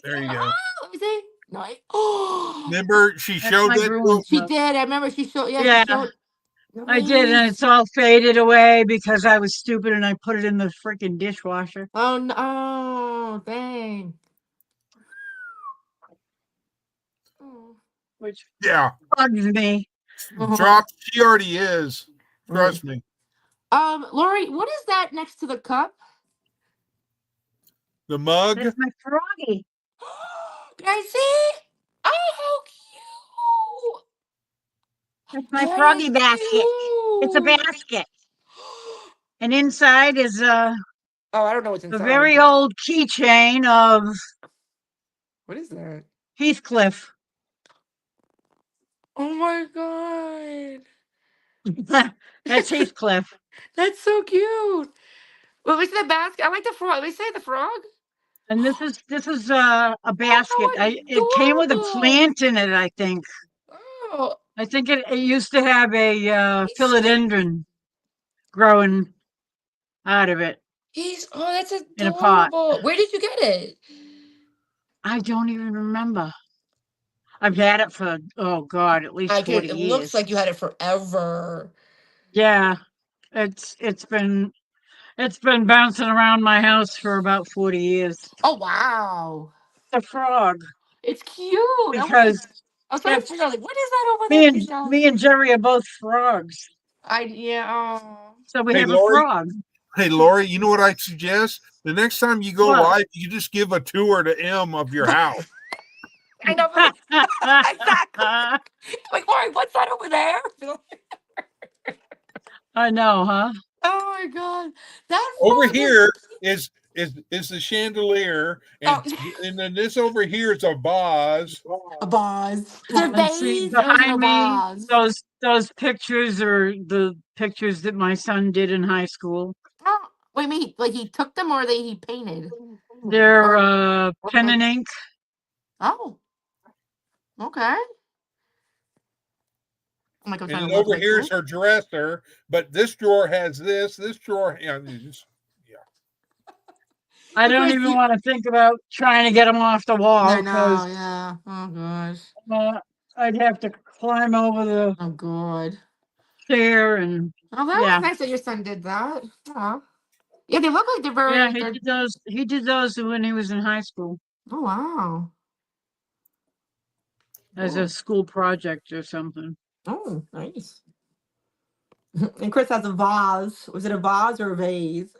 There you go. Oh, let me see. No. Oh, Remember, she That's showed my that. Bruins she cup. did. I remember she showed. Yeah, Yeah. she showed. I did, and Nice. it's all faded away because I was stupid and I put it in the freaking dishwasher. Oh no! Oh, dang. Oh. Which Yeah, bugs me. drop. She already is. Trust me. Lori, what is that next to the cup? The mug. That's my froggy. Can I see? Oh, how cute! That's my That froggy is basket. It's a cute. basket. And inside is Oh, I don't know what's a inside. very old keychain of What is that? Heathcliff. Oh my god, That's Heathcliff. that's so cute. Well, we see the basket. I like the frog. We say the frog. And this is a basket. It came with a adorable. plant in it, I think. Oh, I think it used to have a He's- philodendron growing out of it. that's In a pot. adorable. Where did you get it? I don't even remember. I've had it for oh god, at least 40 It years. looks like you had it forever. Yeah, it's been It's been bouncing around my house for about 40 years. Oh wow. A frog. It's cute. I Because was trying to if figure out like what is that over me there? and me and Jerry are both frogs. So we Hey, have a Lori. frog. Hey, Lori, you know what I suggest? The next time you go What? live, you just give a tour to M of your house. I know, but exactly. Like, Lori, what's that over there? I know, huh? Oh my god, that Over frog here is the chandelier, and Oh. and then this over here is a vase. a vase. Is it a And see, vase or is it a behind me, vase? those pictures are the pictures that my son did in high school. Oh, wait, me like he took them or he painted? They're Or- pen and ink. Oh, okay. I'm like, I'm trying And to look over like here this. is her dresser, but this drawer has this. This drawer, I don't Chris, even want to think about trying to get them off the wall I know, because yeah. Oh gosh. I'd have to climb over the Oh god. chair and Oh, that yeah. was nice that your son did that. Aw. Yeah, they look like they're very. Yeah, he did those. He did those when he was in high school Oh wow. as Oh. a school project or something. Oh, nice. And Chris has a vase. Was it a vase or a vase?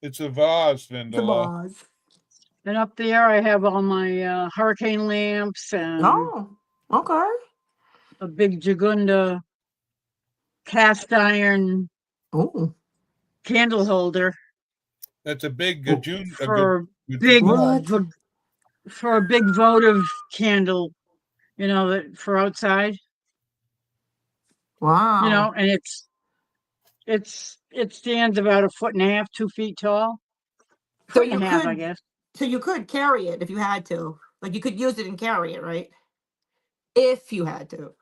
it's a vase, It's a Vendela. vase. And up there, I have all my hurricane lamps and Oh, okay. a big Jagunda cast iron Oh, candle holder That's a big Oh, gajun. for big what? for a big votive candle, that for outside, Wow. and it stands about 1.5 feet, 2 feet tall, So foot and you a half, I could, guess. so you could carry it if you had to. Like you could use it and carry it, right? If you had to.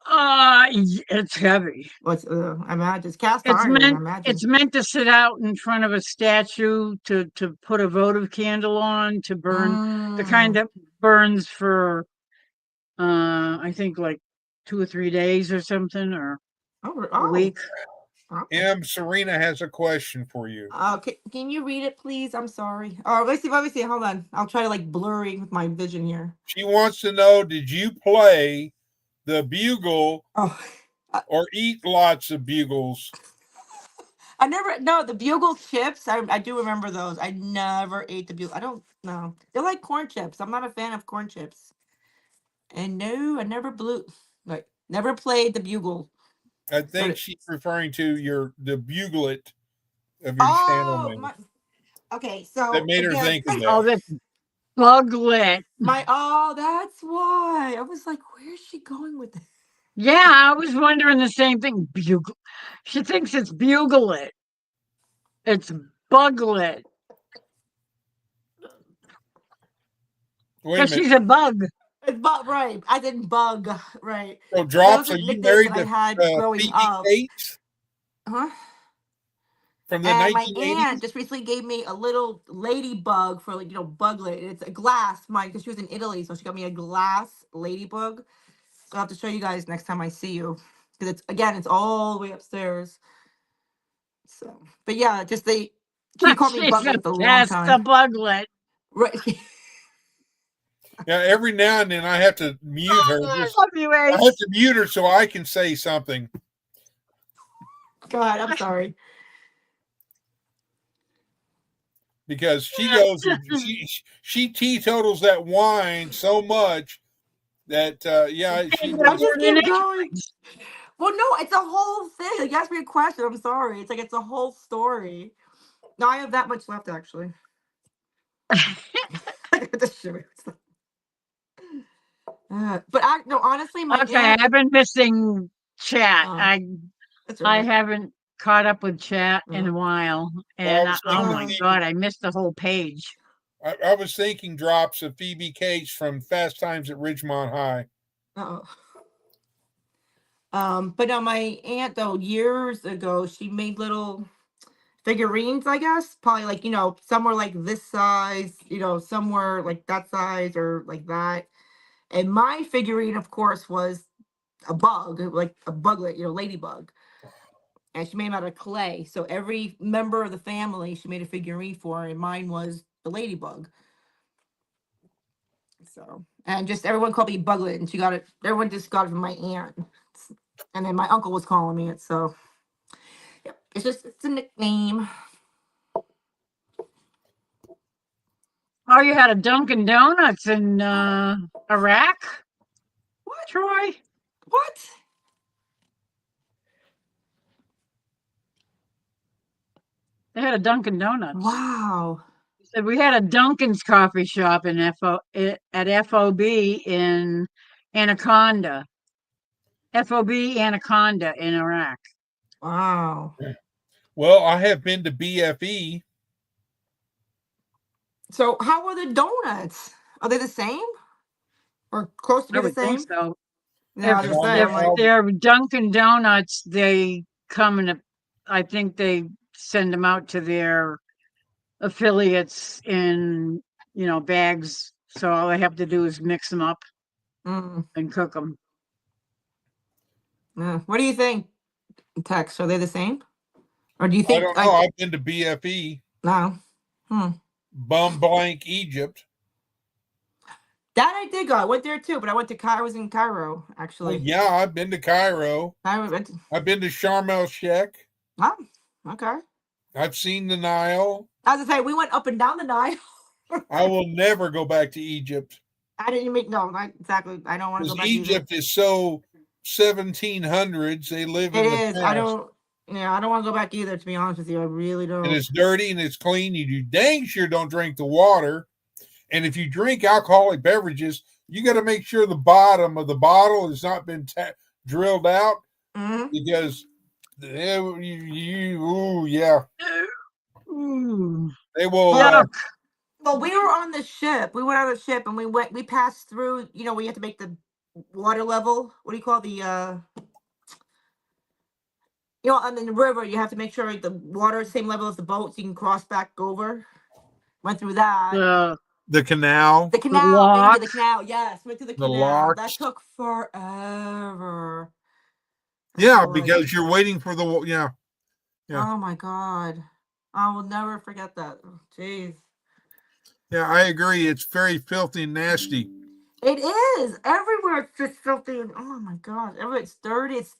It's heavy. What's I imagine it's cast It's iron. I meant imagine. it's meant to sit out in front of a statue to put a votive candle on to burn the kind Mm. that burns for I think like 2 or 3 days or something or Oh, a week. oh. Serena has a question for you. Can you read it, please? I'm sorry. Oh, let me see. Hold on. I'll try to like blurry with my vision here. She wants to know: did you play the bugle Oh, or eat lots of bugles? I never. No, the bugle chips. I do remember those. I never ate the bugle. I don't know. They're like corn chips. I'm not a fan of corn chips. And no, I never never played the bugle. I think But she's referring to the buglet of your channel oh, name. okay. So That made her again, think of Oh, that. that's buglet. that's why I was like, where's she going with this? Yeah, I was wondering the same thing. Bugle. She thinks it's buglet. It's buglet. Wait a Because minute. she's a bug. It's right. I didn't bug. Right. So, Drops, Those are are you nicknames married that I to had growing Phoebe up. Cates Huh? from the And my 1980s? aunt just recently gave me a little ladybug for buglet. It's a glass, mine, because she was in Italy, so she got me a glass ladybug. So I'll have to show you guys next time I see you, because it's all the way upstairs. So, but yeah, she called me She's buglet a for a long pest, a time. buglet. Right. Yeah, every now and then I have to mute her. I love you, I Ace. have to mute her so I can say something. God, I'm sorry. Because she goes, she teetotals that wine so much that she Yeah, I goes. just we're in keep it. going. Well, no, it's a whole thing. Like, you asked me a question. I'm sorry. It's like it's a whole story. No, I have that much left actually. But no, honestly, my Okay, aunt. I've been missing chat. Oh, that's I right. haven't caught up with chat in a while, and oh my god, I missed the whole page. I was thinking, Drops, of Phoebe Cates from Fast Times at Ridgemont High. But no, my aunt though years ago she made little figurines. I guess probably like some were like this size, some were like that size or like that. And my figurine, of course, was a bug, like a buglet, ladybug. and she made them out of clay. So every member of the family, she made a figurine for, and mine was the ladybug. So, and just everyone called me Buglet, and she got it. Everyone just got it from my aunt, and then my uncle was calling me it. So, yep, it's a nickname. Oh, you had a Dunkin' Donuts in Iraq, What? Troy? What? They had a Dunkin' Donuts. Wow. Said we had a Dunkin's coffee shop in at FOB in Anaconda. FOB Anaconda in Iraq. Wow. Well, I have been to BFE. So, how are the donuts? Are they the same, or close to I be the would think same? so. Yeah, I was If, gonna say, I'm if like, they're Dunkin' Donuts, they come in I think they send them out to their affiliates in, bags. So all they have to do is mix them up mm, and cook them. what do you think, Tex? Are they the same, or do you I think don't know. I've been to BFE, no? bum blank Egypt. That I did go. I went there too, but I went to Cairo. I was in Cairo Well, actually. yeah, I've been to Cairo. I've been to Sharm el Sheikh. Oh, okay. I've seen the Nile. As I say, we went up and down the Nile. I will never go back to Egypt. I didn't make no, not exactly. I don't want to go back. Egypt is so 1700s. They live It in the is. past. I don't want to go back either. To be honest with you, I really don't. And it's dirty and it's clean. You dang sure don't drink the water. And if you drink alcoholic beverages, you got to make sure the bottom of the bottle has not been drilled out because yeah. Ooh. They will. Well, we were on the ship. We went on the ship and we passed through, we had to make the water level. What do you call the, on the river, you have to make sure the water is the same level as the boat so you can cross back over. Went through that. The canal. The canal. Thank you, the canal. Yes, went to the canal. Locks. That took forever. Yeah, because you're waiting for the yeah. Oh my God, I will never forget that. Jeez. Yeah, I agree. It's very filthy and nasty. It is everywhere. It's just filthy and oh my God, everywhere it's dirty. It's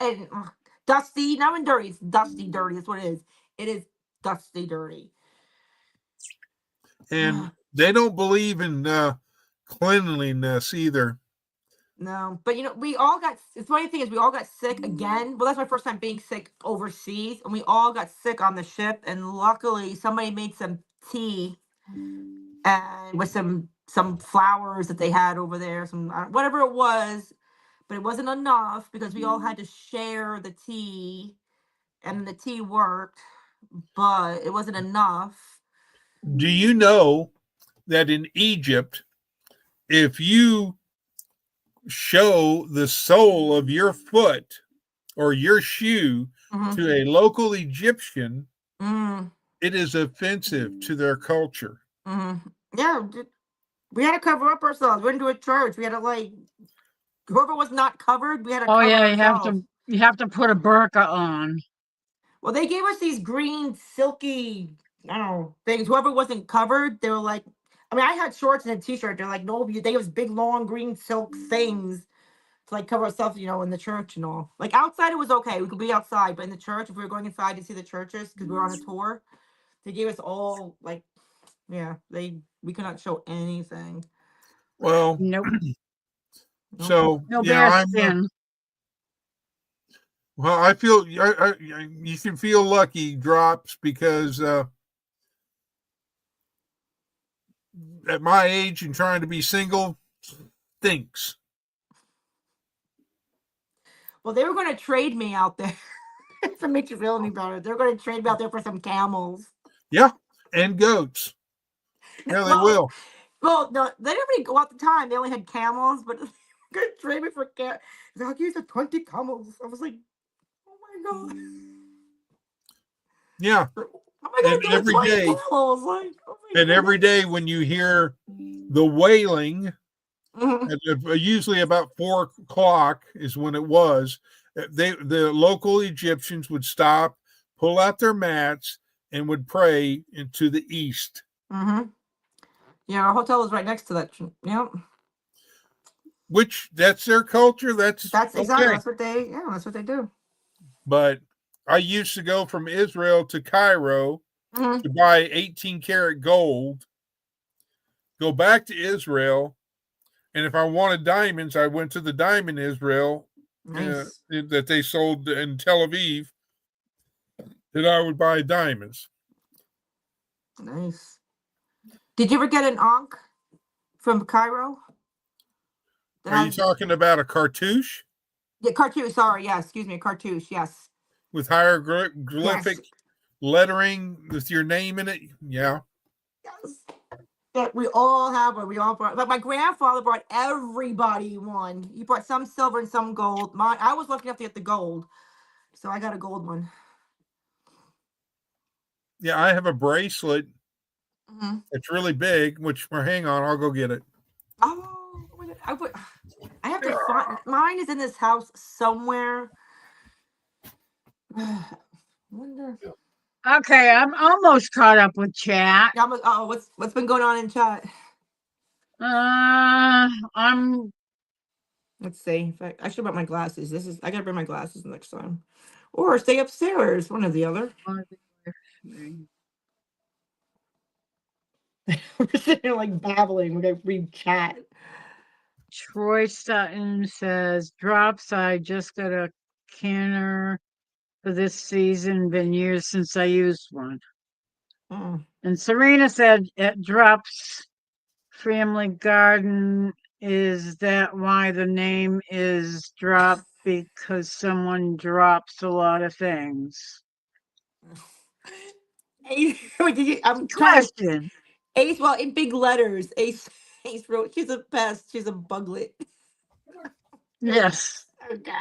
dusty. Not even dirty. It's dusty, dirty. That's what it is. It is dusty, dirty. And they don't believe in cleanliness either. No, but we all got. The funny thing is, we all got sick again. Well, that's my first time being sick overseas, and we all got sick on the ship. And luckily, somebody made some tea and with some flowers that they had over there, some whatever it was, but it wasn't enough because we all had to share the tea, and the tea worked, but it wasn't enough. Do you know that in Egypt, if you show the sole of your foot or your shoe to a local Egyptian, it is offensive to their culture. Yeah, we had to cover up ourselves. We went to a church. We had to whoever was not covered, we had to. Oh yeah, you have to put a burqa on. Well, they gave us these green silky, I don't know, things. Whoever wasn't covered, they were like, I had shorts and a t-shirt. They're like, no, they gave us big long green silk things to cover ourselves, in the church and all. Outside it was okay. We could be outside, but in the church, if we were going inside to see the churches, because we were on a tour, they gave us all we could not show anything. Well, nope. So no bear skin. Well, I feel you can feel lucky, Drops, because at my age and trying to be single stinks. Well, they were going to trade me out there to make you feel any better. They're going to trade me out there for some camels. Yeah, and goats. Yeah, they will. Well, no, they didn't really go out the time. They only had camels, but they're going to trade me for camels. They're like, use the 20 camels. I was like, oh my God. Yeah. And every day, and every day when you hear the wailing, usually about 4 o'clock is when it was. The local Egyptians would stop pull out their mats and would pray into the east. Mm-hmm. Yeah, our hotel was right next to that. Yep. Which that's their culture. That's exactly okay. that's what they do. But I used to go from Israel to Cairo to buy 18 karat gold, go back to Israel, and if I wanted diamonds, I went to the Diamond Israel that they sold in Tel Aviv, that I would buy diamonds. Nice. Did you ever get an ankh from Cairo? Are you talking about a cartouche? Yeah, cartouche. Sorry, yes. Excuse me, a cartouche. Yes. With hieroglyphic lettering with your name in it? Yeah. Yes. But we all have one. We all brought. But my grandfather brought everybody one. He brought some silver and some gold. I was lucky enough to get the gold, so I got a gold one. Yeah, I have a bracelet. It's really big. Hang on, I'll go get it. Oh, I have to find. Mine is in this house somewhere. Wonder. Okay, I'm almost caught up with chat. What's been going on in chat? I'm. Let's see. I should bring my glasses. I gotta bring my glasses next time, or stay upstairs. One or the other. We're sitting here like babbling. We're gonna read chat. Troy Sutton says, drops. I just got a canner for this season. Been years since I used one. And Serena said, at Drops Family Garden, is that why the name is Drop? Because someone drops a lot of things. Question. Ace, well, in big letters. Ace wrote, she's a pest. She's a buglet. Yes. Okay.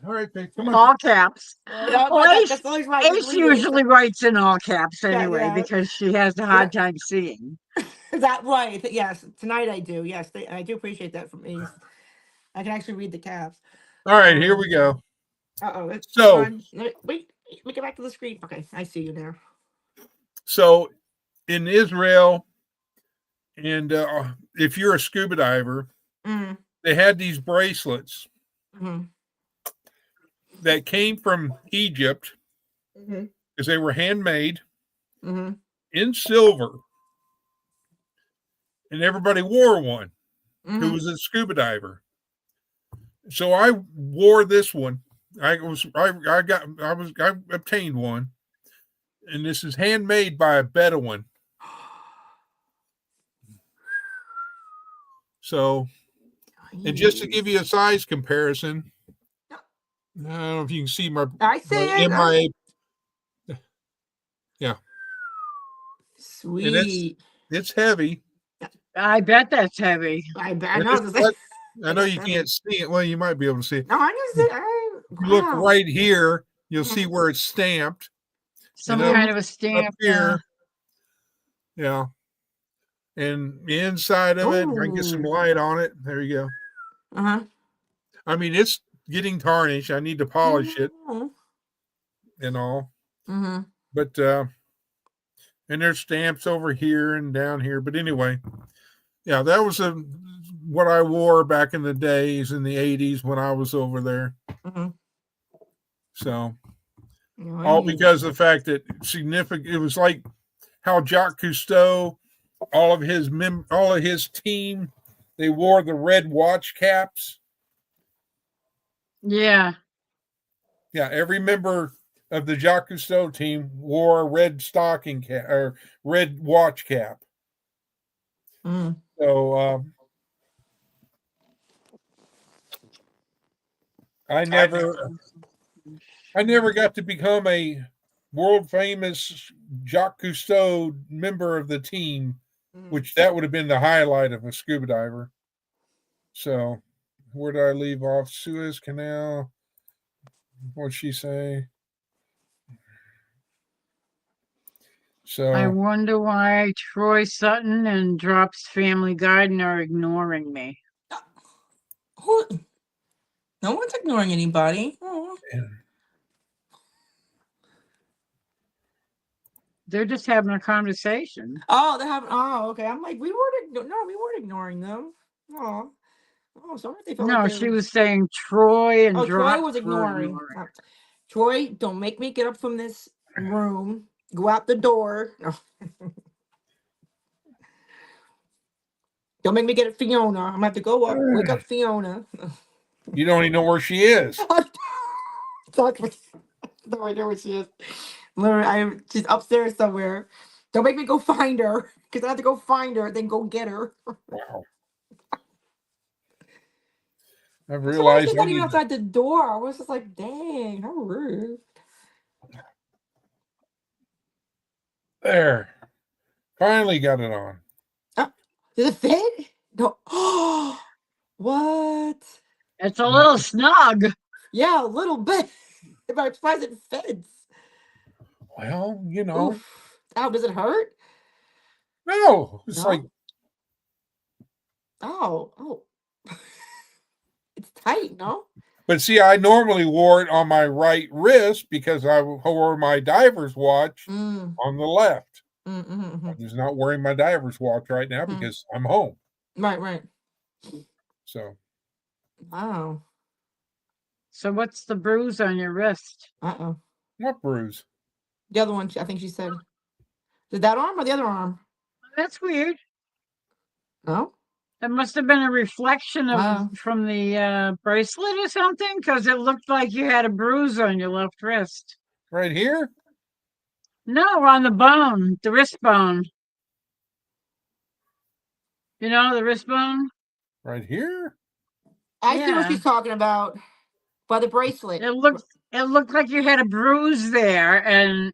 All right, come on. All caps. Ace usually writes in all caps anyway, because she has a hard time seeing. Is that right? Yes. Tonight I do. Yes, I do appreciate that from Ace. I can actually read the caps. All right, here we go. So wait, let me get back to the screen. Okay, I see you now. So in Israel, and if you're a scuba diver, they had these bracelets that came from Egypt, because they were handmade in silver, and everybody wore one who was a scuba diver. So I wore this one. I obtained one, and this is handmade by a Bedouin. So, and just to give you a size comparison, I don't know if you can see my. I see it. Yeah. Sweet. It's heavy. I bet that's heavy. I bet. I know you can't see it. Well, you might be able to see it. No, I can see it. You look right here, you'll see where it's stamped. Some kind of a stamp. Up here. Yeah. And the inside of it, I can get some light on it. There you go. I mean, it's getting tarnished. I need to polish it and all. But and there's stamps over here and down here. But anyway, yeah, that was what I wore back in the days in the 80s when I was over there. So all because of the fact that it was like how Jacques Cousteau, all of his team, they wore the red watch caps. Yeah. Yeah, every member of the Jacques Cousteau team wore a red stocking cap or red watch cap. So I never got to become a world famous Jacques Cousteau member of the team, which that would have been the highlight of a scuba diver. So where did I leave off? Suez Canal. What'd she say? So I wonder why Troy Sutton and Drops Family Garden are ignoring me. No one's ignoring anybody. They're just having a conversation. Oh, they have. Oh, okay. I'm like, we weren't ignoring them. Oh, sorry if they felt like No, they she were. was saying Troy and Oh, Troy Drops was were ignoring. ignoring. Troy, don't make me get up from this room. Go out the door. No. Don't make me get Fiona. I'm gonna have to go up, wake up Fiona. You don't even know where she is. Talk with- no, I know where she is. Literally, she's upstairs somewhere. Don't make me go find her, because I have to go find her, then go get her. Wow. I've Sometimes realized she's I not even need to, outside the door. I was just like, dang, how rude. there. Finally got it on. Did it fit? No. Oh, what? It's a little snug. Yeah, a little bit. If I'm surprised it fits. Well, you know, Oof. Ow, does it hurt? no, it's No? like, Oh. It's tight, no? but see, I normally wore it on my right wrist because I wore my diver's watch Mm. on the left. Mm-hmm. I'm just not wearing my diver's watch right now because I'm home. Right. So, Wow. So what's the bruise on your wrist? Uh-oh. what bruise? The other one, I think she said. Is it that arm or the other arm? That's weird. No? It must have been a reflection of Wow. from the bracelet or something, because it looked like you had a bruise on your left wrist. Right here? No, on the bone, the wrist bone. You know, the wrist bone? Right here? I see what Yeah. she's talking about. By the bracelet. It looked like you had a bruise there, and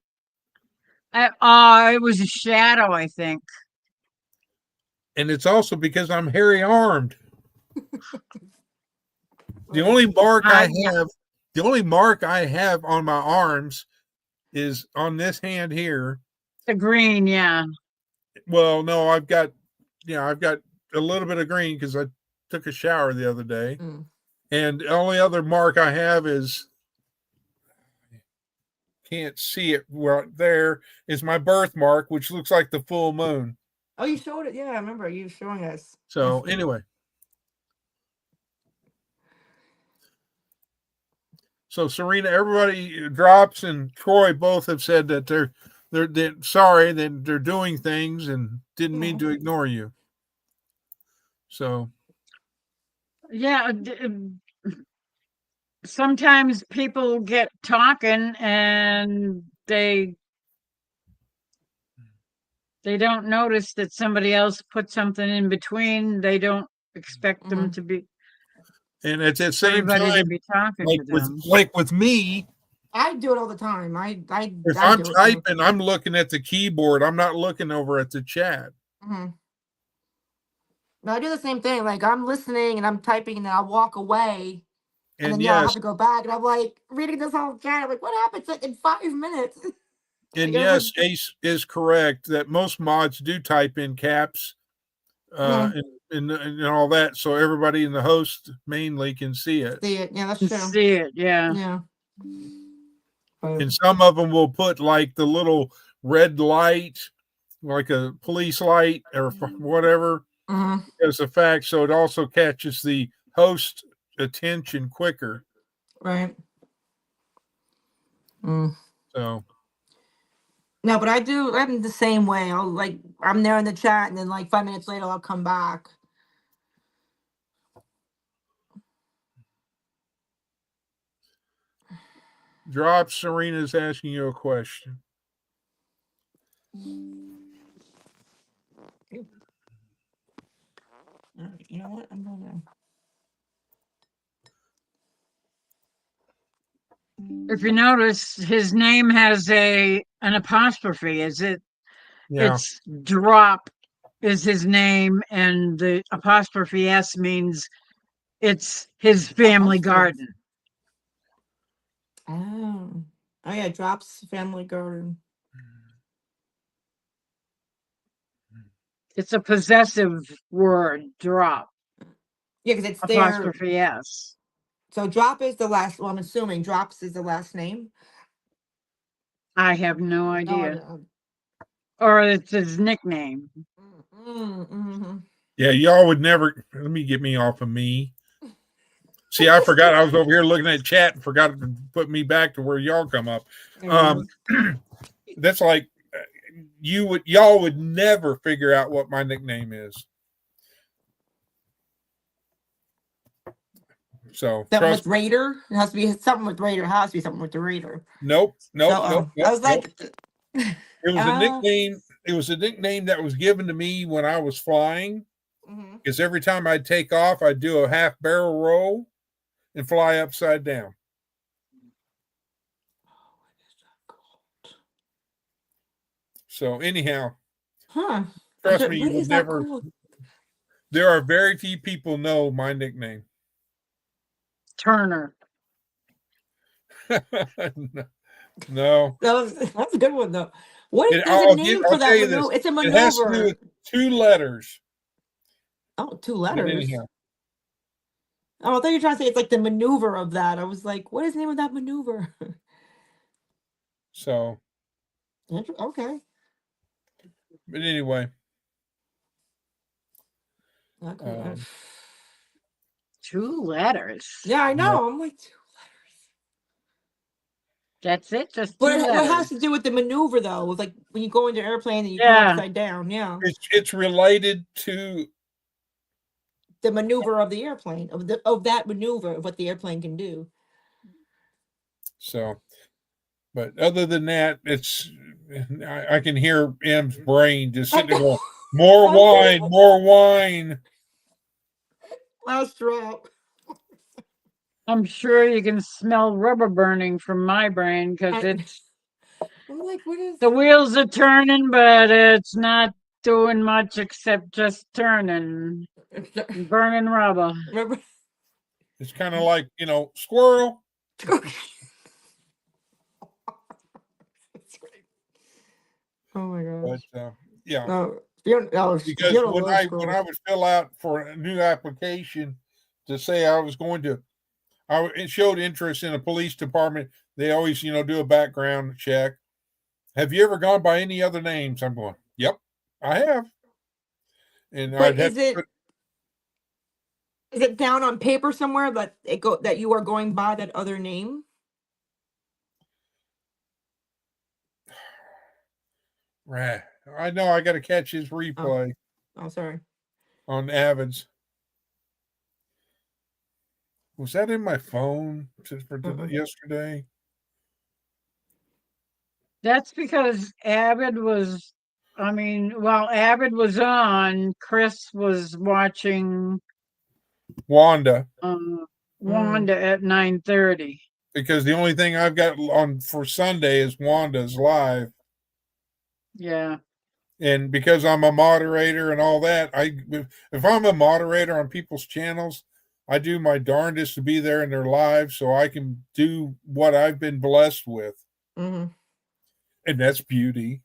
it was a shadow, I think. And it's also because I'm hairy armed. The only mark the only mark I have on my arms is on this hand here. The green, yeah. Well, no, I've got a little bit of green because I took a shower the other day. Mm. And the only other mark I have is, can't see it right there, is my birthmark, which looks like the full moon. Oh, you showed it. Yeah, I remember you showing us. So anyway. So Serena, everybody, Drops and Troy both have said that they're sorry that they're doing things and didn't mean to ignore you. So Yeah, sometimes people get talking and they don't notice that somebody else put something in between. They don't expect them to be and at the same everybody to time, be talking like to them. with me, I do it all the time. if I'm typing, I'm looking at the keyboard. I'm not looking over at the chat. Mm-hmm. No, I do the same thing. Like I'm listening and I'm typing, and then I'll walk away, and then I have to go back, and I'm like reading this whole chat. I'm like, what happened in 5 minutes? And yes, Ace is correct that most mods do type in caps and all that, so everybody in the host mainly can see it. See it, yeah, that's true. See it, yeah. Yeah. And some of them will put like the little red light, like a police light or whatever, as a fact, so it also catches the host attention quicker. Right. So. No, but I'm the same way. I'm there in the chat, and then like 5 minutes later, I'll come back. Drop, Serena's asking you a question. All right, you know what? I'm gonna. If you notice, his name has an apostrophe. It's Drop is his name, and the apostrophe S means it's his family garden. Oh yeah, Drops family garden. It's a possessive word, drop. Yeah, because it's apostrophe S. So Drop is the last. Well, I'm assuming Drops is the last name. I have no idea. or it's his nickname. Mm-hmm. Yeah, y'all would never. Let me get me off of me. See, I forgot I was over here looking at chat and forgot to put me back to where y'all come up. That's like y'all would never figure out what my nickname is. So Something trust with Raider. It has to be something with Raider. It has to be something with the Raider. Nope. I was like, It was a nickname. It was a nickname that was given to me when I was flying. Because every time I'd take off, I'd do a half barrel roll and fly upside down. So anyhow, trust me, you would never. There are very few people know my nickname. Turner. No. That's a good one though. What is there's a name for that maneuver? It's a maneuver. It has to do with 2 letters. Oh, 2 letters. But anyhow. Oh, I thought you were trying to say it's like the maneuver of that. I was like, what is the name of that maneuver? So. Okay. But anyway. 2 letters. Yeah, I know. I'm like 2 letters. That's it. Just 2 But letters. what has to do with the maneuver though? With like when you go into an airplane and you go upside down. Yeah. It's related to the maneuver of the airplane, of that maneuver of what the airplane can do. So, but other than that, it's I can hear M's brain just sitting there going, more wine, more wine. Last drop. I'm sure you can smell rubber burning from my brain because it's. I'm like, what is the wheels are turning, but it's not doing much except just turning, burning rubber. It's kind of like, squirrel. Oh my gosh. But yeah. Because when I would fill out for a new application to say I was going to, it showed interest in a police department. They always, do a background check. Have you ever gone by any other names? I'm going, yep, I have. And but is it down on paper somewhere that that you are going by that other name? Right. I know I got to catch his replay. Oh, sorry. On Avids. Was that in my phone for yesterday? That's because Avid was, while Avid was on, Chris was watching Wanda. Wanda at 9:30. Because the only thing I've got on for Sunday is Wanda's live. Yeah. And because I'm a moderator and all that, if I'm a moderator on people's channels, I do my darndest to be there in their lives so I can do what I've been blessed with. Mm-hmm. And that's beauty.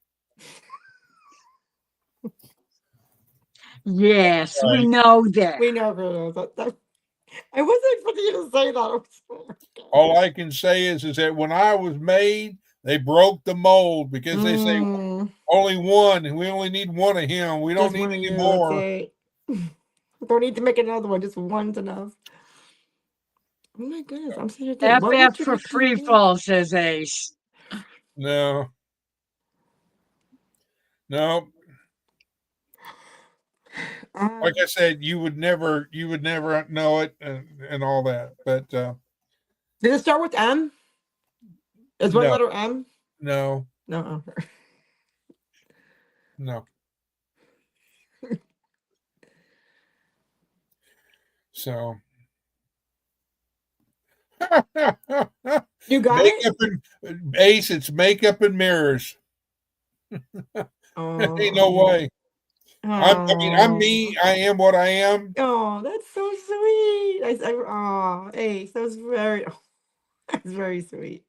Yes, right. We know that. We know that. I wasn't expecting you to say that. All I can say is that when I was made, they broke the mold because they say only one, and we only need one of him. We don't need any more. Don't need to make another one. Just one's enough. Oh my goodness! I'm sitting there. FF for free fall, says Ace. No. Like I said, you would never know it and all that. But did it start with M? Is one letter M? No. No. No. So you got makeup and Ace, it's makeup and mirrors. Ain't no way. I'm me. I am what I am. Oh, that's so sweet. Ace, that's very sweet.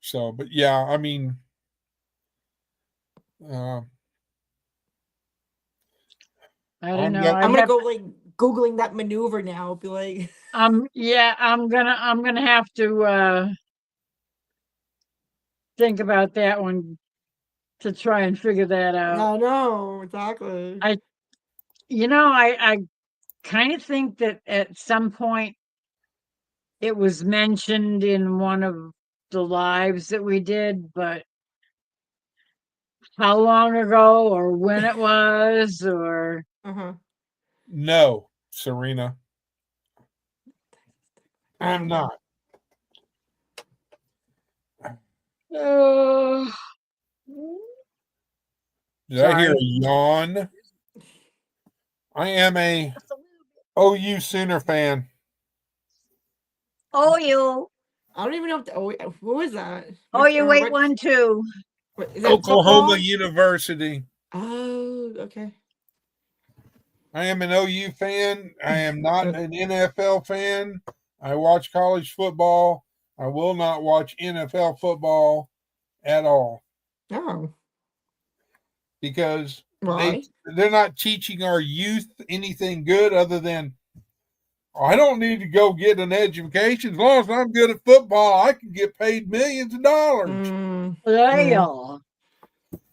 So, but yeah, I don't know. I'm gonna go like Googling that maneuver now. Be like, yeah, I'm gonna have to think about that one to try and figure that out. I know, exactly. I kind of think that at some point it was mentioned in one of the lives that we did, but how long ago or when it was or Uh-huh. No, Serena, I'm not. oh, Did I hear a sorry. yawn? I am a OU Sooner fan. Oh, you. I don't even know who is that? Oh, you wait What, 1-2. is that Oklahoma football? University. Oh, okay. I am an OU fan. I am not an NFL fan. I watch college football. I will not watch NFL football at all Oh, because why? they're not teaching our youth anything good other than I don't need to go get an education. As long as I'm good at football, I can get paid millions of dollars. Mm, Well,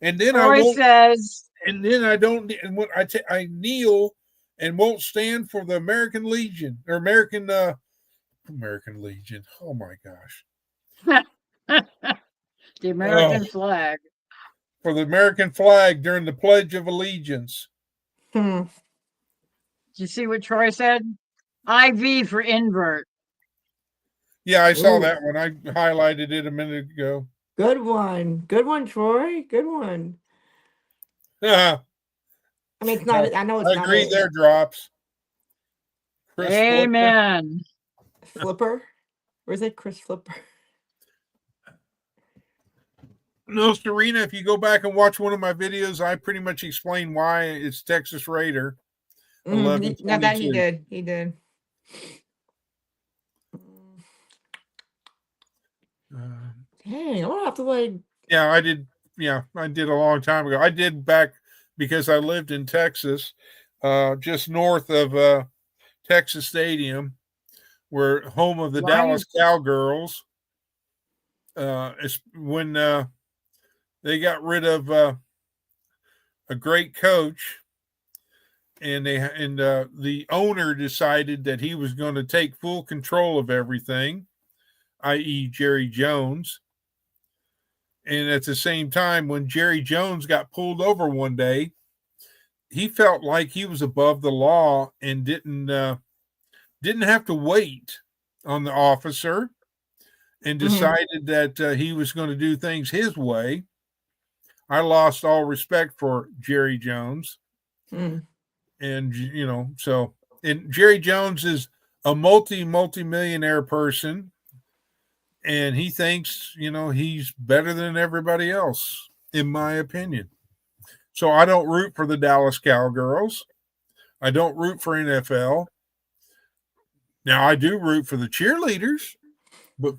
And then I Troy won't says, and then I don't and when I kneel and won't stand for the American Legion or American Legion. Oh my gosh. the American flag. For the American flag during the Pledge of Allegiance. hmm. Did you see what Troy said? IV for invert. Yeah, I saw Ooh. that one. I highlighted it a minute ago. Good one. Good one, Troy. Good one. I I mean, it's not. I know it's not agree a there, Drops. Chris Amen. Flipper. Where's it, Chris Flipper? No, Serena, if you go back and watch one of my videos, I pretty much explain why it's Texas Raider. Now that he 11-22. did. He did. Dang, I'm gonna have to like. Yeah, I did. Yeah, I did a long time ago. I did back because I lived in Texas, just north of Texas Stadium, where home of the Dallas Cowgirls. It's when they got rid of a great coach, and the owner decided that he was going to take full control of everything, i.e., Jerry Jones. And at the same time, when Jerry Jones got pulled over one day, he felt like he was above the law and didn't have to wait on the officer, and decided that he was going to do things his way. I lost all respect for Jerry Jones. And, so, and Jerry Jones is a multi-millionaire person, and he thinks, he's better than everybody else, in my opinion. So I don't root for the Dallas Cowgirls. I don't root for NFL. Now I do root for the cheerleaders, but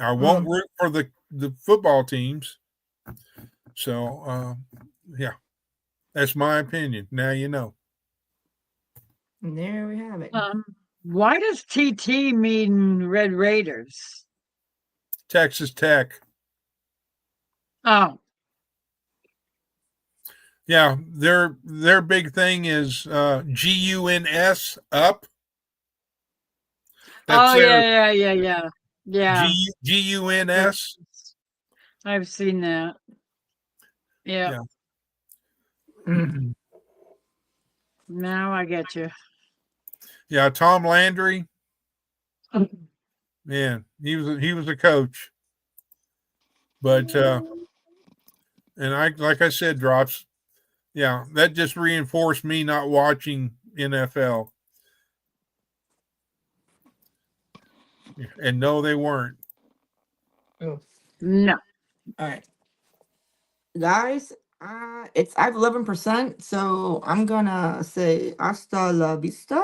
I won't root for the football teams. So yeah, that's my opinion. Now you know. And there we have it. Why does TT mean Red Raiders? Texas Tech. Oh. Yeah, their big thing is GUNS up. That's yeah. GUNS. I've seen that. Yeah. Now I get you. Yeah, Tom Landry. Man, he was a coach. But and like I said, Drops. Yeah, that just reinforced me not watching NFL. And no, they weren't. No. All right, guys. I have 11%, so I'm gonna say hasta la vista.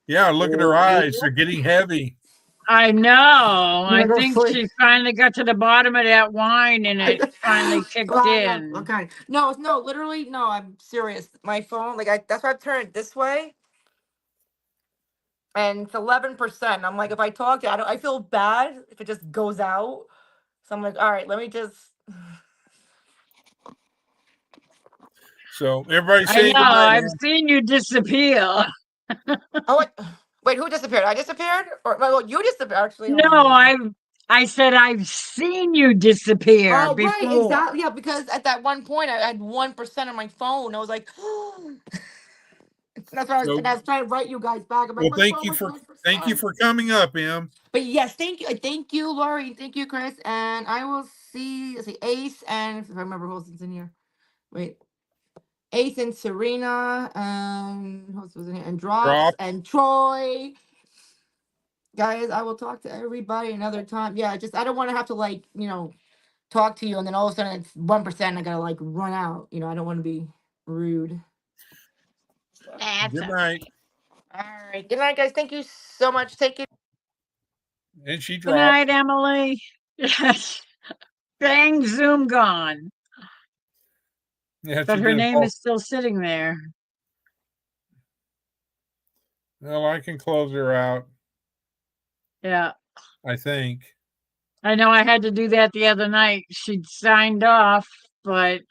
Yeah, look at her eyes; they're getting heavy. I know. I think she finally got to the bottom of that wine, and it finally kicked in. Okay. No, literally, no. I'm serious. My phone, that's why I've turned it this way. And it's 11%. I'm like, if I talk to, I feel bad if it just goes out. So I'm like, all right, let me just. So everybody I say know, goodnight. I've seen you disappear. Oh, wait, who disappeared? I disappeared? Or, well, you disappeared, actually. Hold No, on a minute. I said I've seen you disappear Oh, right, before. exactly. Yeah, because at that one point, I had 1% on my phone. I was like, that's why So, I was trying to write you guys back. I'm like, well, my thank phone you was for 1%. coming up, Em. But yes, thank you, Lori, thank you, Chris, and I will see. Let's see, Ace, and if I remember who else is in here. Wait, Ace and Serena, and who else was in here? And Drops Drop. and Troy. Guys, I will talk to everybody another time. Yeah, just I don't want to have to like talk to you and then all of a sudden it's 1%. I gotta like run out. I don't want to be rude. That's Good all night. right. All right, good night, guys. Thank you so much. Take it. And she Good dropped. night, Emily. Yes. Bang, Zoom gone. Yeah, But she her did a name poll. is still sitting there. Well, I can close her out, Yeah. I think. I know I had to do that the other night. She'd signed off, but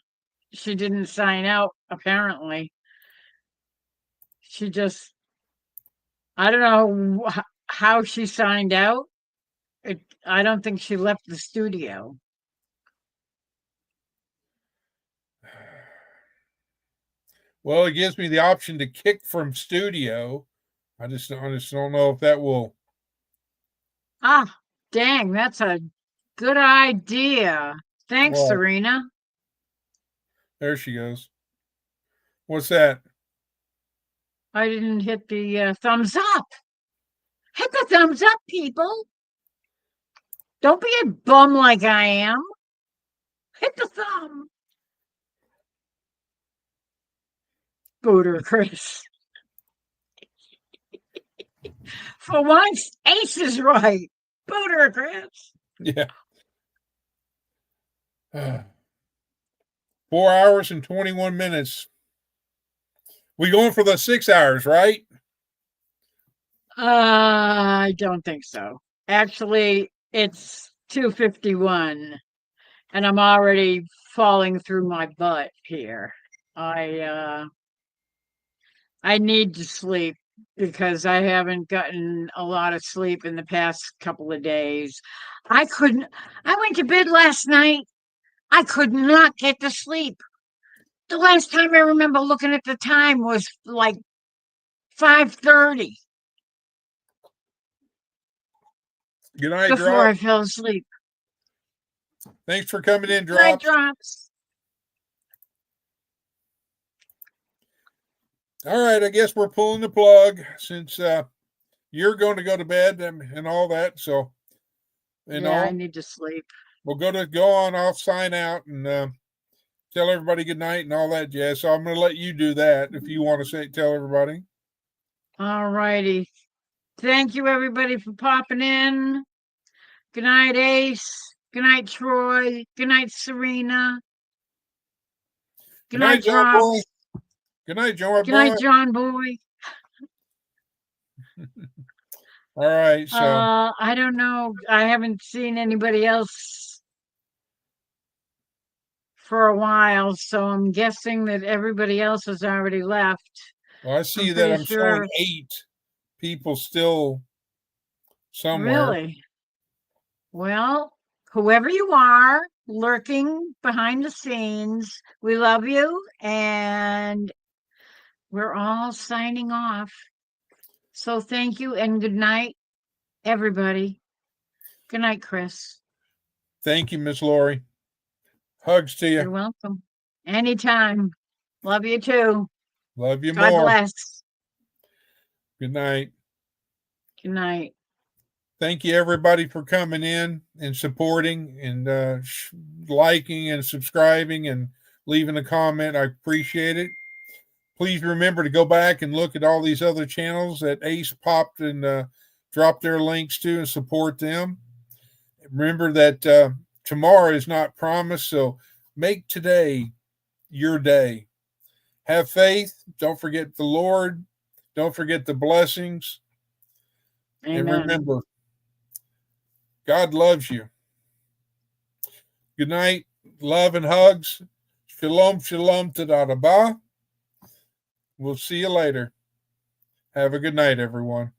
she didn't sign out, apparently. She just, I don't know how she signed out. I don't think she left the studio. Well, it gives me the option to kick from studio. I just don't know if that will. Ah, dang, that's a good idea. Thanks, Well, Serena. there she goes. What's that? I didn't hit the thumbs up. Hit the thumbs up, people. Don't be a bum like I am. Hit the thumb. Booter Chris. For once, Ace is right. Booter Chris. Yeah. 4 hours and 21 minutes. We going for the 6 hours, right? I don't think so. Actually, it's 2:51 and I'm already falling through my butt here. I need to sleep because I haven't gotten a lot of sleep in the past couple of days. I went to bed last night. I could not get to sleep. The last time I remember looking at the time was like 5:30 Good night, before Drop. I fell asleep. Thanks for coming in, Night Drops. drops. All right, I guess we're pulling the plug since you're going to go to bed and all that. So, I need to sleep. we'll go on. I'll sign out and tell everybody good night and all that jazz. So I'm going to let you do that if you want to tell everybody. All righty. Thank you, everybody, for popping in. Good night, Ace. Good night, Troy. Good night, Serena. Good night, John Drops. Boy. Good night, John Good night, Boy. John Boy. All right, so I don't know. I haven't seen anybody else for a while, so I'm guessing that everybody else has already left. well, I see I'm that pretty I'm sure. showing 8 people still somewhere. Really? Well, whoever you are, lurking behind the scenes, we love you, and we're all signing off. So thank you and good night, everybody. Good night, Chris. Thank you, Miss Lori. Hugs to You're you. welcome. Anytime. Love you too. Love you God more. bless. Good night. Good night. Thank you, everybody, for coming in and supporting and liking and subscribing and leaving a comment. I appreciate it. Please remember to go back and look at all these other channels that Ace popped and dropped their links to and support them. Remember that tomorrow is not promised, so make today your day. Have faith. Don't forget the Lord. Don't forget the blessings. Amen. And remember, God loves you. Good night. Love and hugs. Shalom, shalom, tadadaba. We'll see you later. Have a good night, everyone.